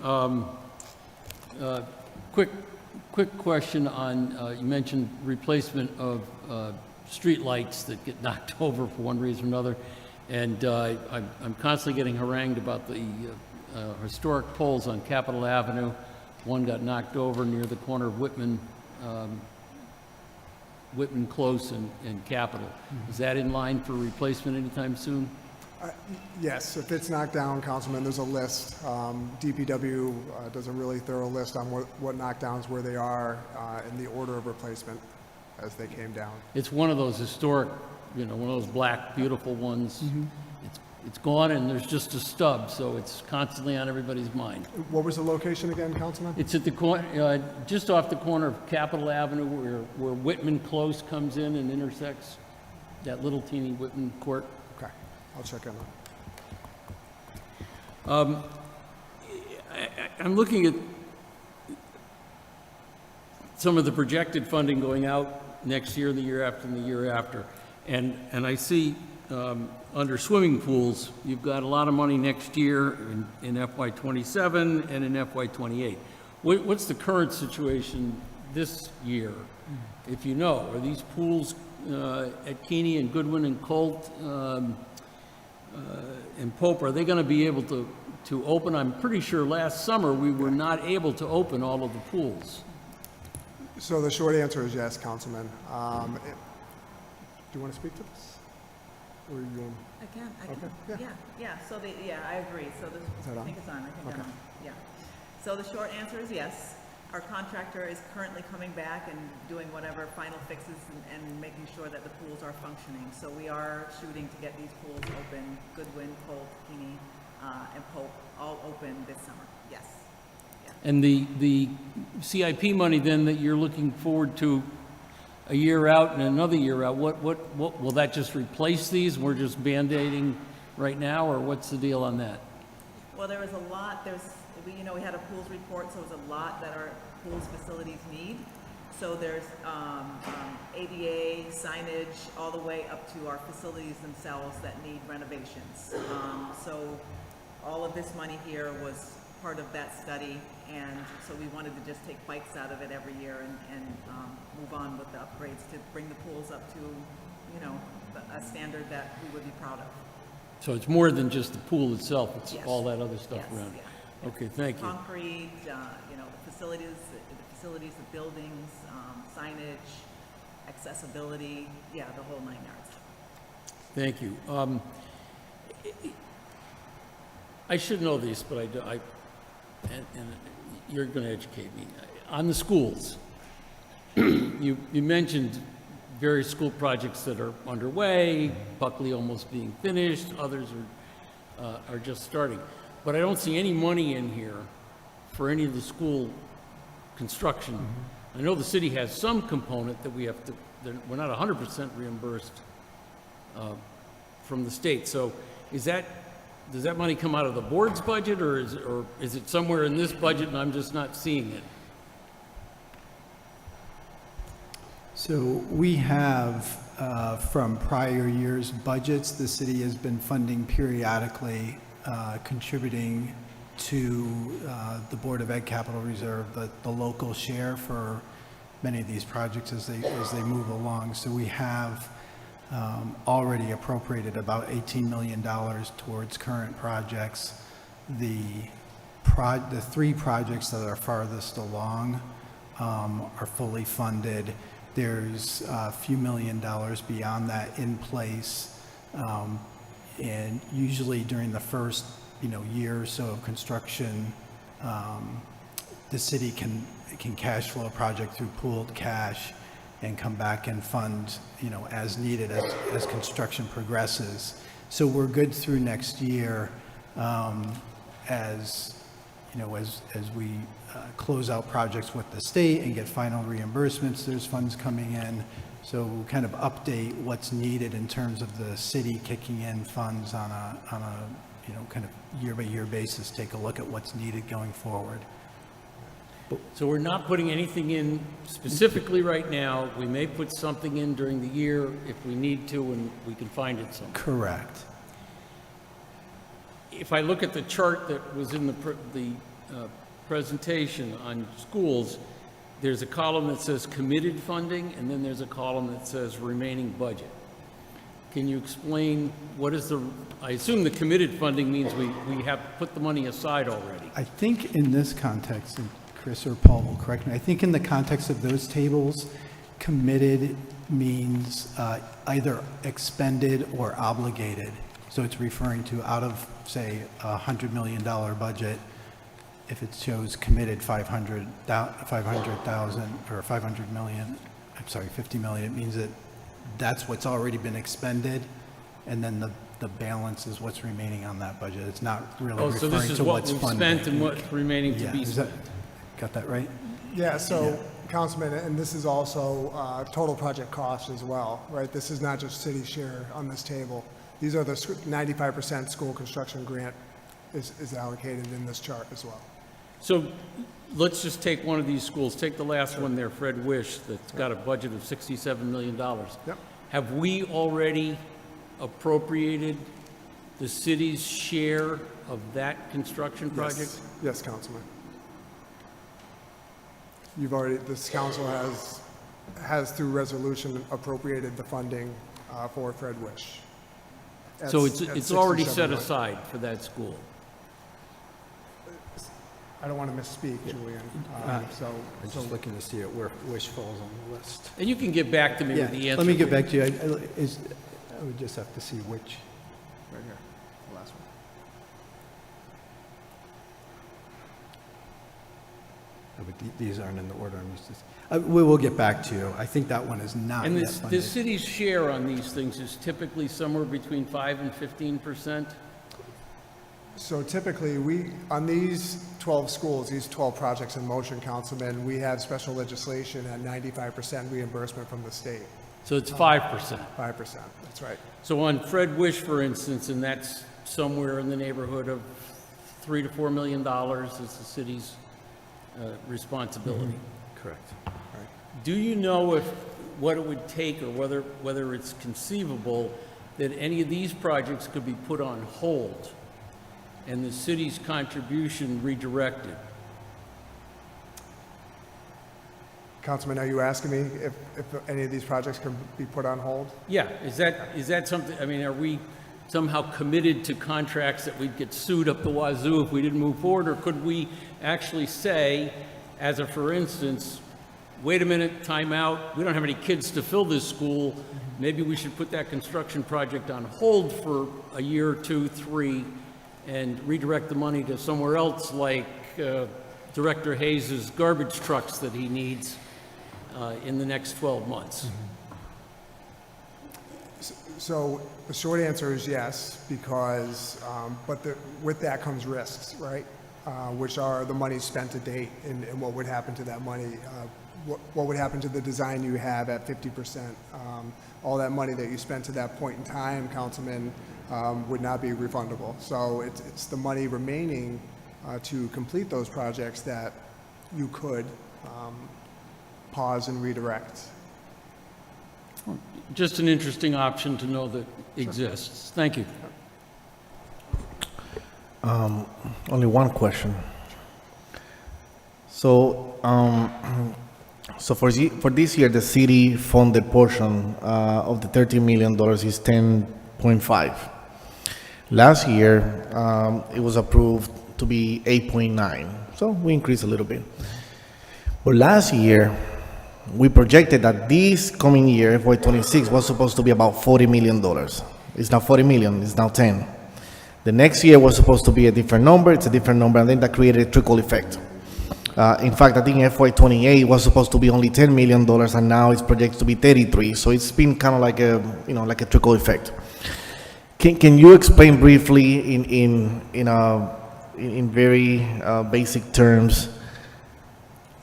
Quick question on, you mentioned replacement of street lights that get knocked over for one reason or another. And I'm constantly getting harangued about the historic poles on Capitol Avenue. One got knocked over near the corner of Whitman Close and Capitol. Is that in line for replacement anytime soon? Yes, if it's knocked down, Councilman, there's a list. DPW does a really thorough list on what knockdowns, where they are, in the order of replacement as they came down. It's one of those historic, one of those black, beautiful ones. It's gone and there's just a stub, so it's constantly on everybody's mind. What was the location again, Councilman? It's at the corner, just off the corner of Capitol Avenue where Whitman Close comes in and intersects that little teeny Whitman Court. Okay, I'll check on that. I'm looking at some of the projected funding going out next year, the year after, and the year after. And I see under swimming pools, you've got a lot of money next year in FY27 and in FY28. What's the current situation this year, if you know? Are these pools at Keeney and Goodwin and Colt and Pope, are they going to be able to open? I'm pretty sure last summer we were not able to open all of the pools. So the short answer is yes, Councilman. Do you want to speak to this? Or you? I can, Okay, yeah, so I agree, so this, that I on? think it's on, I think Okay. I'm on, yeah. So the short answer is yes. Our contractor is currently coming back and doing whatever final fixes and making sure that the pools are functioning. So we are shooting to get these pools open, Goodwin, Colt, Keeney, and Pope, all open this summer, yes. Yeah. And the CIP money then that you're looking forward to a year out and another year out, what will that just replace these? We're just Band-Aiding right now, or what's the deal on that? Well, there was a lot, we had a pools report, so there's a lot that our pools facilities need. So there's ADA, signage, all the way up to our facilities themselves that need renovations. So all of this money here was part of that study, and so we wanted to just take bites out of it every year and move on with the upgrades to bring the pools up to, a standard that we would be proud of. So it's more than just the pool itself, it's Yes. all that other stuff Yes, around it. yeah. Okay, thank you. Concrete, the facilities, the buildings, signage, accessibility, the whole 9 yards. Thank you. I should know this, but and you're going to educate me. On the schools, you mentioned various school projects that are underway, Buckley almost being finished, others are just starting. But I don't see any money in here for any of the school construction. I know the city has some component that we're not 100% reimbursed from the state. So is that does that money come out of the board's budget, or is it somewhere in this budget and I'm just not seeing it? So we have, from prior years' budgets, the city has been funding periodically, contributing to the Board of Ed Capital Reserve, the local share for many of these projects as they move along. So we have already appropriated about $18 million towards current projects. The three projects that are farthest along are fully funded. There's a few $1 million beyond that in place, and usually during the first year or so of construction, the city can cash flow a project through pooled cash and come back and fund, as needed as construction progresses. So we're good through next year, as we close out projects with the state and get final reimbursements, there's funds coming in. So we'll kind of update what's needed in terms of the city kicking in funds on a kind of year-by-year basis, take a look at what's needed going forward. So we're not putting anything in specifically right now. We may put something in during the year if we need to, and we can find it somewhere. Correct. If I look at the chart that was in the presentation on schools, there's a column that says committed funding, and then there's a column that says remaining budget. Can you explain what is I assume the committed funding means we have put the money aside already. I think in this context, and Chris or Paul will correct me, I think in the context of those tables, committed means either expended or obligated. So it's referring to out of, say, a $100 million budget, if it shows committed 500,000 or 500 million, I'm sorry, 50 million, it means that that's what's already been expended, and then the balance is what's remaining on that budget. It's not really so referring this is to what what's we've funded. spent and what's remaining to be Is spent. got that right? Yeah, so, Councilman, and this is also total project cost as well, right? This is not just city share on this table. These are the 95% school construction grant is allocated in this chart as well. So let's just take one of these schools. Take the last one there, Fred Wish, that's got a budget of $67 million. Yep. Have we already appropriated the city's share of that construction project? Yes, Councilman. You've already, this council has through resolution appropriated the funding for Fred Wish. So At it's already 67 set million. aside for that school? I don't want to misspeak, Julian. I'm just looking to see it where Wish falls on the list. And you can get back to me with the answer. Let me get back to you. I would just have to see which. Right here, the last one. But these aren't in the order I'm used to. We will get back to you. I think that one is not And yet the funded. city's share on these things is typically somewhere between 5 and 15%? So typically, on these 12 schools, these 12 projects in motion, Councilman, we have special legislation at 95% reimbursement from the state, So it's 5%. 5%, that's right. So on Fred Wish, for instance, and that's somewhere in the neighborhood of $3 to $4 million is the city's responsibility. Correct. Do you know what it would take, or whether it's conceivable that any of these projects could be put on hold and the city's contribution redirected? Councilman, are you asking me if any of these projects can be put on hold? Yeah, is that something, I mean, are we somehow committed to contracts that we'd get sued up the wazoo if we didn't move forward? Or could we actually say, as a for instance, wait a minute, time out, we don't have any kids to fill this school, maybe we should put that construction project on hold for a year, 2, 3, and redirect the money to somewhere else, like Director Hayes's garbage trucks that he needs in the next 12 months? So the short answer is yes, because, with that comes risks, right? Which are the money spent to date and what would happen to that money, what would happen to the design you have at 50%. All that money that you spent to that point in time, Councilman, would not be refundable. So it's the money remaining to complete those projects that you could pause and redirect. Just an interesting option to know that exists. Thank you. Only one question. So, for this year, the city funded portion of the $13 million is 10.5. Last year, it was approved to be 8.9, so we increased a little bit. But last year, we projected that this coming year, FY26, was supposed to be about $40 million. It's not 40 million, it's now 10. The next year was supposed to be a different number, it's a different number, and then that created a trickle effect. In fact, I think FY28 was supposed to be only $10 million, and now it's projected to be 33. So it's been kind of like a trickle effect. Can you explain briefly in very basic terms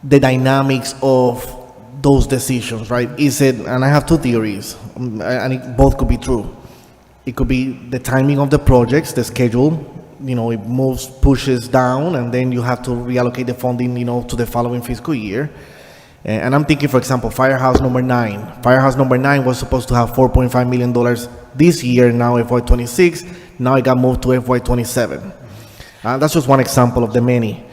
the dynamics of those decisions, right? Is it, and I have two theories, and both could be true. It could be the timing of the projects, the schedule, it moves, pushes down, and then you have to reallocate the funding, to the following fiscal year. And I'm thinking, for example, Firehouse number 9. Firehouse number 9 was supposed to have $4.5 million this year, now FY26. Now it got moved to FY27. That's just one example of the many.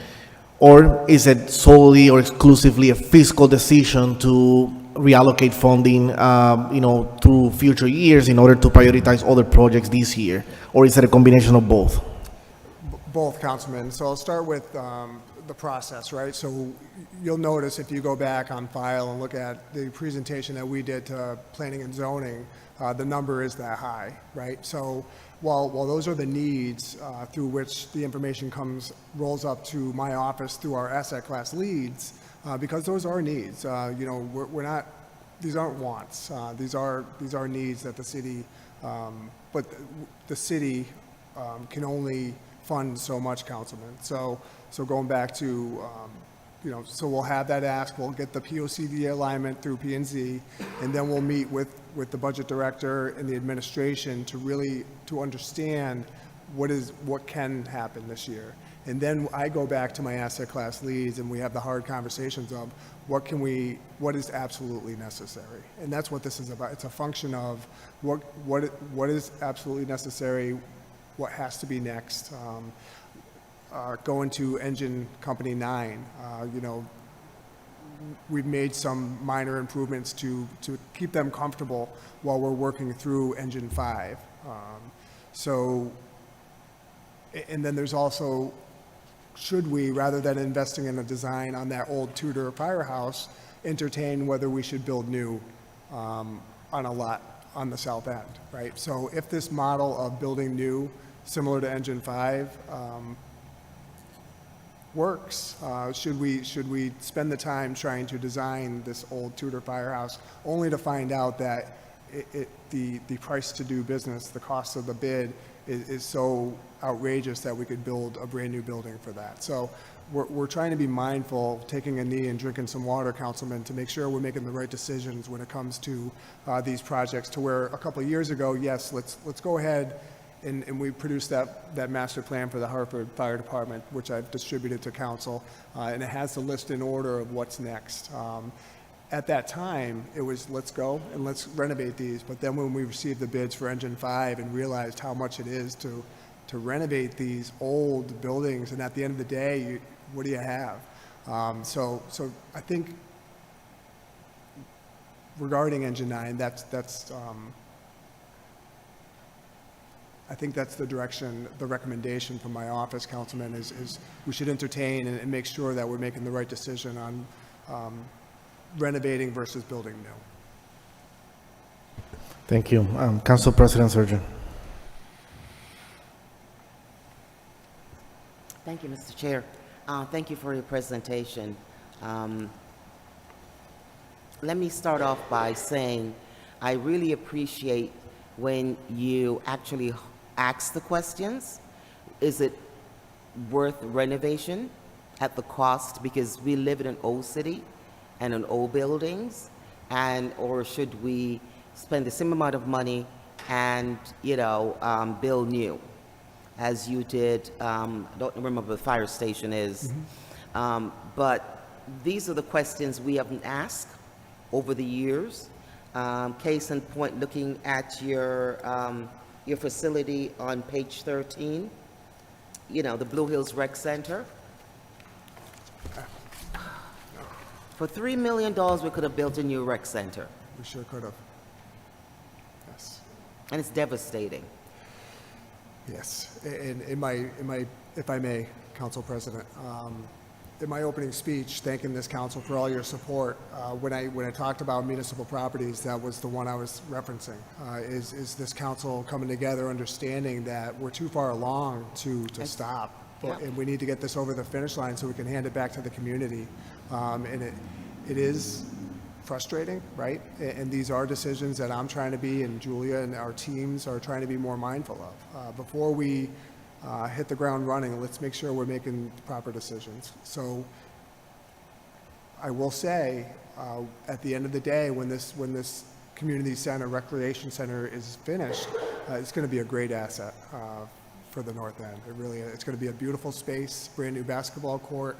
Or is it solely or exclusively a fiscal decision to reallocate funding, through future years in order to prioritize other projects this year? Or is it a combination of both? Both, Councilman. So I'll start with the process, right? So you'll notice if you go back on file and look at the presentation that we did to planning and zoning, the number is that high, right? So while those are the needs through which the information rolls up to my office through our asset class leads, because those are needs. We're not, these aren't wants. These are needs that the city, but the city can only fund so much, Councilman. So going back to, so we'll have that ask, we'll get the POCD alignment through P&Z, and then we'll meet with the budget director and the administration to understand what can happen this year. And then I go back to my asset class leads and we have the hard conversations of what is absolutely necessary. And that's what this is about. It's a function of what is absolutely necessary, what has to be next. Going to engine company 9, we've made some minor improvements to keep them comfortable while we're working through engine 5. And then there's also, should we, rather than investing in a design on that old Tudor firehouse, entertain whether we should build new on a lot on the south end, right? So if this model of building new, similar to engine 5, works, should we spend the time trying to design this old Tudor firehouse only to find out that the price to do business, the cost of the bid is so outrageous that we could build a brand new building for that. So we're trying to be mindful, taking a knee and drinking some water, Councilman, to make sure we're making the right decisions when it comes to these projects, to where a couple of years ago, yes, let's go ahead and we produced that master plan for the Hartford Fire Department, which I've distributed to council, and it has the list in order of what's next. At that time, it was let's go and let's renovate these. But then when we received the bids for engine 5 and realized how much it is to renovate these old buildings, and at the end of the day, what do you have? So I think regarding engine 9, I think that's the direction, the recommendation from my office, Councilman, is we should entertain and make sure that we're making the right decision on renovating versus building new. Thank you. Council President Surgeon. Thank you, Mr. Chair. Thank you for your presentation. Let me start off by saying I really appreciate when you actually ask the questions. Is it worth renovation at the cost? Because we live in an old city and in old buildings, or should we spend the same amount of money and, build new, as you did, I don't remember what the fire station is. But these are the questions we haven't asked over the years. Case in point, looking at your facility on page 13, the Blue Hills Rec Center. For $3 million, we could have built a new rec center, We sure could have. Yes. and it's devastating. Yes, and if I may, Council President, in my opening speech, thanking this council for all your support, when I talked about municipal properties, that was the one I was referencing, is this council coming together, understanding that we're too far along to stop. Yeah. And we need to get this over the finish line so we can hand it back to the community. And it is frustrating, right? And these are decisions that I'm trying to be, and Julia and our teams are trying to be more mindful of. Before we hit the ground running, let's make sure we're making proper decisions. So I will say, at the end of the day, when this community center, recreation center is finished, it's going to be a great asset for the North End. It really is. It's going to be a beautiful space, brand new basketball court.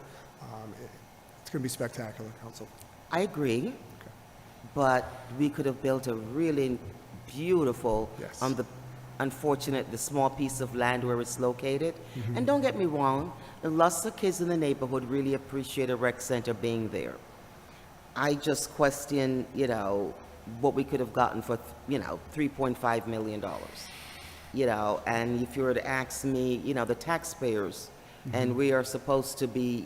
It's going to be spectacular, Council. I agree, but we could have built a really beautiful, Yes. on the small piece of land where it's located. And don't get me wrong, lots of kids in the neighborhood really appreciate a rec center being there. I just question, what we could have gotten for, $3.5 million. And if you were to ask me, the taxpayers, and we are supposed to be,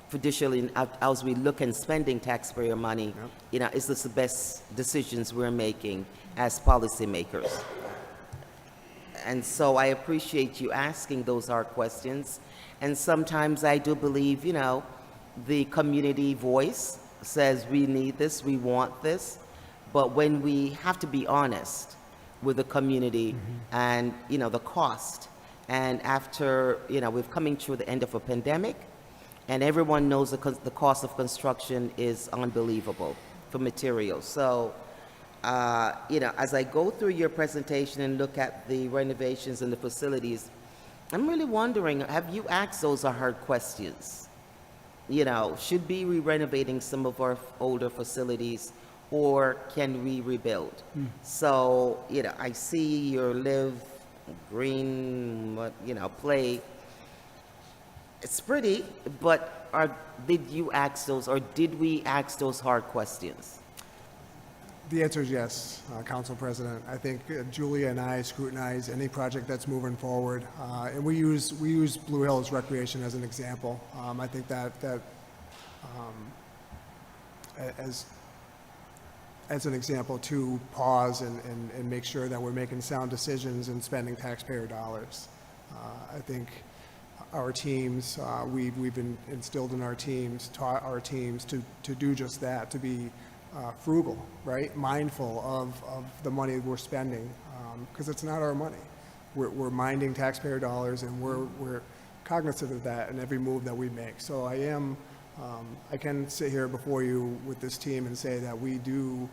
traditionally, as we look and spending taxpayer money, is this the best decisions we're making as policymakers? And so I appreciate you asking those hard questions. And sometimes I do believe, the community voice says we need this, we want this. But when we have to be honest with the community and, the cost, and after, we're coming through the end of a pandemic, and everyone knows the cost of construction is unbelievable for materials. So, as I go through your presentation and look at the renovations and the facilities, I'm really wondering, have you asked those hard questions? Should we be renovating some of our older facilities, or can we rebuild? So, I see your live green, play. It's pretty, but did you ask those, or did we ask those hard questions? The answer is yes, Council President. I think Julia and I scrutinize any project that's moving forward, and we use Blue Hills Recreation as an example. I think that as an example to pause and make sure that we're making sound decisions and spending taxpayer dollars. I think our teams, we've been instilled in our teams, taught our teams to do just that, to be frugal, right? Mindful of the money we're spending, because it's not our money. We're minding taxpayer dollars, and we're cognizant of that in every move that we make. So I can sit here before you with this team and say that we do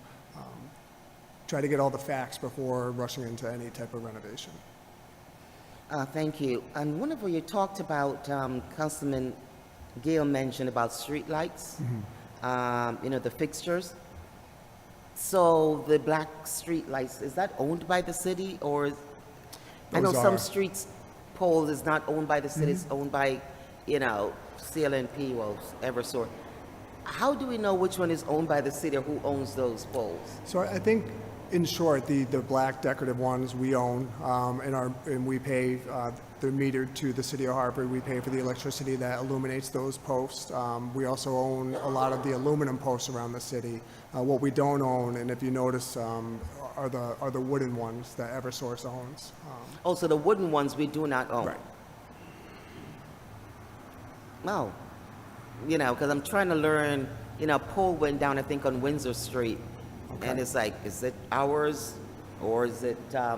try to get all the facts before rushing into any type of renovation. Thank you. And whenever you talked about, Councilman Gale mentioned about streetlights, the fixtures. So the black streetlights, is that owned by the city, or I know some streets poles is not owned by the city, it's owned by, CLNP or Eversource. How do we know which one is owned by the city, or who owns those poles? So I think, in short, the black decorative ones we own, and we pay, they're metered to the city of Hartford. We pay for the electricity that illuminates those posts. We also own a lot of the aluminum posts around the city. What we don't own, and if you notice, are the wooden ones that Eversource owns. So the wooden ones we do not own? Right. No. Because I'm trying to learn, pole went down, I think, on Windsor Street. Okay. And it's like, is it ours, or is it, I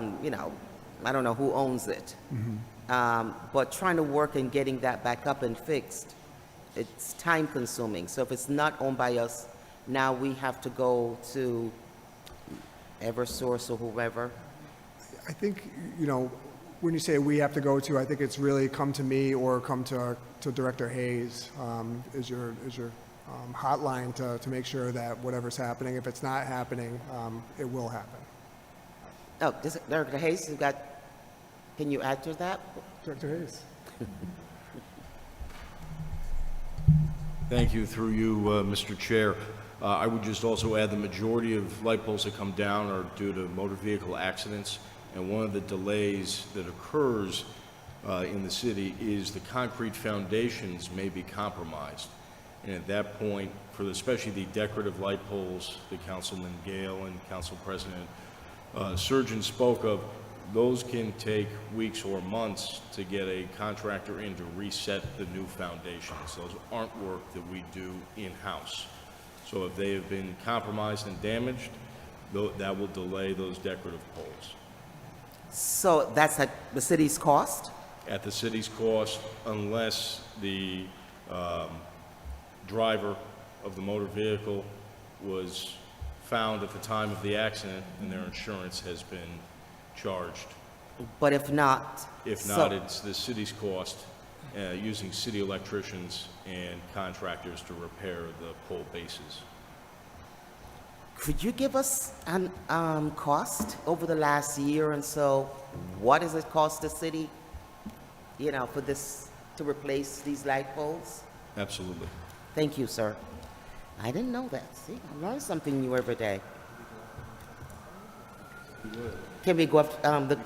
don't know who owns it. But trying to work and getting that back up and fixed, it's time consuming. So if it's not owned by us, now we have to go to Eversource or whoever I think, you know, when you say we have to go to, I think it's really come to me or come to Director Hayes is your hotline to make sure that whatever's happening, if it's not happening, it will happen. Oh, Director Hayes, can you add to that? Director Hayes. Thank you. Through you, Mr. Chair. I would just also add the majority of light poles that come down are due to motor vehicle accidents, and one of the delays that occurs in the city is the concrete foundations may be compromised. And at that point, for especially the decorative light poles that Councilman Gale and Council President Surgeon spoke of, those can take weeks or months to get a contractor in to reset the new foundations. Those aren't work that we do in-house. So if they have been compromised and damaged, that will delay those decorative poles. So that's at the city's cost? At the city's cost, unless the driver of the motor vehicle was found at the time of the accident and their insurance has been charged. But if not? If not, it's the city's cost, using city electricians and contractors to repair the pole bases. Could you give us an cost over the last year and so? What does it cost the city, you know, for this, to replace these light poles? Absolutely. Thank you, sir. I didn't know that. See, I learn something new every day. Can we go after,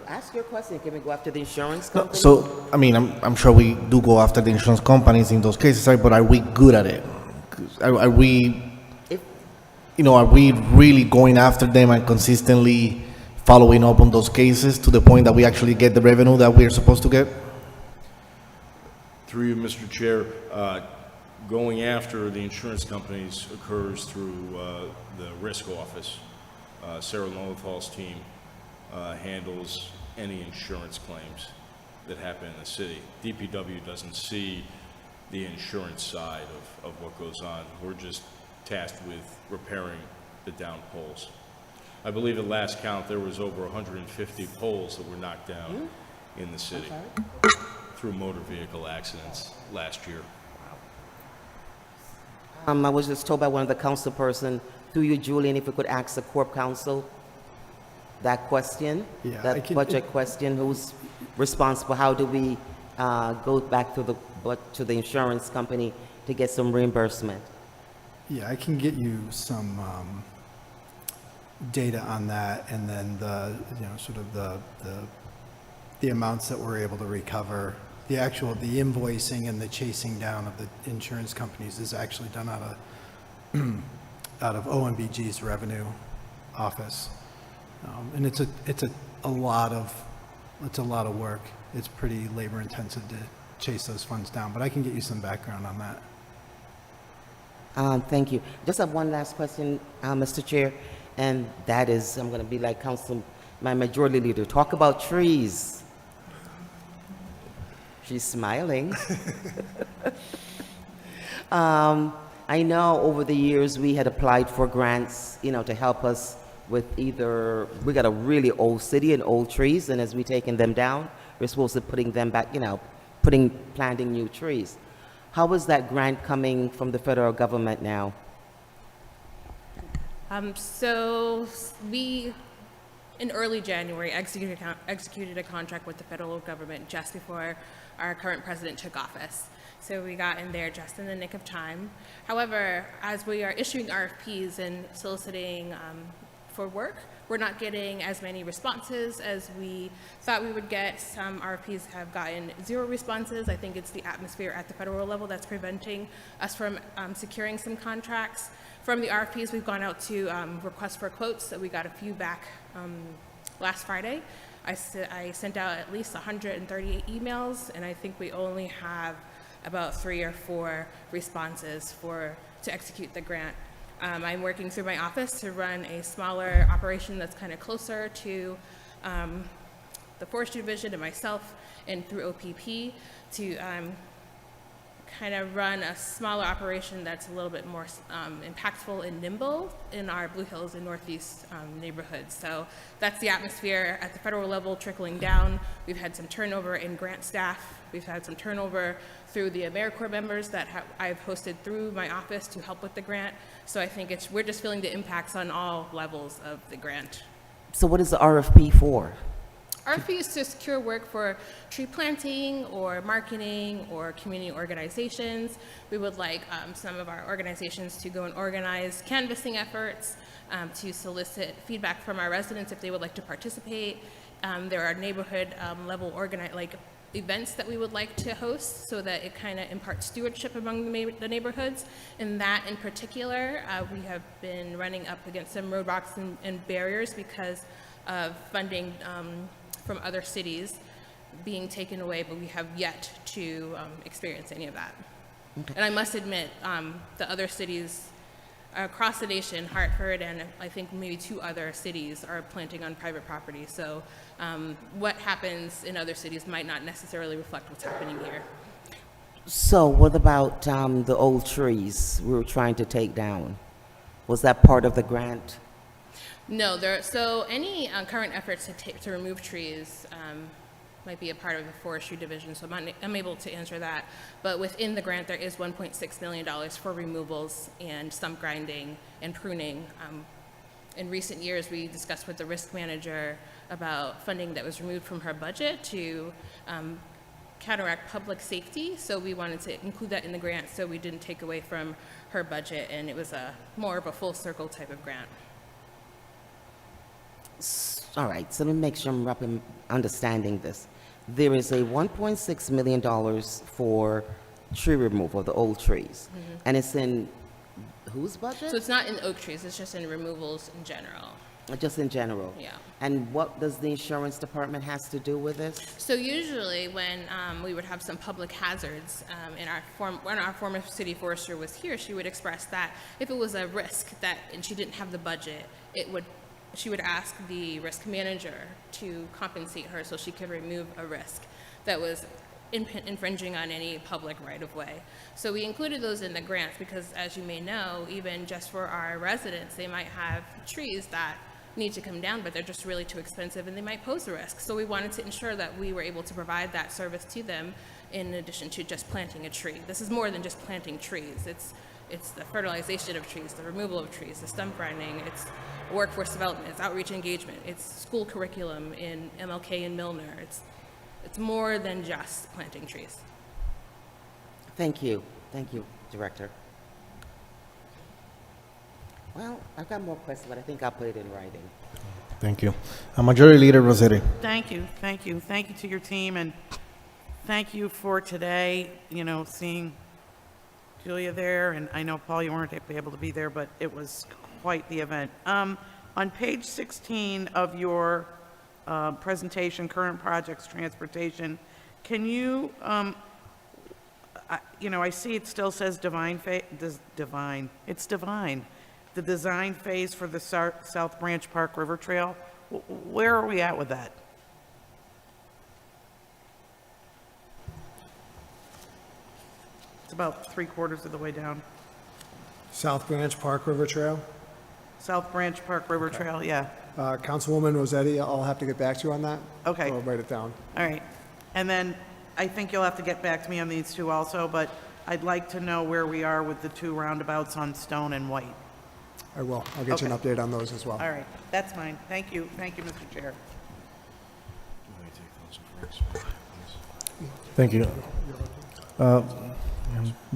ask your question, can we go after the insurance company? So, I mean, I'm sure we do go after the insurance companies in those cases, right? But are we good at it? Are we, If, you know, are we really going after them and consistently following up on those cases to the point that we actually get the revenue that we're supposed to get? Through you, Mr. Chair, going after the insurance companies occurs through the risk office. Sarah Lowenthal's team handles any insurance claims that happen in the city. DPW doesn't see the insurance side of what goes on. We're just tasked with repairing the down poles. I believe at last count there was over 150 poles that were knocked down in the city through motor vehicle accidents last year. I was just told by one of the council person, through you, Julian, if we could ask the Corp Council that question, Yeah, that budget question, who's responsible, how do we go back to the insurance company to get some reimbursement? Yeah, I can get you some data on that, and then the, you know, sort of the amounts that we're able to recover. The invoicing and the chasing down of the insurance companies is actually done out of OMBG's revenue office, and it's a lot of work. It's pretty labor intensive to chase those funds down, but I can get you some background on that. Thank you. Just have one last question, Mr. Chair, and that is, I'm going to be like my majority leader. Talk about trees. She's smiling. I know over the years we had applied for grants, you know, to help us with either, we got a really old city and old trees, and as we taking them down, we're supposed to putting them back, you know, planting new trees. How is that grant coming from the federal government now? So we, in early January, executed a contract with the federal government just before our current president took office. So we got in there just in the nick of time. However, as we are issuing RFPs and soliciting for work, we're not getting as many responses as we thought we would get. Some RFPs have gotten 0 responses. I think it's the atmosphere at the federal level that's preventing us from securing some contracts. From the RFPs, we've gone out to requests for quotes, that we got a few back last Friday. I sent out at least 138 emails, and I think we only have about 3 or 4 responses to execute the grant. I'm working through my office to run a smaller operation that's kind of closer to the Forestry Division and myself, and through OPP to kind of run a smaller operation that's a little bit more impactful and nimble in our Blue Hills and Northeast neighborhoods. So that's the atmosphere at the federal level trickling down. We've had some turnover in grant staff. We've had some turnover through the AmeriCorps members that I've hosted through my office to help with the grant. So I think we're just feeling the impacts on all levels of the grant. So what is the RFP for? RFP is to secure work for tree planting or marketing or community organizations. We would like some of our organizations to go and organize canvassing efforts to solicit feedback from our residents if they would like to participate. There are neighborhood level events that we would like to host so that it kind of imparts stewardship among the neighborhoods. And that in particular, we have been running up against some roadblocks and barriers because of funding from other cities being taken away, but we have yet to experience any of that. Okay. And I must admit, the other cities across the nation, Hartford and I think maybe 2 other cities are planting on private property. So what happens in other cities might not necessarily reflect what's happening here. So what about the old trees we were trying to take down? Was that part of the grant? No, so any current efforts to remove trees might be a part of the forestry division, so I'm able to answer that. But within the grant, there is $1.6 million for removals and stump grinding and pruning. In recent years, we discussed with the risk manager about funding that was removed from her budget to counteract public safety, so we wanted to include that in the grant so we didn't take away from her budget, and it was more of a full circle type of grant. All right, so let me make sure I'm understanding this. There is a $1.6 million for tree removal, the old trees, and it's in whose budget? So it's not in oak trees, it's just in removals in general. Just in general? Yeah. And what does the insurance department has to do with this? So usually when we would have some public hazards, when our former city forester was here, she would express that if it was a risk and she didn't have the budget, she would ask the risk manager to compensate her so she could remove a risk that was infringing on any public right-of-way. So we included those in the grants because, as you may know, even just for our residents, they might have trees that need to come down, but they're just really too expensive and they might pose a risk. So we wanted to ensure that we were able to provide that service to them in addition to just planting a tree. This is more than just planting trees. It's the fertilization of trees, the removal of trees, the stump grinding, it's workforce development, it's outreach engagement, it's school curriculum in MLK and Milner. It's more than just planting trees. Thank you. Thank you, Director. Well, I've got more questions, but I think I'll put it in writing. Thank you. Majority Leader Rossetti. Thank you, thank you, thank you to your team, and thank you for today, seeing Julia there, and I know, Paul, you weren't able to be there, but it was quite the event. On page 16 of your presentation, current projects, transportation, can you, I see it still says the design phase for the South Branch Park River Trail. Where are we at with that? It's about 3/4 of the way down. South Branch Park River Trail. South Branch Park River Trail, yeah. Councilwoman Rossetti, I'll have to get back to you on that. Okay. I'll write it down. All right. And then I think you'll have to get back to me on these 2 also, but I'd like to know where we are with the 2 roundabouts on Stone and White. I will. I'll get you an update on those as well. All right. That's fine. Thank you. Thank you, Mr. Chair. Thank you.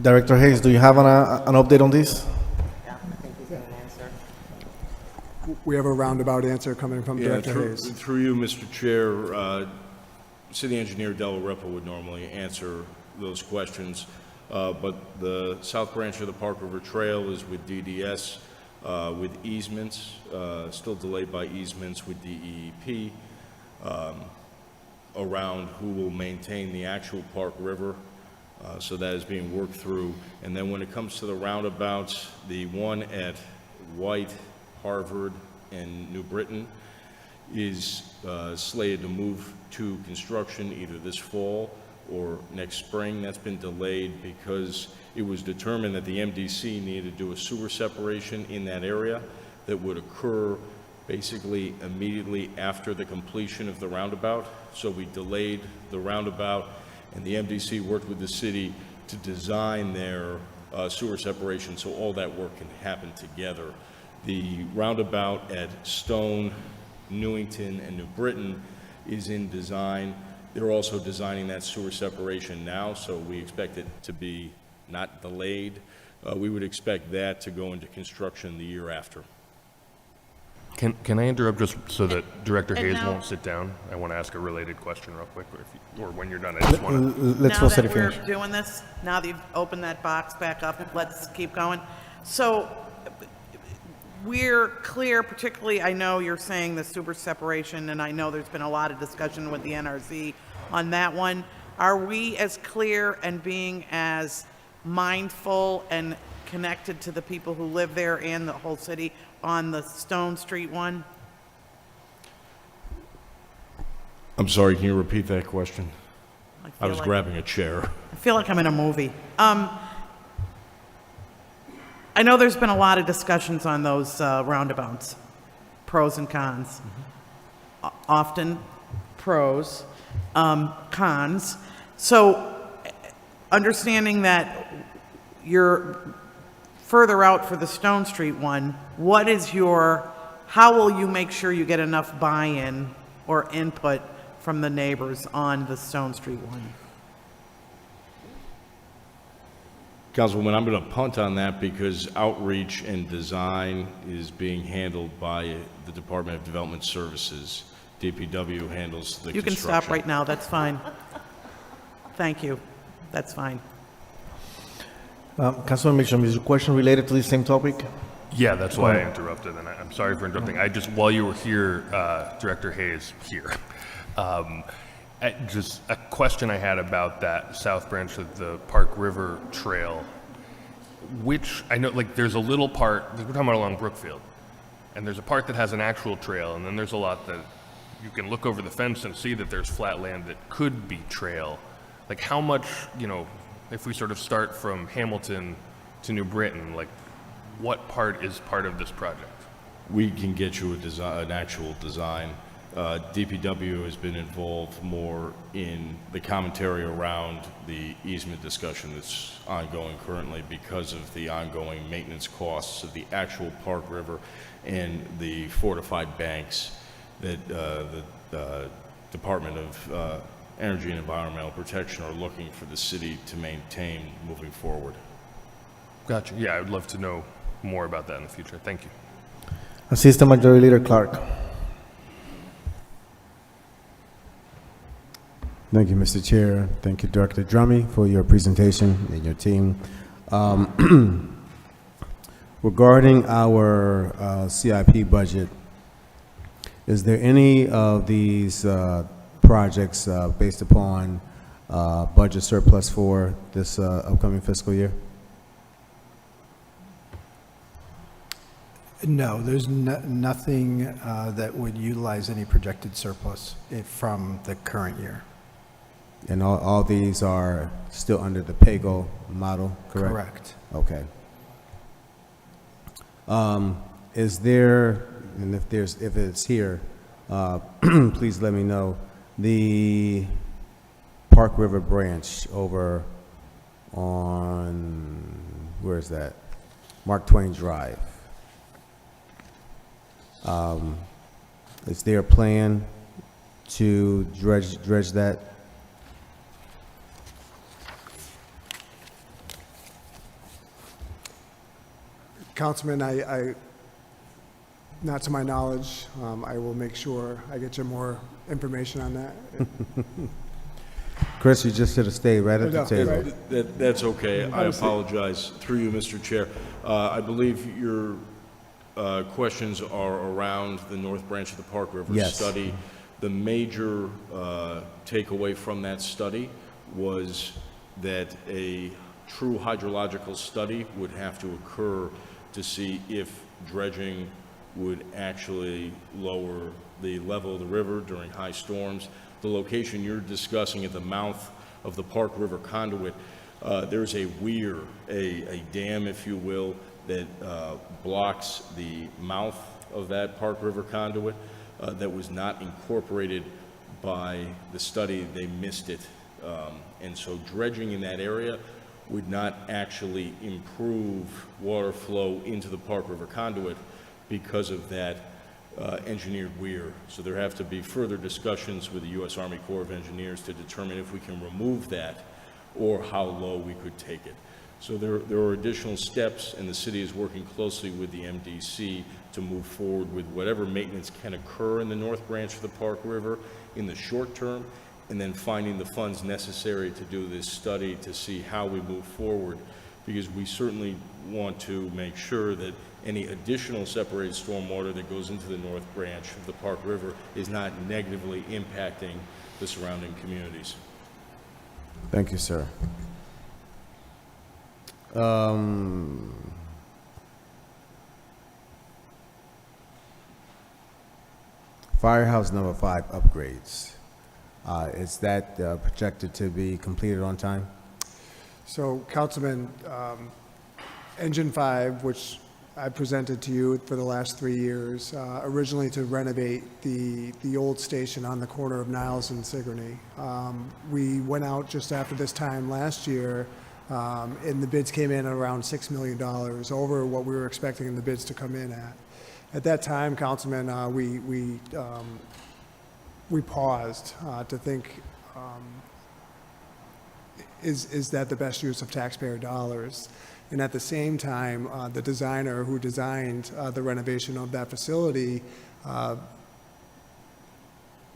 Director Hayes, do you have an update on this? Yeah, I think he's going to answer. We have a roundabout answer coming from Director Hayes. Through you, Mr. Chair, City Engineer Della Ripa would normally answer those questions, but the South Branch of the Park River Trail is with DDS, with easements, still delayed by easements with DEP, around who will maintain the actual Park River. So that is being worked through. And then when it comes to the roundabouts, the one at White, Harvard, and New Britain is slated to move to construction either this fall or next spring. That's been delayed because it was determined that the MDC needed to do a sewer separation in that area that would occur basically immediately after the completion of the roundabout. So we delayed the roundabout, and the MDC worked with the city to design their sewer separation so all that work can happen together. The roundabout at Stone, Newington, and New Britain is in design. They're also designing that sewer separation now, so we expect it to be not delayed. We would expect that to go into construction the year after. Can I interrupt just so that Director And Hayes now- won't sit down? I want to ask a related question real quick, or when you're done, I just want to... Let's Now go that we're finish. doing this, now that you've opened that box back up, let's keep going. So we're clear, particularly, I know you're saying the sewer separation, and I know there's been a lot of discussion with the NRC on that one. Are we as clear and being as mindful and connected to the people who live there and the whole city on the Stone Street one? I'm sorry, can you repeat that question? I feel was like- grabbing a chair. I feel like I'm in a movie. I know there's been a lot of discussions on those roundabouts, pros and cons. Often pros, cons. So understanding that you're further out for the Stone Street one, how will you make sure you get enough buy-in or input from the neighbors on the Stone Street one? Councilwoman, I'm going to punt on that because outreach and design is being handled by the Department of Development Services. DPW handles the construction. You can stop right now, that's fine. Thank you, that's fine. Councilman Mitchell, is your question related to the same topic? Yeah, that's why I interrupted, and I'm sorry for interrupting. I just, while you were here, Director Hayes, just a question I had about that south branch of the Park River Trail, which, I know, like, there's a little part, we're talking about along Brookfield, and there's a part that has an actual trail, and then there's a lot that you can look over the fence and see that there's flat land that could be trail. Like, how much, if we sort of start from Hamilton to New Britain, like, what part is part of this project? We can get you an actual design. DPW has been involved more in the commentary around the easement discussion that's ongoing currently because of the ongoing maintenance costs of the actual Park River and the fortified banks that the Department of Energy and Environmental Protection are looking for the city to maintain moving forward. Gotcha. Yeah, I would love to know more about that in the future. Thank you. Assistant Majority Leader Clark. Thank you, Mr. Chair. Thank you, Director Drummy, for your presentation and your team. Regarding our CIP budget, is there any of these projects based upon budget surplus for this upcoming fiscal year? No, there's nothing that would utilize any projected surplus from the current year. And all these are still under the PAYGO model, correct? Correct. Okay. Is there, and if it's here, please let me know, the Park River branch over on, where is that? Mark Twain Drive. Is there a plan to dredge that? Councilman, I, not to my knowledge, I will make sure I get you more information on that. Chris, you just should have stayed right at the table. That's okay. I apologize. Through you, Mr. Chair. I believe your questions are around the North Branch of the Park River study. The major takeaway from that study was that a true hydrological study would have to occur to see if dredging would actually lower the level of the river during high storms. The location you're discussing at the mouth of the Park River conduit, there's a weir, a dam, if you will, that blocks the mouth of that Park River conduit that was not incorporated by the study. They missed it. And so dredging in that area would not actually improve water flow into the Park River conduit because of that engineered weir. So there have to be further discussions with the U.S. Army Corps of Engineers to determine if we can remove that or how low we could take it. So there are additional steps, and the city is working closely with the MDC to move forward with whatever maintenance can occur in the North Branch of the Park River in the short term, and then finding the funds necessary to do this study to see how we move forward, because we certainly want to make sure that any additional separated stormwater that goes into the North Branch of the Park River is not negatively impacting the surrounding communities. Thank you, sir. Firehouse number 5 upgrades. Is that projected to be completed on time? So, Councilman, Engine 5, which I presented to you for the last 3 years, originally to renovate the old station on the corner of Niles and Sigourney. We went out just after this time last year, and the bids came in at around $6 million, over what we were expecting the bids to come in at. At that time, Councilman, we paused to think, is that the best use of taxpayer dollars? And at the same time, the designer who designed the renovation of that facility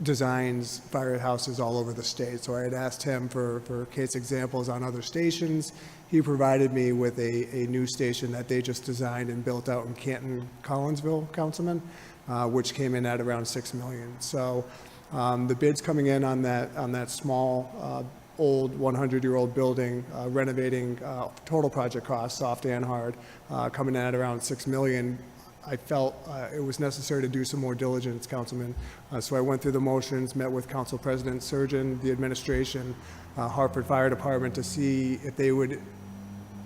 designs firehouses all over the state. So I had asked him for case examples on other stations. He provided me with a new station that they just designed and built out in Canton, Collinsville, Councilman, which came in at around $6 million. So the bids coming in on that small, old 100-year-old building, renovating, total project cost, soft and hard, coming in at around $6 million. I felt it was necessary to do some more diligence, Councilman. So I went through the motions, met with Council President Surgeon, the administration, Hartford Fire Department, to see if they would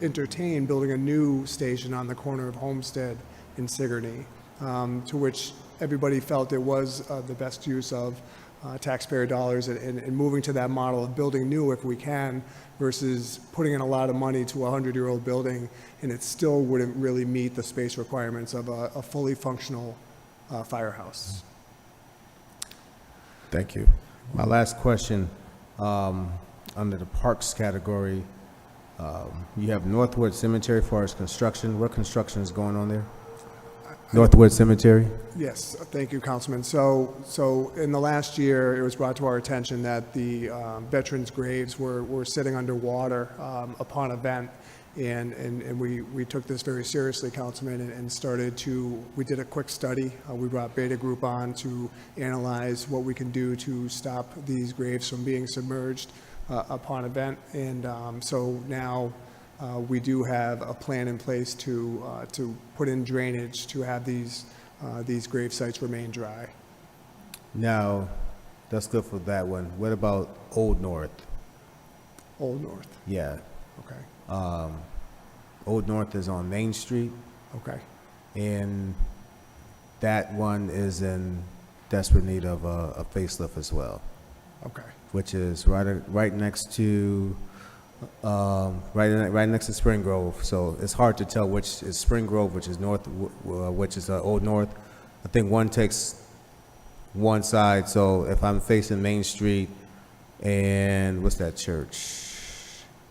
entertain building a new station on the corner of Homestead and Sigourney, to which everybody felt it was the best use of taxpayer dollars, and moving to that model of building new if we can, versus putting in a lot of money to a 100-year-old building, and it still wouldn't really meet the space requirements of a fully functional firehouse. Thank you. My last question, under the parks category, you have Northwood Cemetery for its construction. What construction is going on there? Northwood Cemetery? Yes, thank you, Councilman. So in the last year, it was brought to our attention that the veterans' graves were sitting underwater upon event, and we took this very seriously, Councilman, and we did a quick study. We brought Beta Group on to analyze what we can do to stop these graves from being submerged upon event, and so now we do have a plan in place to put in drainage to have these grave sites remain dry. Now, that's good for that one. What about Old North? Old North. Yeah. Okay. Old North is on Main Street, Okay. and that one is in desperate need of a facelift as well, Okay. which is right next to right next to Spring Grove. So it's hard to tell which is Spring Grove, which is North, which is Old North. I think one takes one side. So if I'm facing Main Street and what's that church?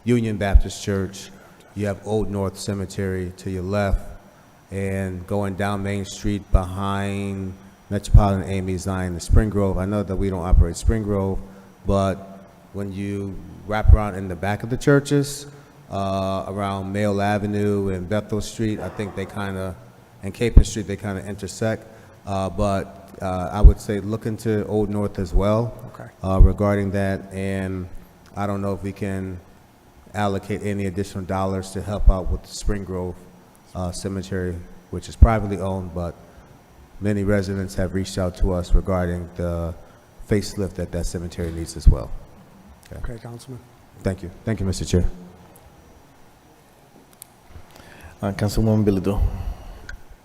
Union Baptist Church. You have Old North Cemetery to your left, and going down Main Street behind Metropolitan AME Zion and Spring Grove. I know that we don't operate Spring Grove, but when you wrap around in the back of the churches, around Mail Avenue and Bethel Street, I think they kind of, and Capon Street, they kind of intersect. But I would say look into Old North as well, Okay. regarding that. And I don't know if we can allocate any additional dollars to help out with the Spring Grove Cemetery, which is privately owned, but many residents have reached out to us regarding the facelift that cemetery needs as well. Okay, Councilman. Thank you. Thank you, Mr. Chair. Councilwoman Bilito.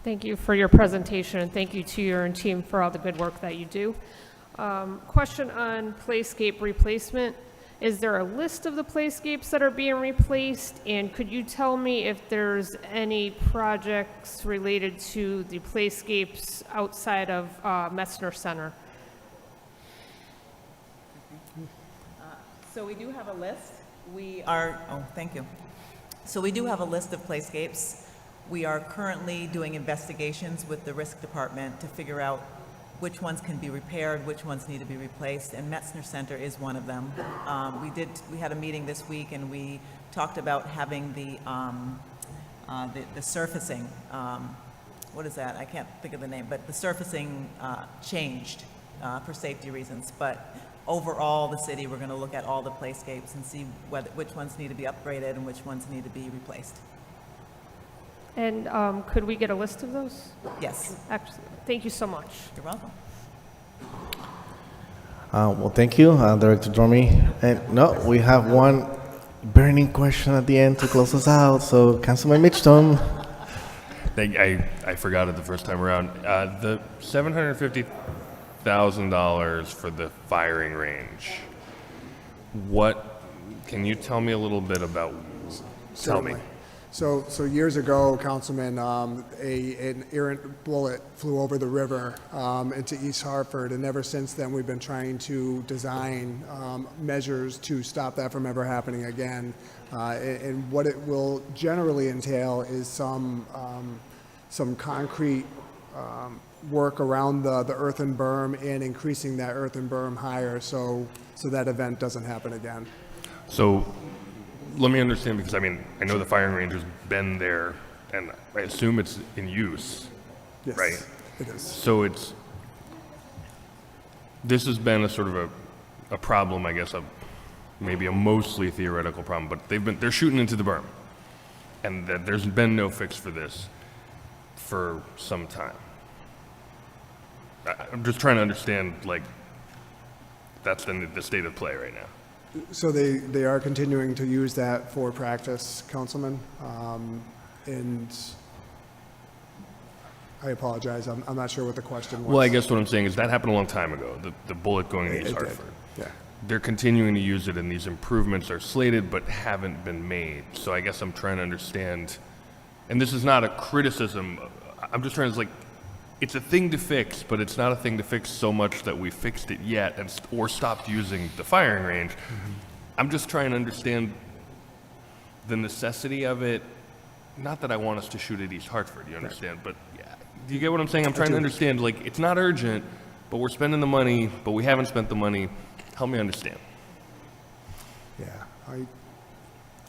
Thank you for your presentation, and thank you to your team for all the good work that you do. Question on playscape replacement. Is there a list of the playscapes that are being replaced? And could you tell me if there's any projects related to the playscapes outside of Messner Center? So we do have a list. Thank you. So we do have a list of playscapes. We are currently doing investigations with the risk department to figure out which ones can be repaired, which ones need to be replaced, and Messner Center is one of them. We had a meeting this week, and we talked about having the surfacing, what is that? I can't think of the name, but the surfacing changed for safety reasons. But overall, the city, we're going to look at all the playscapes and see which ones need to be upgraded and which ones need to be replaced. And could we get a list of those? Yes. Actually, thank you so much. You're welcome. Well, thank you, Director Dromi. And no, we have one burning question at the end to close us out. So, Councilman Mitchell. I forgot it the first time around. The $750,000 for the firing range. Can you tell me a little bit about? Tell me. So years ago, Councilman, an errant bullet flew over the river into East Hartford, and ever since then, we've been trying to design measures to stop that from ever happening again. And what it will generally entail is some concrete work around the earthen berm and increasing that earthen berm higher, so that event doesn't happen again. So, let me understand, because I know the firing range has been there, and I assume it's in use, Yes, right? it is. So this has been a sort of a problem, I guess, maybe a mostly theoretical problem, but they're shooting into the berm, and that there's been no fix for this for some time. I'm just trying to understand, that's the state of play right now. So they are continuing to use that for practice, Councilman, and I apologize, I'm not sure what the question was. Well, I guess what I'm saying is that happened a long time ago, the bullet going into East It did, Hartford. yeah. They're continuing to use it, and these improvements are slated but haven't been made. So I guess I'm trying to understand, and this is not a criticism, I'm just trying to, it's a thing to fix, but it's not a thing to fix so much that we fixed it yet or stopped using the firing range. Mm-hmm. I'm just trying to understand the necessity of it. Not that I want us to shoot at East Hartford, you understand? But yeah, do you get what I'm saying? I'm trying to understand, it's not urgent, but we're spending the money, but we haven't spent the money. Help me understand. Yeah.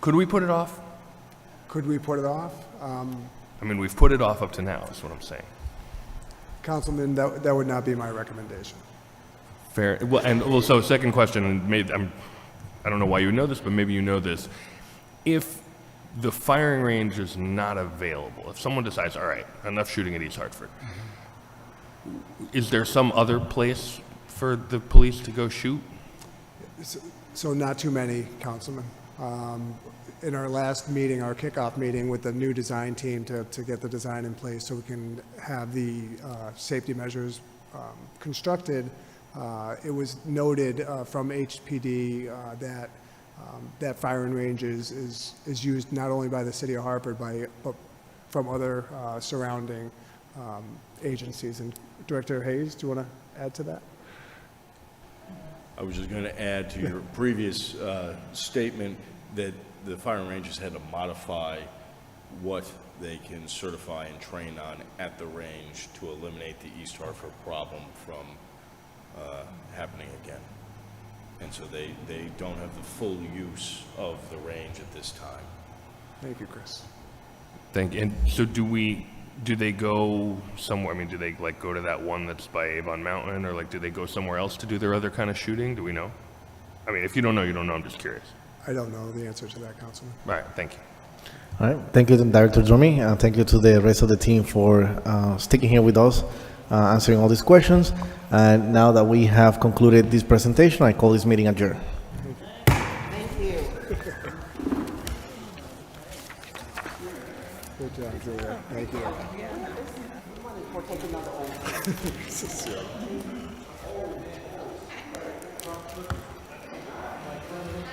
Could we put it off? Could we put it off? We've put it off up to now, is what I'm saying. Councilman, that would not be my recommendation. Fair. Well, so second question, and I don't know why you would know this, but maybe you know this. If the firing range is not available, if someone decides, all right, enough shooting at East Hartford, is there some other place for the police to go shoot? So not too many, Councilman. In our last meeting, our kickoff meeting with the new design team to get the design in place so we can have the safety measures constructed, it was noted from HPD that firing range is used not only by the city of Hartford, but from other surrounding agencies. And Director Hayes, do you want to add to that? I was just going to add to your previous statement that the firing ranges had to modify what they can certify and train on at the range to eliminate the East Hartford problem from happening again. And so they don't have the full use of the range at this time. Thank you, Chris. Thank you. And so do they go somewhere? Do they go to that one that's by Avon Mountain, or do they go somewhere else to do their other kind of shooting? Do we know? If you don't know, you don't know. I'm just curious. I don't know the answer to that, Councilman. All right, thank you. All right. Thank you, Director Dromi. Thank you to the rest of the team for sticking here with us, answering all these questions. And now that we have concluded this presentation, I call this meeting adjourned. Thank you. Good job, Julia. Thank you.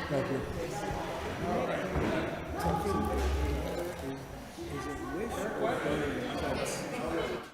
Thank you. Is it wish or